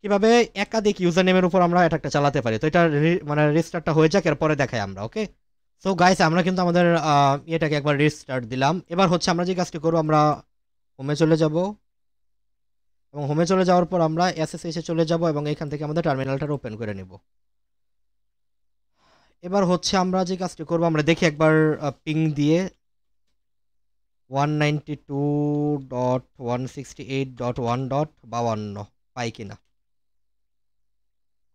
কিভাবে একাধিক ইউজার নেমের উপর আমরা অ্যাটাকটা চালাতে পারি। তো এটা মানে রিস্টার্টটা হয়ে যাক, এরপরে দেখাই আমরা। ওকে, সো গাইস আমরা কিন্তু আমাদের এটাকে একবার রিস্টার্ট দিলাম। এবার হচ্ছে আমরা যে কাজটি করবো, আমরা হোমে চলে যাব এবং হোমে চলে যাওয়ার পর আমরা এসএসএইচে চলে যাব এবং এখান থেকে আমাদের টার্মিনালটা ওপেন করে নেব। এবার হচ্ছে আমরা যে কাজটি করব, আমরা দেখি একবার পিং দিয়ে 192.168.1.52 পাই কিনা।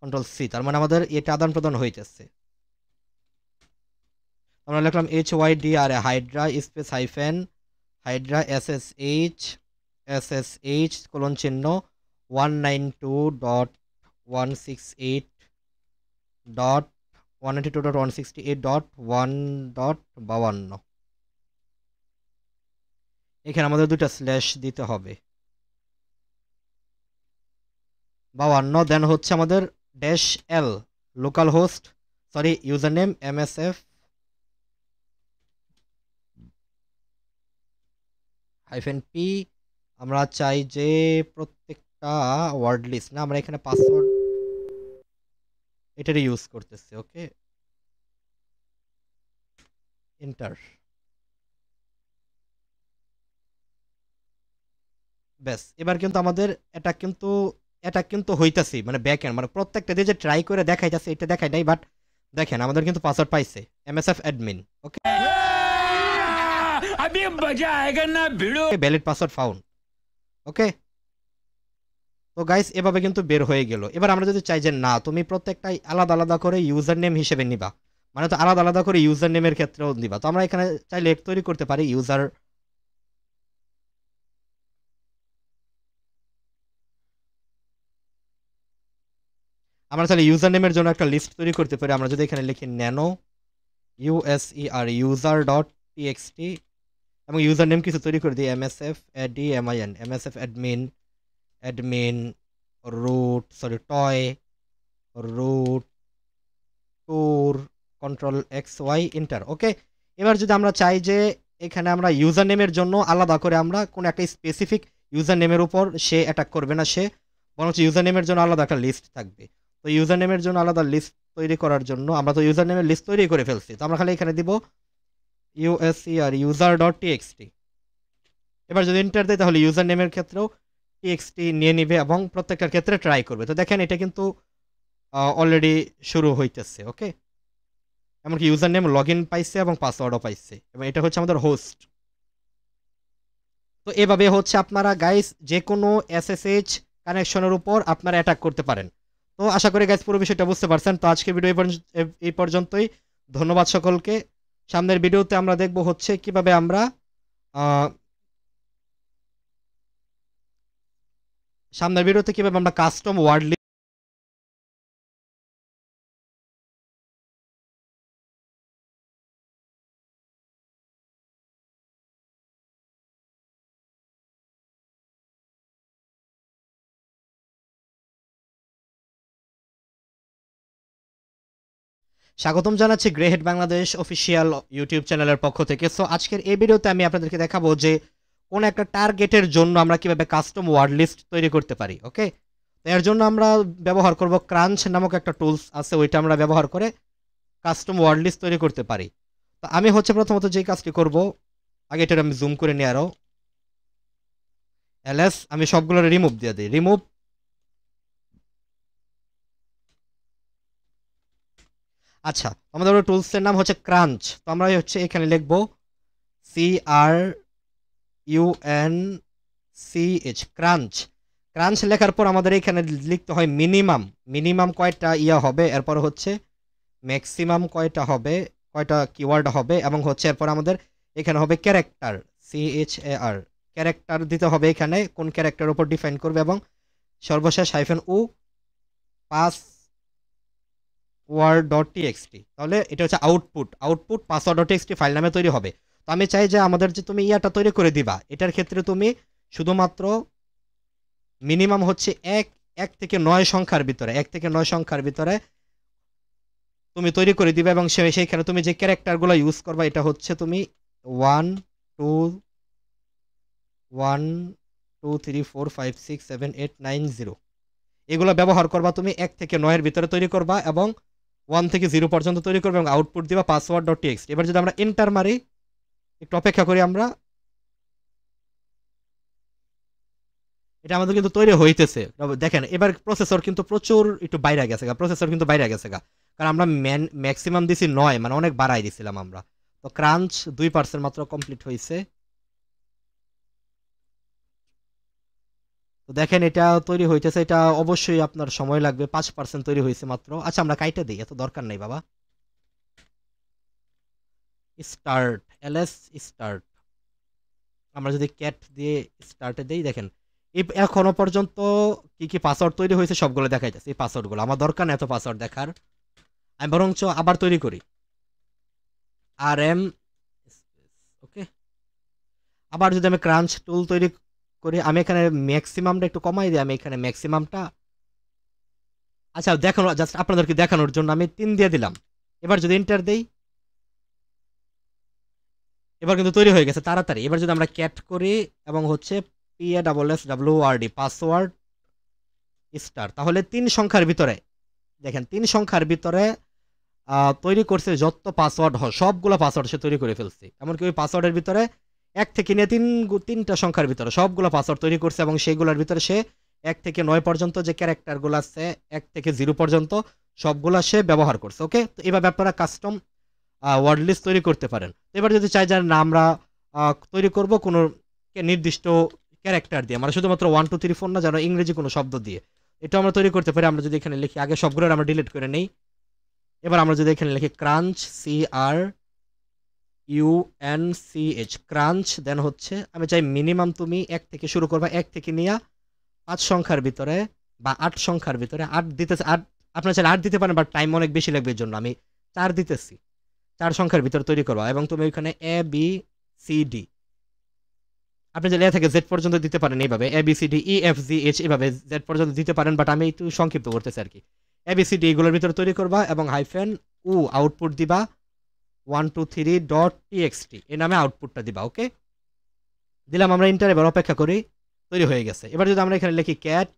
কন্ট্রোল সি, তার মানে আমাদের এটা আদান প্রদান হইতেছে। আমরা লিখলাম HYDR Hydra space hyphen Hydra SSH colon চিহ্ন 192.168.1.52 এখানে আমাদের দুটো স্ল্যাশ দিতে হবে 52, দেন হচ্ছে আমাদের dash L local host sorry user name MSF -p। আমরা চাই যে প্রত্যেকটা ওয়ার্ড লিস্ট না, আমরা এখানে পাসওয়ার্ড এটারই ইউজ করতেছি। ওকে, এন্টার। ব্যাস, এবার কিন্তু আমাদের এটা কিন্তু হইতাছি মানে ব্যাক এন্ড মানে প্রত্যেকটা দিয়ে যে ট্রাই করে দেখাইতাছে এটা দেখাই নাই, বাট দেখেন আমাদের কিন্তু পাসওয়ার্ড পাইছে MSF অ্যাডমিন। ওকে, अभी मजा आएगा ना भिड़ो, ভ্যালিড পাসওয়ার্ড ফাউন্ড। ওকে, তো গাইস এভাবে কিন্তু বের হয়ে গেল। এবার আমরা যদি চাই যে না তুমি প্রত্যেকটাই আলাদা আলাদা করে ইউজার নেম হিসেবে নিবা, মানে তো আলাদা আলাদা করে ইউজার নেমের ক্ষেত্রেও নিবা, তো আমরা এখানে চাইলে এক তৈরি করতে পারি ইউজার। আমরা চাইলে ইউজার নেমের জন্য একটা লিস্ট তৈরি করতে পারি। আমরা যদি এখানে লিখি ন্যানো user ডট টিএক্সটি এবং ইউজার নেম কিছু তৈরি করে দিই MSF admin MSF admin root toy root tour control XY enter. Okay, এবার যদি আমরা চাই যে এখানে আমরা ইউজার নেমের জন্য আলাদা করে আমরা কোন একটা স্পেসিফিক ইউজার নেমের উপর সে অ্যাটাক করবে না, সে বরঞ্চ ইউজার নেমের জন্য আলাদা একটা লিস্ট থাকবে। তো ইউজার নেমের জন্য আলাদা লিস্ট তৈরি করার জন্য আমরা তো ইউজার নেমের লিস্ট তৈরি করে ফেলছি, তো আমরা খালি এখানে দিব user ডট টিএক্সটি। এবার যদি এন্টার দেয় তাহলে ইউজার নেমের ক্ষেত্রেও টিএক্সটি নিয়ে নিবে এবং প্রত্যেকটার ক্ষেত্রে ট্রাই করবে। তো দেখেন এটা কিন্তু অলরেডি শুরু হইতেছে। ওকে, এমনকি ইউজার নেম লগ ইন পাইছে এবং পাসওয়ার্ডও পাইছে এবং এটা হচ্ছে আমাদের হোস্ট। তো এভাবে হচ্ছে আপনারা গাইস যে কোনো SSH কানেকশনের উপর আপনারা অ্যাটাক করতে পারেন। তো আশা করি গাইস পুরো বিষয়টা বুঝতে পারছেন। তো আজকে ভিডিও এই পর্যন্তই। ধন্যবাদ সকলকে। সামনের ভিডিওতে আমরা দেখব হচ্ছে কিভাবে আমরা কাস্টম ওয়ার্ড স্বাগতম জানাচ্ছি গ্রেহেড বাংলাদেশ অফিসিয়াল ইউটিউব চ্যানেলের পক্ষ থেকে। সো আজকের এই ভিডিওতে আমি আপনাদেরকে দেখাবো যে কোন একটা টার্গেটের জন্য আমরা কিভাবে কাস্টম ওয়ার্ড লিস্ট তৈরি করতে পারি। ওকে, তো এর জন্য আমরা ব্যবহার করব ক্রাঞ্চ নামক একটা টুলস আছে, ওইটা আমরা ব্যবহার করে কাস্টম ওয়ার্ড লিস্ট তৈরি করতে পারি। তো আমি হচ্ছে প্রথমত যে কাজটি করব, আগে এটা আমি জুম করে নিয়ে আরো এলএস আমি সবগুলো রিমুভ দিয়ে দিই। রিমুভ। আচ্ছা, আমাদের টুলসের নাম হচ্ছে ক্রাঞ্চ। তো আমরা হচ্ছে এখানে লিখবো CRUNCH ক্রাঞ্চ। ক্রাঞ্চ লেখার পর আমাদের এখানে লিখতে হয় মিনিমাম কয়টা ইয়া হবে, এরপর হচ্ছে ম্যাক্সিমাম কয়টা হবে, কয়টা কিওয়ার্ড হবে, এবং হচ্ছে এরপর আমাদের এখানে হবে ক্যারেক্টার CHAR ক্যারেক্টার দিতে হবে, এখানে কোন ক্যারেক্টার উপর ডিফাইন করবে, এবং সর্বশেষ -u password.txt। তাহলে এটা হচ্ছে আউটপুট password.txt ফাইল নামে তৈরি হবে। তো আমি চাই যে আমাদের যে তুমি ইয়াটা তৈরি করে দিবা, এটার ক্ষেত্রে তুমি শুধুমাত্র মিনিমাম হচ্ছে এক থেকে 9 সংখ্যার ভিতরে 1 থেকে 9 সংখ্যার ভিতরে তুমি তৈরি করে দিবে এবং সেইখানে তুমি যে ক্যারেক্টারগুলো ইউজ করবা এটা হচ্ছে তুমি 1 2 1 2 3 4 5 6 7 8 9 0 এগুলো ব্যবহার করবা তুমি 1 থেকে 9 এর ভিতরে তৈরি করবা এবং 1 থেকে 0 পর্যন্ত তৈরি করবে এবং আউটপুট দিবা password.txt। এবার যদি আমরা এন্টার মারি, একটু অপেক্ষা করি আমরা, এটা আমাদের কিন্তু তৈরি হইতেছে। দেখেন এবার প্রসেসর কিন্তু প্রচুর একটু বাইরে গেছে গা, প্রসেসর কিন্তু বাইরে গেছে গা, কারণ আমরা ম্যাক্সিমাম দিছি 9, মানে অনেক বাড়াই দিছিলাম আমরা। তো ক্রাঞ্চ 2% মাত্র কমপ্লিট হয়েছে। তো দেখেন এটা তৈরি হইতেছে, এটা অবশ্যই আপনার সময় লাগবে, 5% তৈরি হয়েছে মাত্র। আচ্ছা আমরা কাইটা দিই, এত দরকার নাই বাবা। স্টার্ট এলএস স্টার্ট, আমরা যদি ক্যাট দিয়ে স্টার্টে দেই, দেখেন এখনো পর্যন্ত কি কি পাসওয়ার্ড তৈরি হয়েছে সবগুলো দেখাইতেছে। এই পাসওয়ার্ডগুলো আমার দরকার না এত পাসওয়ার্ড দেখার, আমি বরঞ্চ আবার তৈরি করি RM। ওকে, আবার যদি আমি ক্রাঞ্চ টুল তৈরি করি, আমি এখানে ম্যাক্সিমামটা একটু কমাই দিই, আমি এখানে ম্যাক্সিমামটা, আচ্ছা দেখানো, জাস্ট আপনাদেরকে দেখানোর জন্য আমি 3 দিয়ে দিলাম। এবার যদি এন্টার দেই, এবার কিন্তু তৈরি হয়ে গেছে তাড়াতাড়ি। এবার যদি আমরা ক্যাট করি এবং হচ্ছে PASSWORD পাসওয়ার্ড স্টার, তাহলে 3 সংখ্যার ভিতরে, দেখেন 3 সংখ্যার ভিতরে তৈরি করছে যত পাসওয়ার্ড হয় সবগুলো পাসওয়ার্ড সে তৈরি করে ফেলছে। এমনকি ওই পাসওয়ার্ডের ভিতরে 1 থেকে নিয়ে 3টা সংখ্যার ভিতরে সবগুলো পাসওয়ার্ড তৈরি করছে এবং সেইগুলোর ভিতরে সে 1 থেকে 9 পর্যন্ত যে ক্যারেক্টারগুলো আছে 1 থেকে 0 পর্যন্ত সবগুলো সে ব্যবহার করছে। ওকে, তো এইভাবে আপনারা কাস্টম ওয়ার্ড লিস্ট তৈরি করতে পারেন। এবার যদি চাই যে না আমরা তৈরি করব কোনো নির্দিষ্ট ক্যারেক্টার দিয়ে, মানে শুধুমাত্র 1 2 3 4 না, যেন ইংরেজি কোনো শব্দ দিয়ে, এটা আমরা তৈরি করতে পারি। আমরা যদি এখানে লিখি, আগে সবগুলো আমরা ডিলিট করে নেই। এবার আমরা যদি এখানে লিখি ক্রাঞ্চ CRUNCH ক্রাঞ্চ, দেন হচ্ছে আমি চাই মিনিমাম তুমি 1 থেকে শুরু করবা, 1 থেকে নিয়ে 5 সংখ্যার ভিতরে বা 8 সংখ্যার ভিতরে, 8 দিতেছে, 8 আপনারা চাইলে 8 দিতে পারেন, বাট টাইম অনেক বেশি লাগবে, এর জন্য আমি 4 দিতেছি। 4 সংখ্যার ভিতরে তৈরি করবা এবং তুমি ওইখানে ABCD, আপনি যদি এ থেকে জেড পর্যন্ত দিতে পারেন, এইভাবে ABCDEFGH এইভাবে জেড পর্যন্ত দিতে পারেন, বাট আমি একটু সংক্ষিপ্ত করতেছি আর কি। ABCD এগুলোর ভিতরে তৈরি করবা এবং হাইফেন উ আউটপুট দিবা 123.txt এই নামে আউটপুটটা দিবা। ওকে, দিলাম আমরা এন্টার। এবার অপেক্ষা করি, তৈরি হয়ে গেছে। এবার যদি আমরা এখানে লিখি ক্যাট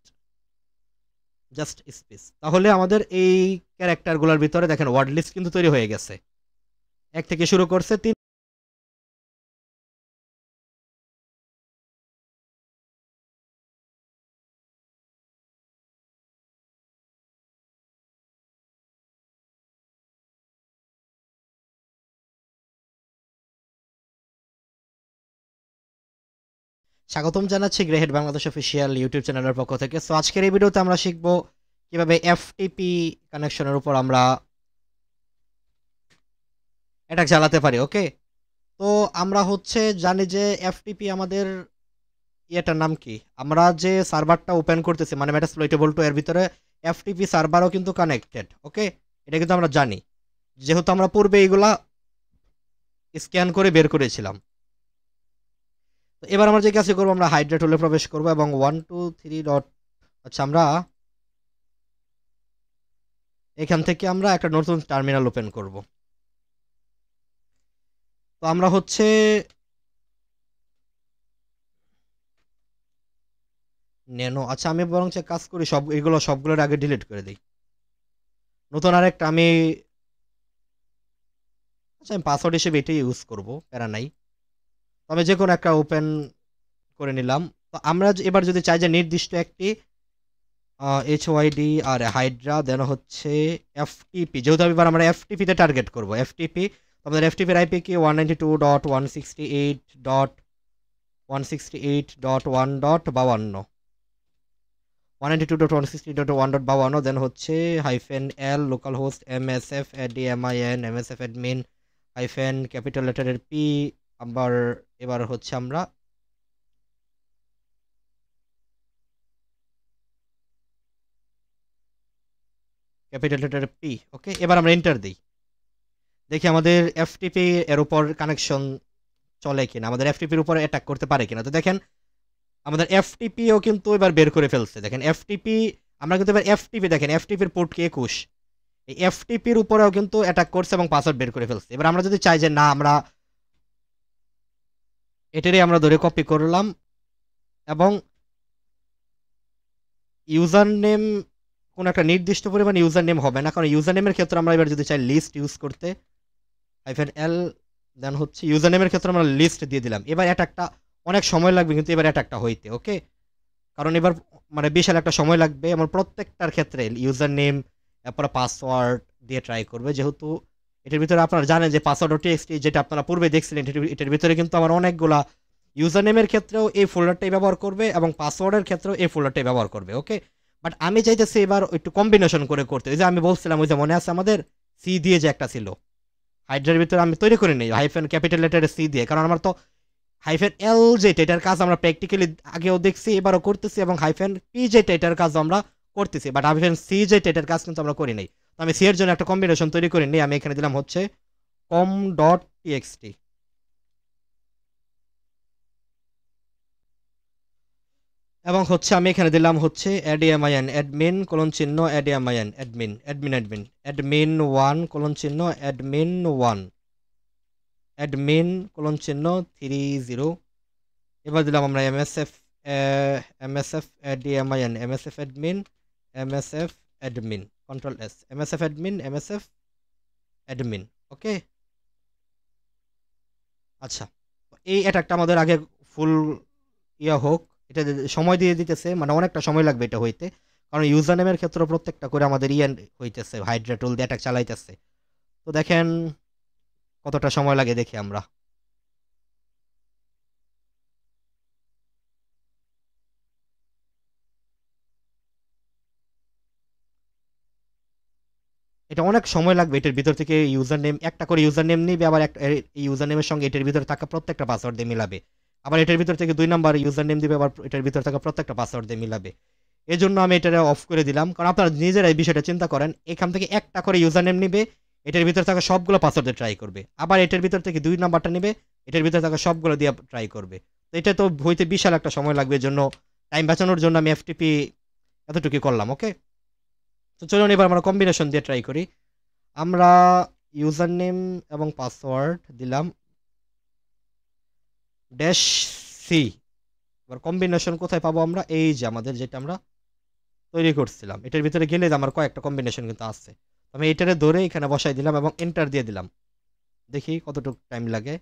জাস্ট স্পেস, তাহলে আমাদের এই ক্যারেক্টারগুলোর ভিতরে দেখেন ওয়ার্ড লিস্ট কিন্তু তৈরি হয়ে গেছে। 1 থেকে শুরু করছে 3। স্বাগতম জানাচ্ছি গ্রেহেড বাংলাদেশ অফিসিয়াল ইউটিউব চ্যানেলের পক্ষ থেকে। সো আজকের এই ভিডিওতে আমরা শিখব কিভাবে FTP কানেকশনের উপর আমরা অ্যাটাক চালাতে পারি। ওকে, তো আমরা হচ্ছে জানি যে FTP আমাদের এটার নাম কি, আমরা যে সার্ভারটা ওপেন করতেছি মানে মেটাসপ্লয়েটেবল 2 এর ভিতরে FTP সার্ভারও কিন্তু কানেক্টেড। ওকে, এটা কিন্তু আমরা জানি, যেহেতু আমরা পূর্বে এইগুলা স্ক্যান করে বের করেছিলাম। তো এবার আমরা যে কাজটি করবো, আমরা হাইড্রা টুলে প্রবেশ করব এবং 1 2 3 ডট, আচ্ছা আমরা এখান থেকে আমরা একটা নতুন টার্মিনাল ওপেন করব। তো আমরা হচ্ছে ন্যানো, আচ্ছা আমি বরং কাজ করি সব এগুলো সবগুলোর আগে ডিলিট করে দিই। নতুন আরেকটা আমি, আচ্ছা আমি পাসওয়ার্ড হিসেবে এটাই ইউজ করব, প্যারা নাই। তবে যে কোনো একটা ওপেন করে নিলাম। তো আমরা এবার যদি চাই যে নির্দিষ্ট একটি HYD আর হাইড্রা, দেন হচ্ছে FTP, যেহেতু এবার আমরা FTP তে টার্গেট করব। FTP, আমাদের FTP এর IP কি 192.168.168.1.52 192.168.1.52, দেন হচ্ছে -L local host MSF@DMIN MSF admin capital লেটারের P। আবার এবার হচ্ছে আমরা ক্যাপিটাল লেটারের P। ওকে, এবার আমরা এন্টার দিই, দেখি আমাদের FTP এর উপর কানেকশন চলে কিনা, আমাদের FTP এর উপর অ্যাটাক করতে পারে কিনা। তো দেখেন আমাদের এফটিপিও কিন্তু এবার বের করে ফেলছে। দেখেন এফটিপি, আমরা কিন্তু এবার এফটিপি, দেখেন এফটিপির পোর্ট কি 21, এই এফটিপির উপরেও কিন্তু অ্যাটাক করছে এবং পাসওয়ার্ড বের করে ফেলছে। এবার আমরা যদি চাই যে না, আমরা এটারই আমরা ধরে কপি করলাম এবং ইউজার নেম কোন একটা নির্দিষ্ট পরিমাণ ইউজার নেম হবে না, কারণ ইউজার নেমের ক্ষেত্রে আমরা এবার যদি চাই লিস্ট ইউজ করতে, -l দেন হচ্ছে ইউজার নেমের ক্ষেত্রে আমরা লিস্ট দিয়ে দিলাম। এবার অ্যাটাকটা অনেক সময় লাগবে কিন্তু এবার অ্যাটাকটা হইতে, ওকে, কারণ এবার মানে বিশাল একটা সময় লাগবে। আমার প্রত্যেকটার ক্ষেত্রে ইউজার নেম তারপরে পাসওয়ার্ড দিয়ে ট্রাই করবে, যেহেতু এটার ভিতরে আপনারা জানেন যে পাসওয়ার্ড.txt যেটা আপনারা পূর্বে দেখছিলেন, এটার ভিতরে কিন্তু আমার অনেকগুলা ইউজার নেমের ক্ষেত্রেও এই ফোল্ডারটাই ব্যবহার করবে এবং পাসওয়ার্ডের ক্ষেত্রেও এই ফোল্ডারটাই ব্যবহার করবে, ওকে। বাট আমি চাইতেছি এবার একটু কম্বিনেশন করে করতে। ওই যে আমি বলছিলাম, ওই যে মনে আছে আমাদের সি দিয়ে যে একটা ছিল হাইড্রার ভিতরে, আমি তৈরি করে নিই হাইফেন ক্যাপিটাল লেটারে সি দিয়ে, কারণ আমার তো -l যেটা এটার কাজ আমরা প্র্যাকটিক্যালি আগেও দেখছি, এবারও করতেছি, এবং -p যেটা এটার কাজ আমরা করতেছি, বাট -c যেটা এটার কাজ কিন্তু আমরা করি নাই। তো আমি সি এর জন্য একটা কম্বিনেশন তৈরি করে নিই। আমি এখানে দিলাম হচ্ছে com.txt এবং হচ্ছে আমি এখানে দিলাম হচ্ছে admin admin :চিহ্ন admin admin admin admin admin 1 :চিহ্ন admin 1 admin :চিহ্ন 30। এবার দিলাম আমরা msf msf admin msf admin msf admin control s msf admin msf admin, ওকে। আচ্ছা, এই অ্যাটাকটা আমাদের আগে ফুল ইয়া হোক, এটা সময় দিয়ে দিতেছে, মানে অনেকটা সময় লাগবে এটা হইতে, কারণ ইউজার নেমের ক্ষেত্রে প্রত্যেকটা করে আমাদের ইয়ান হইতেছে, হাইড্রা টুল দিয়ে অ্যাটাক চালাইতেছে। তো দেখেন কতটা সময় লাগে দেখি আমরা। এটা অনেক সময় লাগবে, এটার ভিতর থেকে ইউজার নেম একটা করে ইউজার নেম নিবে, আবার একটা এই ইউজার নেমের সঙ্গে এটার ভিতরে থাকা প্রত্যেকটা পাসওয়ার্ড দিয়ে মিলাবে, আবার এটার ভিতর থেকে 2 নাম্বার ইউজার নেম দিবে, আবার এটার ভিতর থাকা প্রত্যেকটা পাসওয়ার্ড দিয়ে মিলাবে। এই জন্য আমি এটা অফ করে দিলাম, কারণ আপনারা নিজেরা এই বিষয়টা চিন্তা করেন, এখান থেকে একটা করে ইউজার নেম নিবে, এটার ভিতর থাকা সবগুলো পাসওয়ার্ড দিয়ে ট্রাই করবে, আবার এটার ভিতর থেকে 2 নাম্বারটা নিবে, এটার ভিতর থাকা সবগুলো দিয়ে ট্রাই করবে। তো এটা তো হইতে বিশাল একটা সময় লাগবে, এর জন্য টাইম বাঁচানোর জন্য আমি এফটিপি এতটুকু করলাম, ওকে। তো চলুন এবার আমরা কম্বিনেশন দিয়ে ট্রাই করি। আমরা ইউজার নেম এবং পাসওয়ার্ড দিলাম -c। এবার কম্বিনেশন কোথায় পাবো আমরা? এই যে আমাদের যেটা আমরা তৈরি করছিলাম, এটার ভিতরে গেলে আমার কয়েকটা কম্বিনেশন কিন্তু আছে। আমি এটারে ধরে এখানে বসাই দিলাম এবং এন্টার দিয়ে দিলাম, দেখি কতটুকু টাইম লাগে।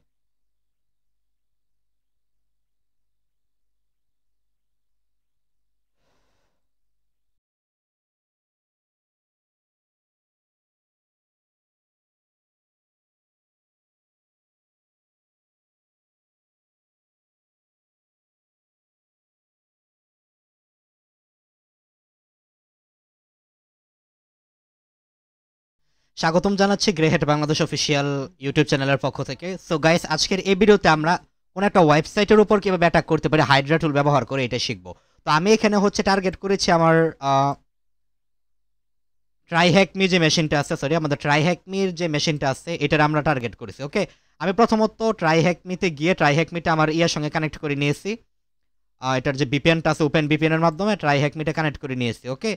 স্বাগতম জানাচ্ছি গ্রেহেট বাংলাদেশ অফিসিয়াল ইউটিউব চ্যানেলের পক্ষ থেকে। সো গাইস, আজকের এই ভিডিওতে আমরা কোন একটা ওয়েবসাইটের উপর কিভাবে অ্যাটাক করতে পারি হাইড্রা টুল ব্যবহার করে এটা শিখবো। তো আমি এখানে হচ্ছে টার্গেট করেছি আমার ট্রাইহ্যাকমি যে মেশিনটা আছে, সরি আমাদের ট্রাইহ্যাকমির যে মেশিনটা আছে এটার আমরা টার্গেট করেছি, ওকে। আমি প্রথমত ট্রাইহ্যাকমিতে গিয়ে ট্রাইহ্যাকমিটা আমার ইয়ার সঙ্গে কানেক্ট করে নিয়েছি, এটার যে ভিপিএনটা আছে ওপেন ভিপিএনের মাধ্যমে ট্রাইহ্যাকমিটা কানেক্ট করে নিয়েছি, ওকে।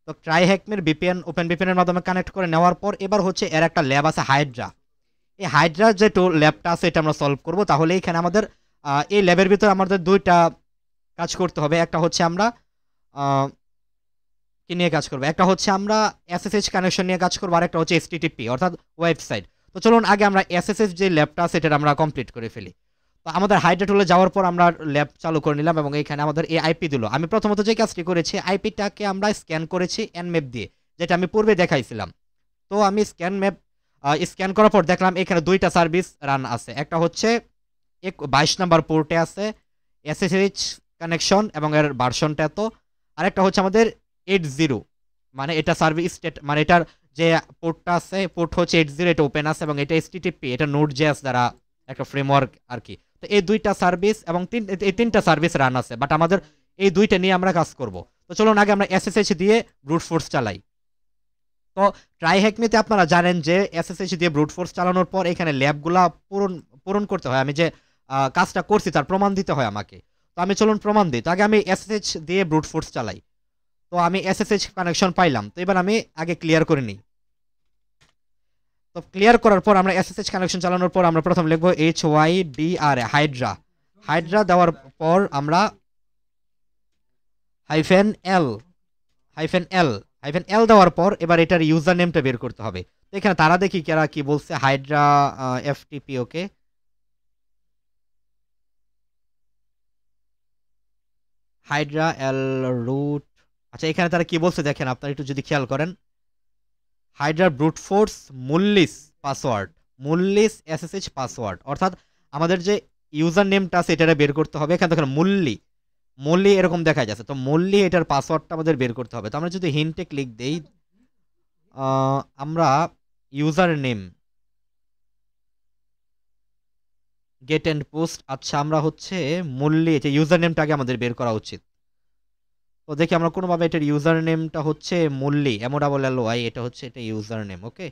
তো ট্রাইহ্যাকমির ভিপিএন ওপেন ভিপিএনের মাধ্যমে কানেক্ট করে নেওয়ার পর এবার হচ্ছে এর একটা ল্যাব আছে হাইড্রা। এই হাইড্রার যে ল্যাবটা আছে এটা আমরা সলভ করব। তাহলে এখানে আমাদের এই ল্যাবের ভিতরে আমাদের দুইটা কাজ করতে হবে। একটা হচ্ছে আমরা কি নিয়ে কাজ করবো, একটা হচ্ছে আমরা এসএসএইচ কানেকশন নিয়ে কাজ করবো, আর একটা হচ্ছে এইচটিটিপি অর্থাৎ ওয়েবসাইট। তো চলুন আগে আমরা এসএসএইচ যে ল্যাবটা আছে এটা আমরা কমপ্লিট করে ফেলি। তো আমাদের হাইড্রা টুলে যাওয়ার পর আমরা ল্যাব চালু করে নিলাম এবং এখানে আমাদের এই আইপি দিল। আমি প্রথমত যে কাজটি করেছি, আইপিটাকে আমরা স্ক্যান করেছি এনম্যাপ দিয়ে, যেটা আমি পূর্বে দেখাইছিলাম। তো আমি স্ক্যান করার পর দেখলাম এখানে দুইটা সার্ভিস রান আছে। একটা হচ্ছে 22 নম্বর পোর্টে আছে এসএসএইচ কানেকশন এবং এর ভার্সনটা এত, আর একটা হচ্ছে আমাদের 80, মানে এটা সার্ভিস স্টেট, মানে এটার যে পোর্টটা আছে পোর্ট হচ্ছে 80, এটা ওপেন আছে এবং এটা এইচটিটিপি, এটা নোড.js দ্বারা একটা ফ্রেমওয়ার্ক আর কি। তো এই দুইটা সার্ভিস এবং এই তিনটা সার্ভিস রান আছে, বাট আমাদের এই দুইটা নিয়ে আমরা কাজ করব। তো চলুন আগে আমরা এসএসএইচ দিয়ে ব্রুট ফোর্স চালাই। তো ট্রাইহ্যাকমিতে আপনারা জানেন যে এসএসএইচ দিয়ে ব্রুট ফোর্স চালানোর পর এখানে ল্যাবগুলা পূরণ করতে হয়। আমি যে কাজটা করছি তার প্রমাণ দিতে হয় আমাকে। তো আমি চলুন প্রমাণ দিই। তো আগে আমি এসএসএইচ দিয়ে ব্রুট ফোর্স চালাই। তো আমি এসএসএইচ কানেকশন পাইলাম। তো এবার আমি আগে ক্লিয়ার করে নিই। তো ক্লিয়ার করার পর আমরা এসএসএইচ কানেকশন চালানোর পর আমরা প্রথম লিখবো HYDR হাইড্রা। হাইড্রা দেওয়ার পর আমরা হাইফেন এল দেওয়ার পর এবার এটার ইউজার নেমটা বের করতে হবে। তো এখানে তারা দেখি কারা কি বলছে, হাইড্রা এফটিপি, ওকে, হাইড্রা এল রুট। আচ্ছা এখানে তারা কি বলছে দেখেন, আপনারা একটু যদি খেয়াল করেন, হাইড্রা ব্রুট ফোর্স মুল্লিস পাসওয়ার্ড, মুল্লিস এসএসএইচ পাসওয়ার্ড, অর্থাৎ আমাদের যে ইউজার নেমটা আছে এটা বের করতে হবে। এখানে দেখেন মুল্লি এরকম দেখা যাচ্ছে, তো মুল্লি এটার পাসওয়ার্ডটা আমাদের বের করতে হবে। তো আমরা যদি হিন্টে ক্লিক দেই, আমরা user name get and post, আচ্ছা আমরা হচ্ছে মুল্লি, যে ইউজার নেমটা আগে আমাদের বের করা উচিত। তো দেখি আমরা কোনোভাবে এটার ইউজার নেমটা হচ্ছে মুল্লি MOLLY, এটা হচ্ছে এটা ইউজার নেম, ওকে।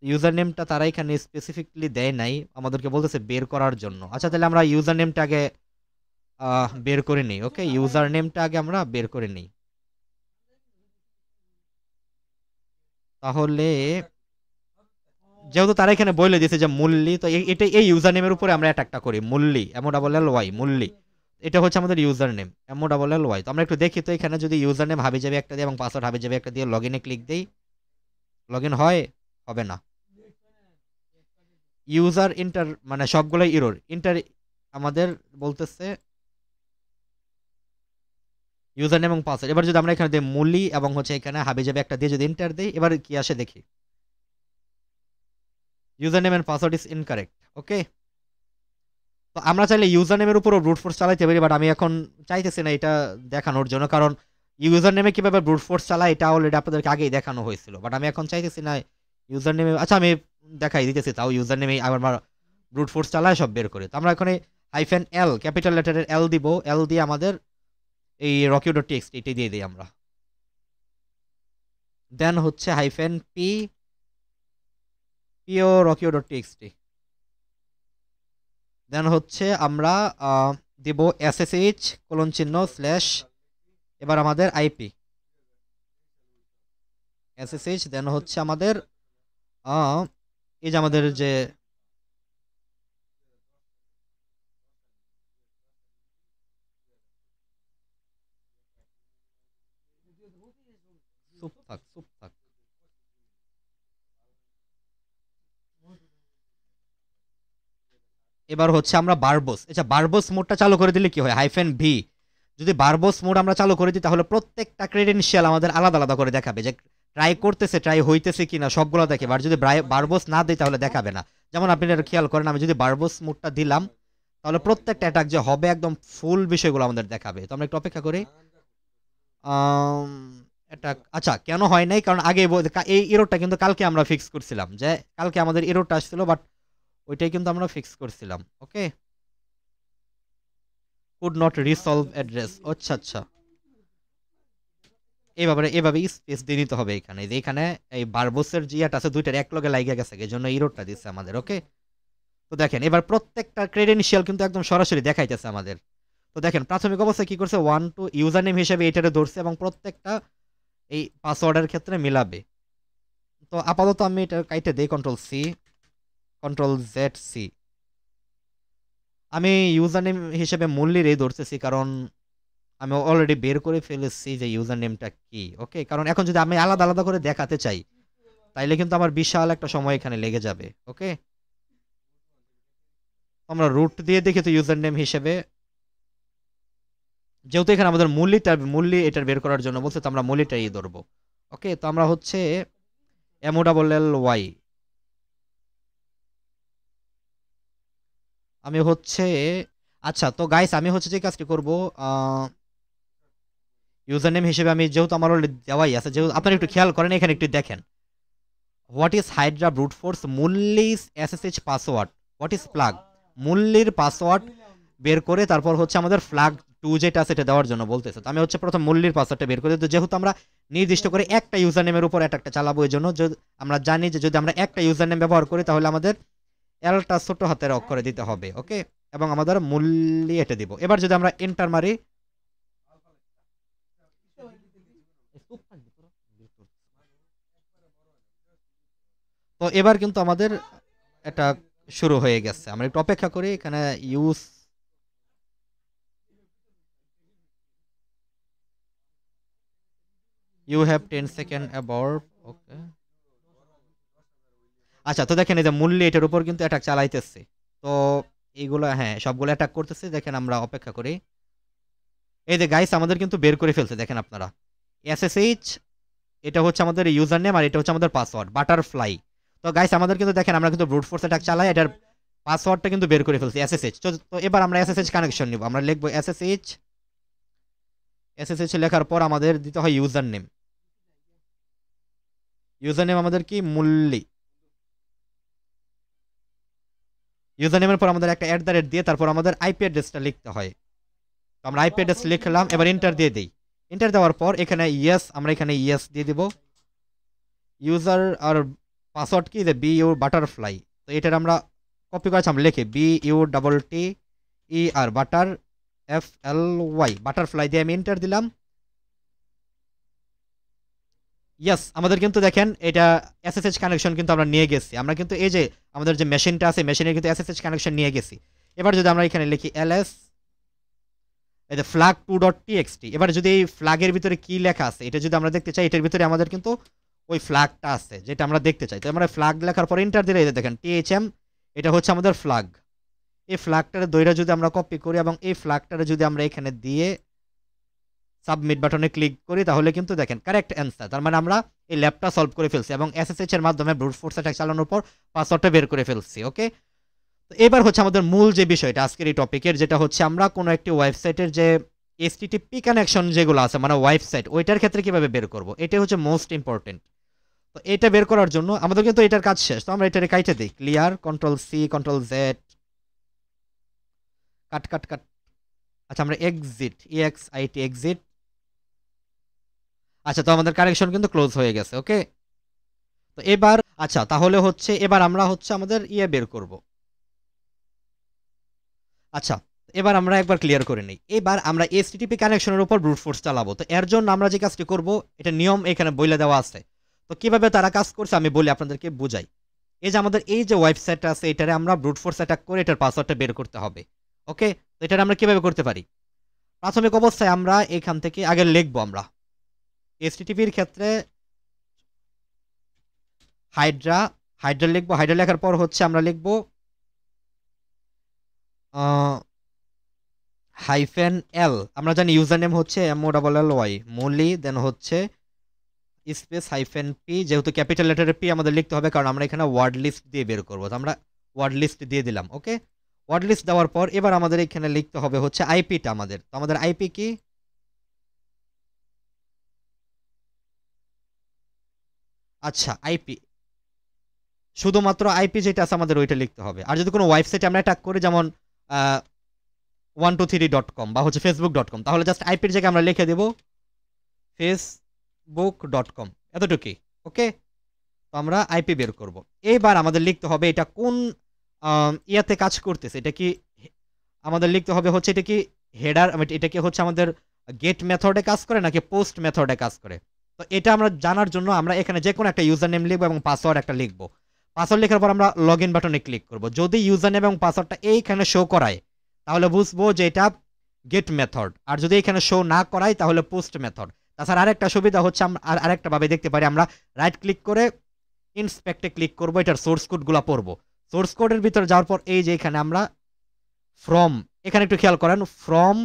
ইউজার নেমটা তারা এখানে স্পেসিফিকলি দেয় নাই, আমাদেরকে বলতেছে বের করার জন্য। আচ্ছা তাহলে আমরা ইউজার নেমটা আগে বের করে নিই, ওকে, ইউজার নেমটা আগে আমরা বের করে নিই। তাহলে যেহেতু তারা এখানে বলে দিয়েছে যে মুল্লি, তো এটা এই ইউজার নেমের উপরে আমরা অ্যাটাকটা করি, মুল্লি MOLLY মুল্লি, এটা হচ্ছে আমাদের ইউজার নেম MOLLY। তো আমরা একটু দেখি, তো এখানে যদি ইউজার নেম হাবিজাবি একটা দিয়ে এবং পাসওয়ার্ড হাবিজাবি একটা দিয়ে লগ ইনে ক্লিক দেই, লগ ইন হয়, হবে না, ইউজার ইন্টার, মানে সবগুলোই ইরর ইন্টার আমাদের বলতেছে ইউজার নেম এবং পাসওয়ার্ড। এবার যদি আমরা এখানে দিই মুলি এবং হচ্ছে এখানে হাবিজাবি একটা দিয়ে যদি এন্টার দিই, এবার কি আসে দেখি, user name and password is incorrect, okay. তো আমরা চাইলে ইউজার নেমের উপরও ব্রুট ফোর্স চালাইতে পারি, বাট আমি এখন চাইতেছি না এটা দেখানোর জন্য, কারণ ইউজার নেমে কিভাবে ব্রুট ফোর্স চালায় এটা অলরেডি আপনাদেরকে আগেই দেখানো হয়েছিল, বাট আমি এখন চাইতেছি না ইউজার নেমে। আচ্ছা আমি দেখাই দিতেছি, তাও ইউজার নেমে আমার ব্রুট ফোর্স চালায় সব বের করে। তো আমরা এখানে হাইফেন এল ক্যাপিটাল লেটারের এল দিব, এল দিয়ে আমাদের এই rocky.txt এটাই দিয়ে দিই আমরা। দেন হচ্ছে হাইফেন পিও rocky.txt, দেন হচ্ছে আমরা দিব SSH :/ এবার আমাদের আইপি SSH, দেন হচ্ছে আমাদের এই যে আমাদের যে চুপ থাক এবার হচ্ছে আমরা বারবোস, আচ্ছা বারবোস মোডটা চালু করে দিলে কি হয়, হাইফেন ভি, যদি বারবোস মোড আমরা চালু করে দিই তাহলে প্রত্যেকটা ক্রেডেনশিয়াল আমাদের আলাদা আলাদা করে দেখাবে, যে ট্রাই করতেছে, ট্রাই হইতেছে কিনা সবগুলো দেখে। আর যদি বারবোস না দিই তাহলে দেখাবে না। যেমন আপনি এটা খেয়াল করেন, আমি যদি বারবোস মোডটা দিলাম তাহলে প্রত্যেকটা অ্যাটাক যে হবে একদম ফুল বিষয়গুলো আমাদের দেখাবে। তো আমরা একটু অপেক্ষা করি। অ্যাটাক, আচ্ছা কেন হয় নাই, কারণ আগে এই এররটা কিন্তু কালকে আমরা ফিক্স করছিলাম, যে কালকে আমাদের এররটা আসছিল, বাট ওইটাই কিন্তু আমরা ফিক্স করছিলাম, ওকে। কুড নট রিসলভ অ্যাড্রেস, আচ্ছা এভাবে স্পেস দিয়ে নিতে হবে এখানে, যে এখানে এই বারবোসের জিয়াটা আছে দুইটার এক লগে লাগিয়ে গেছে, এই জন্য ইরোরটা দিচ্ছে আমাদের, ওকে। তো দেখেন এবার প্রত্যেকটা ক্রেডেনশিয়াল কিন্তু একদম সরাসরি দেখাইতেছে আমাদের। তো দেখেন প্রাথমিক অবস্থায় কি করছে, 1 2 ইউজার নেম হিসেবে এটারে ধরছে এবং প্রত্যেকটা এই পাসওয়ার্ডের ক্ষেত্রে মিলাবে। তো আপাতত আমি এটা কাইটে দেই Ctrl+C, আমি ইউজার নেম হিসেবে মুল্লিরই ধরতেছি, কারণ আমি অলরেডি বের করে ফেলেছি যে ইউজার নেমটা কি, ওকে। কারণ এখন যদি আমি আলাদা আলাদা করে দেখাতে চাই তাইলে কিন্তু আমার বিশাল একটা সময় এখানে লেগে যাবে, ওকে। আমরা রুট দিয়ে দেখি, তো ইউজার নেম হিসেবে যেহেতু এখানে আমাদের মুল্লি এটার বের করার জন্য বলছে, তো আমরা মুল্লিটাই ধরবো, ওকে। তো আমরা হচ্ছে MOLLY, আমি হচ্ছে, আচ্ছা তো গাইস আমি হচ্ছে যে কাজটি করব, ইউজার নেম হিসেবে আমি যেহেতু আমার অলরেডি দেওয়াই আছে, যেহেতু আপনারা একটু খেয়াল করেন এখানে একটু দেখেন, what is Hydra brute force মুল্লিস SSH password, what is plug, মুল্লির পাসওয়ার্ড বের করে তারপর হচ্ছে আমাদের ফ্ল্যাগ 2 যেটা আছে এটা দেওয়ার জন্য বলতেছে। তো আমি হচ্ছে প্রথম মুল্লির পাসওয়ার্ডটা বের করে দিই, যেহেতু আমরা নির্দিষ্ট করে একটা ইউজার নেমের উপর অ্যাটাকটা চালাবো, এই জন্য আমরা জানি যে যদি আমরা একটা ইউজার নেম ব্যবহার করি তাহলে আমাদের এলটা ছোট হাতের অক্ষরে দিতে হবে, ওকে। এবং আমাদের মূল্য এটা দিব। এবার যদি আমরা এন্টার মারি, তো এবার কিন্তু আমাদের এটা শুরু হয়ে গেছে। আমরা একটু অপেক্ষা করি, এখানে use you have 10 second abort. Okay, আচ্ছা, তো দেখেন এই যে মূল্য এটার উপর কিন্তু অ্যাটাক চালাইতেছে। তো এইগুলো হ্যাঁ সবগুলো অ্যাটাক করতেছে। দেখেন আমরা অপেক্ষা করি। এই যে গাইস আমাদের কিন্তু বের করে ফেলছে, দেখেন আপনারা এসএসএইচ, এটা হচ্ছে আমাদের ইউজার নেম আর এটা হচ্ছে আমাদের পাসওয়ার্ড বাটারফ্লাই। তো গাইস আমাদের কিন্তু দেখেন আমরা কিন্তু ব্রুট ফোর্স অ্যাটাক চালাই, এটার পাসওয়ার্ডটা কিন্তু বের করে ফেলছি এসএসএইচ। তো এবার আমরা এসএসএইচ কানেকশন নিব। আমরা লিখবো এসএসএইচ, এসএসএইচ লেখার পর আমাদের দিতে হয় ইউজার নেম। ইউজার নেম আমাদের কি মূল্যি, ইউজার নেমের পর আমাদের একটা @ দিয়ে তারপর আমাদের আইপি অ্যাড্রেসটা লিখতে হয়। তো আমরা আইপি অ্যাড্রেস লিখলাম, এবার এন্টার দিয়ে দেই। এন্টার দেওয়ার পর এখানে ইয়েস, আমরা এখানে ইয়েস দিয়ে দিব। ইউজার আর পাসওয়ার্ড কি যে বি ইউ বাটারফ্লাই, তো এটার আমরা কপি করেছি, আমরা লিখি BUTTER বাটার FLY বাটারফ্লাই দিয়ে আমি এন্টার দিলাম। ইয়েস, আমাদের কিন্তু দেখেন এটা এসএসএইচ কানেকশন কিন্তু আমরা নিয়ে গেছি। আমরা কিন্তু এই যে আমাদের যে মেশিনটা আছে মেশিনের কিন্তু এসএসএইচ কানেকশন নিয়ে গেছি। এবার যদি আমরা এখানে লিখি ls, এই যে flag2.txt, এবার যদি এই ফ্ল্যাগের ভিতরে কি লেখা আছে এটা যদি আমরা দেখতে চাই, এটার ভিতরে আমাদের কিন্তু ওই ফ্ল্যাগটা আছে যেটা আমরা দেখতে চাই। তো আমরা ফ্ল্যাগ লেখার পর এন্টার দিলে এই যে দেখেন THM, এটা হচ্ছে আমাদের ফ্ল্যাগ। এই ফ্ল্যাগটার দৈর্ঘ্য যদি আমরা কপি করি এবং এই ফ্ল্যাগটারে যদি আমরা এখানে দিয়ে সাবমিট বাটনে ক্লিক করি তাহলে কিন্তু দেখেন কারেক্ট অ্যান্সার। তার মানে আমরা এই ল্যাবটা সলভ করে ফেলছি এবং এসএসএইচ এর মাধ্যমে ব্রুট ফোর্স অ্যাটাক চালানোর পর পাসওয়ার্ডটা বের করে ফেলছি। ওকে, তো এবার হচ্ছে আমাদের মূল যে বিষয়টা আজকের এই টপিকের, যেটা হচ্ছে আমরা কোনো একটি ওয়েবসাইটের যে HTTP কানেকশন যেগুলো আছে মানে ওয়েবসাইট, ওইটার ক্ষেত্রে কিভাবে বের করব, এটা হচ্ছে মোস্ট ইম্পর্টেন্ট। তো এটা বের করার জন্য আমাদের কিন্তু এটার কাজ শেষ। তো আমরা এটারে কাইটে দিই, ক্লিয়ার, Ctrl+C Ctrl+Z, কাট কাট কাট। আচ্ছা, আমরা এক্সিট, EXIT এক্সিট। আচ্ছা, তো আমাদের কানেকশন কিন্তু ক্লোজ হয়ে গেছে। ওকে, তো এবার আচ্ছা তাহলে হচ্ছে এবার আমরা হচ্ছে আমাদের বের করব। আচ্ছা, এবার আমরা একবার ক্লিয়ার করে নিই। এবার আমরা HTTP কানেকশনের উপর ব্রুট ফোর্স চালাবো। তো এর জন্য আমরা যে কাজটি করব, এটা নিয়ম এখানে বলে দেওয়া আছে। তো কিভাবে তারা কাজ করছে আমি বলি আপনাদেরকে বুঝাই। এই যে আমাদের এই যে ওয়েবসাইটটা আছে এটারে আমরা ব্রুট ফোর্স অ্যাটাক করে এটার পাসওয়ার্ডটা বের করতে হবে। ওকে, তো এটা আমরা কিভাবে করতে পারি? প্রাথমিক অবস্থায় আমরা এখান থেকে আগে লিখবো, আমরা HTTPর ক্ষেত্রে হাইড্রা লিখবো। হাইড্রা লেখার পর হচ্ছে আমরা লিখবো -L, আমরা জানি ইউজার নেম হচ্ছে MOLLY মৌলি, দেন হচ্ছে স্পেস -P, যেহেতু ক্যাপিটাল লেটারের P আমাদের লিখতে হবে কারণ আমরা এখানে ওয়ার্ড লিস্ট দিয়ে বের করবো। তো আমরা ওয়ার্ড লিস্ট দিয়ে দিলাম। ওকে, ওয়ার্ড লিস্ট দেওয়ার পর এবার আমাদের এখানে লিখতে হবে হচ্ছে আইপিটা আমাদের। তো আমাদের আইপি কি, আচ্ছা আইপি, শুধুমাত্র আইপি যেটা আছে আমাদের ওইটা লিখতে হবে। আর যদি কোনো ওয়েবসাইটে আমরা অ্যাটাক করি যেমন 123.com বা হচ্ছে facebook.com, তাহলে জাস্ট আইপির জায়গায় আমরা লিখে দেব facebook.com, এতটুকুই। ওকে, তো আমরা আইপি বের করব। এইবার আমাদের লিখতে হবে এটা কোন ইয়াতে কাজ করতেছে। এটা কি আমাদের লিখতে হবে হচ্ছে এটা কি হেডার, এটা কি হচ্ছে আমাদের গেট মেথডে কাজ করে নাকি পোস্ট মেথডে কাজ করে। তো এটা আমরা জানার জন্য আমরা এখানে যে কোনো একটা ইউজার নেম লিখবো এবং পাসওয়ার্ড একটা লিখবো। পাসওয়ার্ড লেখার পর আমরা লগ ইন বাটনে ক্লিক করব। যদি ইউজার নেম এবং পাসওয়ার্ডটা এইখানে শো করায় তাহলে বুঝবো যে এটা গেট মেথড, আর যদি এখানে শো না করায় তাহলে পোস্ট মেথড। তাছাড়া আরেকটা সুবিধা হচ্ছে আরেকটা ভাবে দেখতে পারি, আমরা রাইট ক্লিক করে ইন্সপেক্টে ক্লিক করব, এটার সোর্স কোডগুলো পড়বো। সোর্স কোডের ভিতরে যাওয়ার পর এই যে এখানে আমরা ফ্রম, এখানে একটু খেয়াল করেন ফ্রম,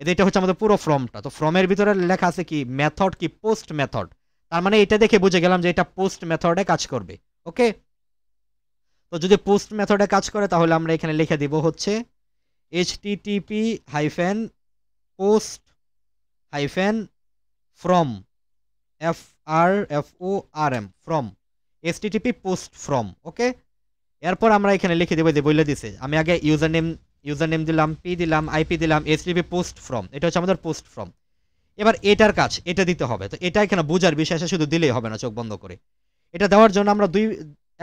এটা হচ্ছে আমাদের পুরো ফ্রমটা। তো ফ্রমের ভিতরে লেখা আছে কি মেথড কি পোস্ট মেথড, তার মানে এটা দেখে বুঝে গেলাম যে এটা পোস্ট মেথডে কাজ করবে। ওকে, তো যদি পোস্ট মেথডে কাজ করে তাহলে আমরা এখানে লিখে দিব হচ্ছে http-post-from from http post from। ওকে, এরপর আমরা এখানে লিখে দেবো যে বলে দিছে আমি আগে ইউজার নেম দিলাম, পি দিলাম, আইপি দিলাম, http পোস্ট ফ্রম, এটা হচ্ছে আমাদের পোস্ট ফ্রম। এবার এটার কাজ এটা দিতে হবে। তো এটা এখানে বোঝার বিষয় শুধু দিলেই হবে না চোখ বন্ধ করে। এটা দেওয়ার জন্য আমরা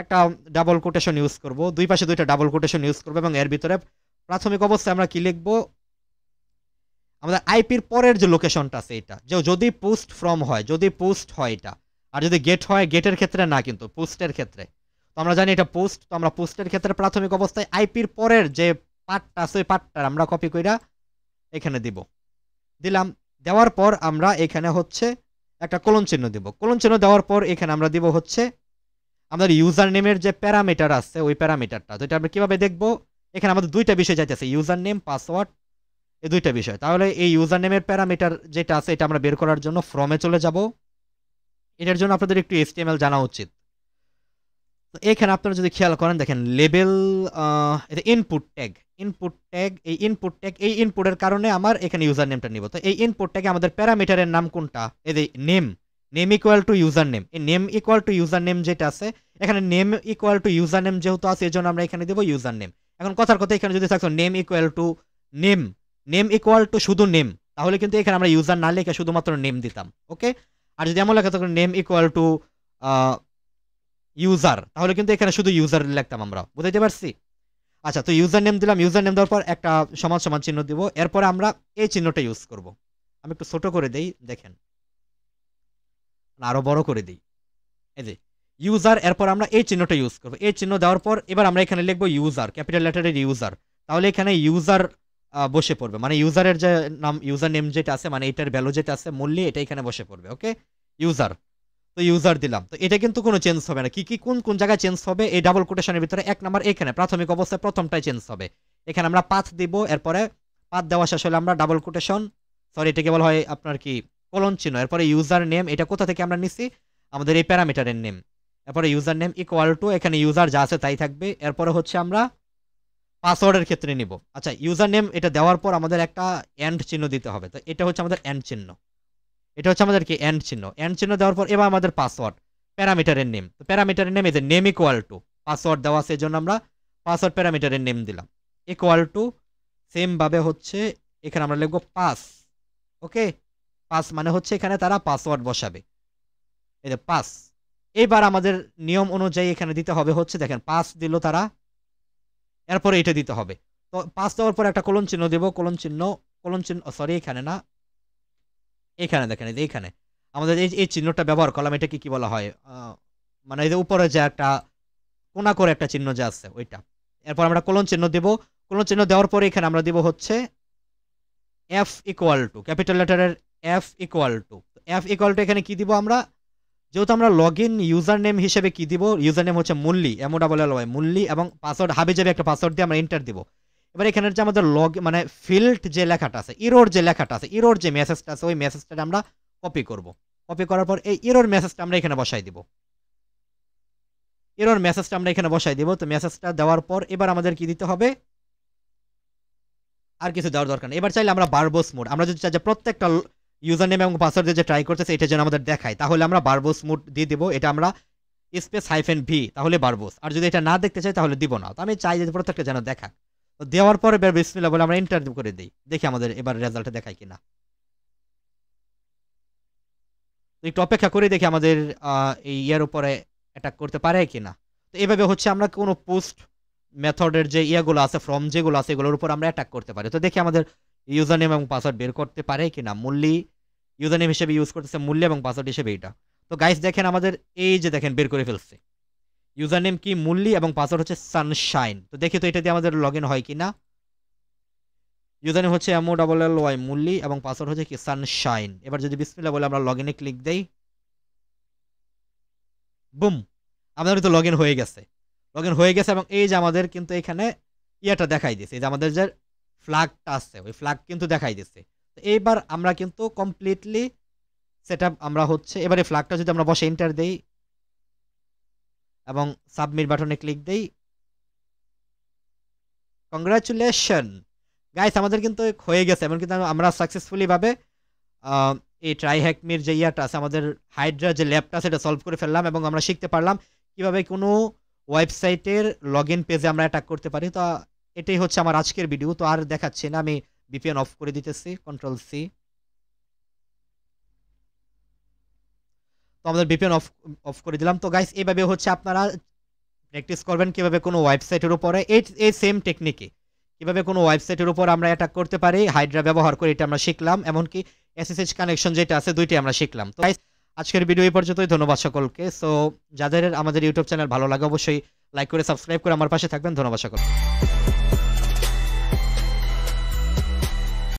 একটা ডাবল কোটেশন ইউজ করব, দুই পাশে দুইটা ডাবল কোটেশন ইউজ করব এবং এর ভিতরে প্রাথমিক অবস্থায় আমরা কি লিখব, আমাদের আইপির পরের যে লোকেশনটা আছে এটা, যে যদি পোস্ট ফ্রম হয়, যদি পোস্ট হয় এটা, আর যদি গেট হয়, গেটের ক্ষেত্রে না কিন্তু পোস্টের ক্ষেত্রে। তো আমরা জানি এটা পোস্ট, তো আমরা পোস্টের ক্ষেত্রে প্রাথমিক অবস্থায় আইপির পরের যে পার্টটা আছে ওই পার্টটা আমরা কপি কইরা এখানে দিব, দিলাম। দেওয়ার পর আমরা এখানে হচ্ছে একটা কোলন চিহ্ন দিব। কোলন চিহ্ন দেওয়ার পর এখানে আমরা দিব হচ্ছে আমাদের ইউজার নেমের যে প্যারামিটার আছে ওই প্যারামিটারটা। তো এটা আমরা কিভাবে দেখব, এখানে আমাদের দুইটা বিষয় চাইতেছে, ইউজার নেম, পাসওয়ার্ড, এই দুইটা বিষয়। তাহলে এই ইউজার নেমের প্যারামিটার যেটা আছে এটা আমরা বের করার জন্য ফর্মে চলে যাব। এটার জন্য আপনাদের একটু HTML জানা উচিত। তো এখানে আপনারা যদি খেয়াল করেন দেখেন লেবেল, এটা ইনপুট ট্যাগ, ইনপুট ট্যাগ, এই ইনপুট ট্যাগ, এই ইনপুটের কারণে আমার এখানে ইউজার নেমটা নিব। তো এই ইনপুট ট্যাগে আমাদের প্যারামিটারের নাম কোনটা, এই যে name, name equal to user name, এই name equal to user name যেটা আছে এখানে, name equal to user name যেহেতু আছে এজন্য আমরা এখানে দেব ইউজার নেম। এখন কথার কথা এখানে যদি থাকতো name equal two name, name equal two শুধু নেম, তাহলে কিন্তু এখানে আমরা ইউজার না লিখে শুধুমাত্র নেম দিতাম, ওকে। আর যদি এমন লেখা থাকতো নেম ইকুয়াল টু ইউজার, তাহলে কিন্তু এখানে শুধু ইউজার লিখতাম আমরা, বুঝাইতে পারছি? আচ্ছা, তো ইউজার নেম দিলাম, ইউজার নেম দেওয়ার পর একটা সমান সমান চিহ্ন দিব, এরপরে আমরা এই চিহ্নটা ইউজ করব। আমি একটু ছোট করে দেই, দেখেন আরো বড় করে দিই, এই যে ইউজার, এরপর আমরা এই চিহ্নটা ইউজ করব। এই চিহ্ন দেওয়ার পর এবার আমরা এখানে লিখবো ইউজার, ক্যাপিটাল লেটারের ইউজার, তাহলে এখানে ইউজার বসে পড়বে, মানে ইউজারের যে নাম, ইউজার নেম যেটা আছে, মানে এটার ভ্যালু যেটা আছে মূল্য, এটা এখানে বসে পড়বে, ওকে। ইউজার, তো ইউজার দিলাম। তো এটা কিন্তু কোনো চেঞ্জ হবে না, কি কি কোন কোন জায়গায় চেঞ্জ হবে, এই ডাবল কোটেশনের ভিতরে এক নাম্বার এখানে প্রাথমিক অবস্থায় প্রথমটাই চেঞ্জ হবে। এখানে আমরা পাথ দিব, এরপরে পাথ দেওয়া শেষ হলে আমরা ডাবল কোটেশন, সরি এটাকে বলা হয় আপনার কি কোলন চিহ্ন, এরপরে ইউজার নেম, এটা কোথা থেকে আমরা নিচ্ছি, আমাদের এই প্যারামিটারের নেম, এরপরে ইউজার নেম ইকুয়াল টু, এখানে ইউজার যা আছে তাই থাকবে, এরপরে হচ্ছে আমরা পাসওয়ার্ডের ক্ষেত্রে নিব। আচ্ছা, ইউজার নেম এটা দেওয়ার পর আমাদের একটা এন্ড চিহ্ন দিতে হবে, তো এটা হচ্ছে আমাদের এন্ড চিহ্ন, এটা হচ্ছে আমাদের কি এন্ড চিহ্ন। এন্ড চিহ্ন দেওয়ার পর এবার আমাদের পাসওয়ার্ড, প্যারামিটারের নেম, তো প্যারামিটারের নেম এই যে নেম ইকুয়াল টু, পাসওয়ার্ড দেওয়া আছে এজন্য আমরা পাসওয়ার্ড প্যারামিটারের নেম দিলাম, ইকুয়াল টু, সেম ভাবে হচ্ছে এখানে আমরা লিখবো পাস, ওকে। পাস মানে হচ্ছে এখানে তারা পাসওয়ার্ড বসাবে, এই যে পাস। এবার আমাদের নিয়ম অনুযায়ী এখানে দিতে হবে হচ্ছে, দেখেন পাস দিল তারা, এরপরে এটা দিতে হবে। তো পাস দেওয়ার পর একটা কোলন চিহ্ন দেব, কোলন চিহ্ন, কোলন চিহ্ন, সরি এখানে না, এখানে দেখেন এই যে এখানে আমাদের এই চিহ্নটা ব্যবহার করলাম, এটাকে কি বলা হয়, মানে এই যে উপরে যে একটা কোনা করে একটা চিহ্ন যে আছে ওইটা। এরপর আমরা কোলন চিহ্ন দেব, কোলন চিহ্ন দেওয়ার পরে এখানে আমরা দিব হচ্ছে এফ ইকুয়াল টু, ক্যাপিটাল লেটারের F equal to. F equal to এখানে কি দিব আমরা, যেহেতু আমরা লগ ইন ইউজার নেম হিসেবে কি দিব, ইউজার নেম হচ্ছে মুল্লি, MOLLY মুল্লি, এবং পাসওয়ার্ড হাবি যাবে একটা পাসওয়ার্ড দিয়ে আমরা এন্টার দিব। এবার এখানে যে আমাদের লগ মানে ফিল্ড যে লেখাটা আছে, ইরোর যে লেখাটা আছে, ইরোর যে মেসেজটা আছে ওই মেসেজটা আমরা কপি করব। কপি করার পর এই ইরোর মেসেজটা আমরা এখানে বসাই দিব, ইরোর মেসেজটা আমরা এখানে বসাই দিব। তো মেসেজটা দেওয়ার পর এবার আমাদের কি দিতে হবে, আর কিছু দেওয়ার দরকার নেই। এবার চাইলে আমরা বারবোস মোড, আমরা যদি চাই যে প্রত্যেকটা ইউজার নেম এবং পাসওয়ার্ড দিয়ে যে ট্রাই করতেছে এটা যেন আমাদের দেখায়, তাহলে আমরা বারবোস মোড দিয়ে দিব, এটা আমরা স্পেস -v, তাহলে বারবোস। আর যদি এটা না দেখতে চাই তাহলে দিব না। তো আমি চাই যে প্রত্যেকটা যেন দেখা। তো দেওয়ার পরে বিসমিল্লাহ বলে আমরা এন্টার করে দিই, দেখি আমাদের এবার রেজাল্ট দেখায় কিনা। একটু অপেক্ষা করে দেখি আমাদের এই ইয়ার উপরে অ্যাটাক করতে পারে কিনা। তো এইভাবে হচ্ছে আমরা কোনো পোস্ট মেথডের যে ইয়াগুলো আছে, ফর্ম যেগুলো আছে এগুলোর উপর আমরা অ্যাটাক করতে পারি। তো দেখি আমাদের ইউজার নেম এবং পাসওয়ার্ড বের করতে পারে কিনা। মূল্যি ইউজার নেম হিসেবে ইউজ করতেছে, মূল্য এবং পাসওয়ার্ড হিসেবে এটা। তো গাইস দেখেন আমাদের এই যে দেখেন বের করে ফেলছে, ইউজার নেম কি মূল্যি এবং পাসওয়ার্ড হচ্ছে সানশাইন। তো দেখি তো এটা দিয়ে আমাদের লগ ইন হয় কিনা। ইউজার নেম হচ্ছে MOLLY মূল্যি এবং পাসওয়ার্ড হচ্ছে কি সানশাইন। এবার যদি বিসমিল্লাহ বলে আমরা লগ ইনে ক্লিক দেই, বুম, আমাদের তো লগ ইন হয়ে গেছে, লগ ইন হয়ে গেছে। এবং এই যে আমাদের কিন্তু এখানে ইয়াটা দেখাই দিচ্ছে, এই যে আমাদের যে ফ্ল্যাগটা আছে ওই ফ্ল্যাগ কিন্তু দেখাই দিচ্ছে। তো এইবার আমরা কিন্তু কমপ্লিটলি সেটআপ আমরা হচ্ছে, এবারে ফ্ল্যাগটা যদি আমরা বসে এন্টার দেই এবং সাবমিট বাটনে ক্লিক দেই, কংগ্রাচুলেশন গাইস, আমাদের কিন্তু হয়ে গেছে। এবং কিন্তু আমরা সাকসেসফুলি ভাবে এই ট্রাই হ্যাকমির যে ইয়াটা আছে, আমাদের হাইড্রা যে ল্যাবটা সেটা সলভ করে ফেললাম। এবং আমরা শিখতে পারলাম কিভাবে কোনো ওয়েবসাইটের লগ ইন পেজে আমরা অ্যাটাক করতে পারি। তো এটাই হচ্ছে আমার আজকের ভিডিও। তো আর দেখাচ্ছি না, আমি VPN অফ করে দিতেছি, Ctrl+C। তো আমাদের VPN অফ করে দিলাম। তো গাইস এইভাবে হচ্ছে আপনারা প্র্যাকটিস করবেন কিভাবে কোনো ওয়েবসাইটের উপরে এই সেম টেকনিকে কিভাবে কোনো ওয়েবসাইটের উপর আমরা অ্যাটাক করতে পারি হাইড্রা ব্যবহার করে, এটা আমরা শিখলাম। এমনকি SSH কানেকশন যেটা আছে দুইটাই আমরা শিখলাম। তো গাইস আজকের ভিডিও এই পর্যন্তই, ধন্যবাদ সকলকে। সো যাদের আমাদের ইউটিউব চ্যানেল ভালো লাগে অবশ্যই লাইক করে সাবস্ক্রাইব করে আমার পাশে থাকবেন। ধন্যবাদ সকলকে।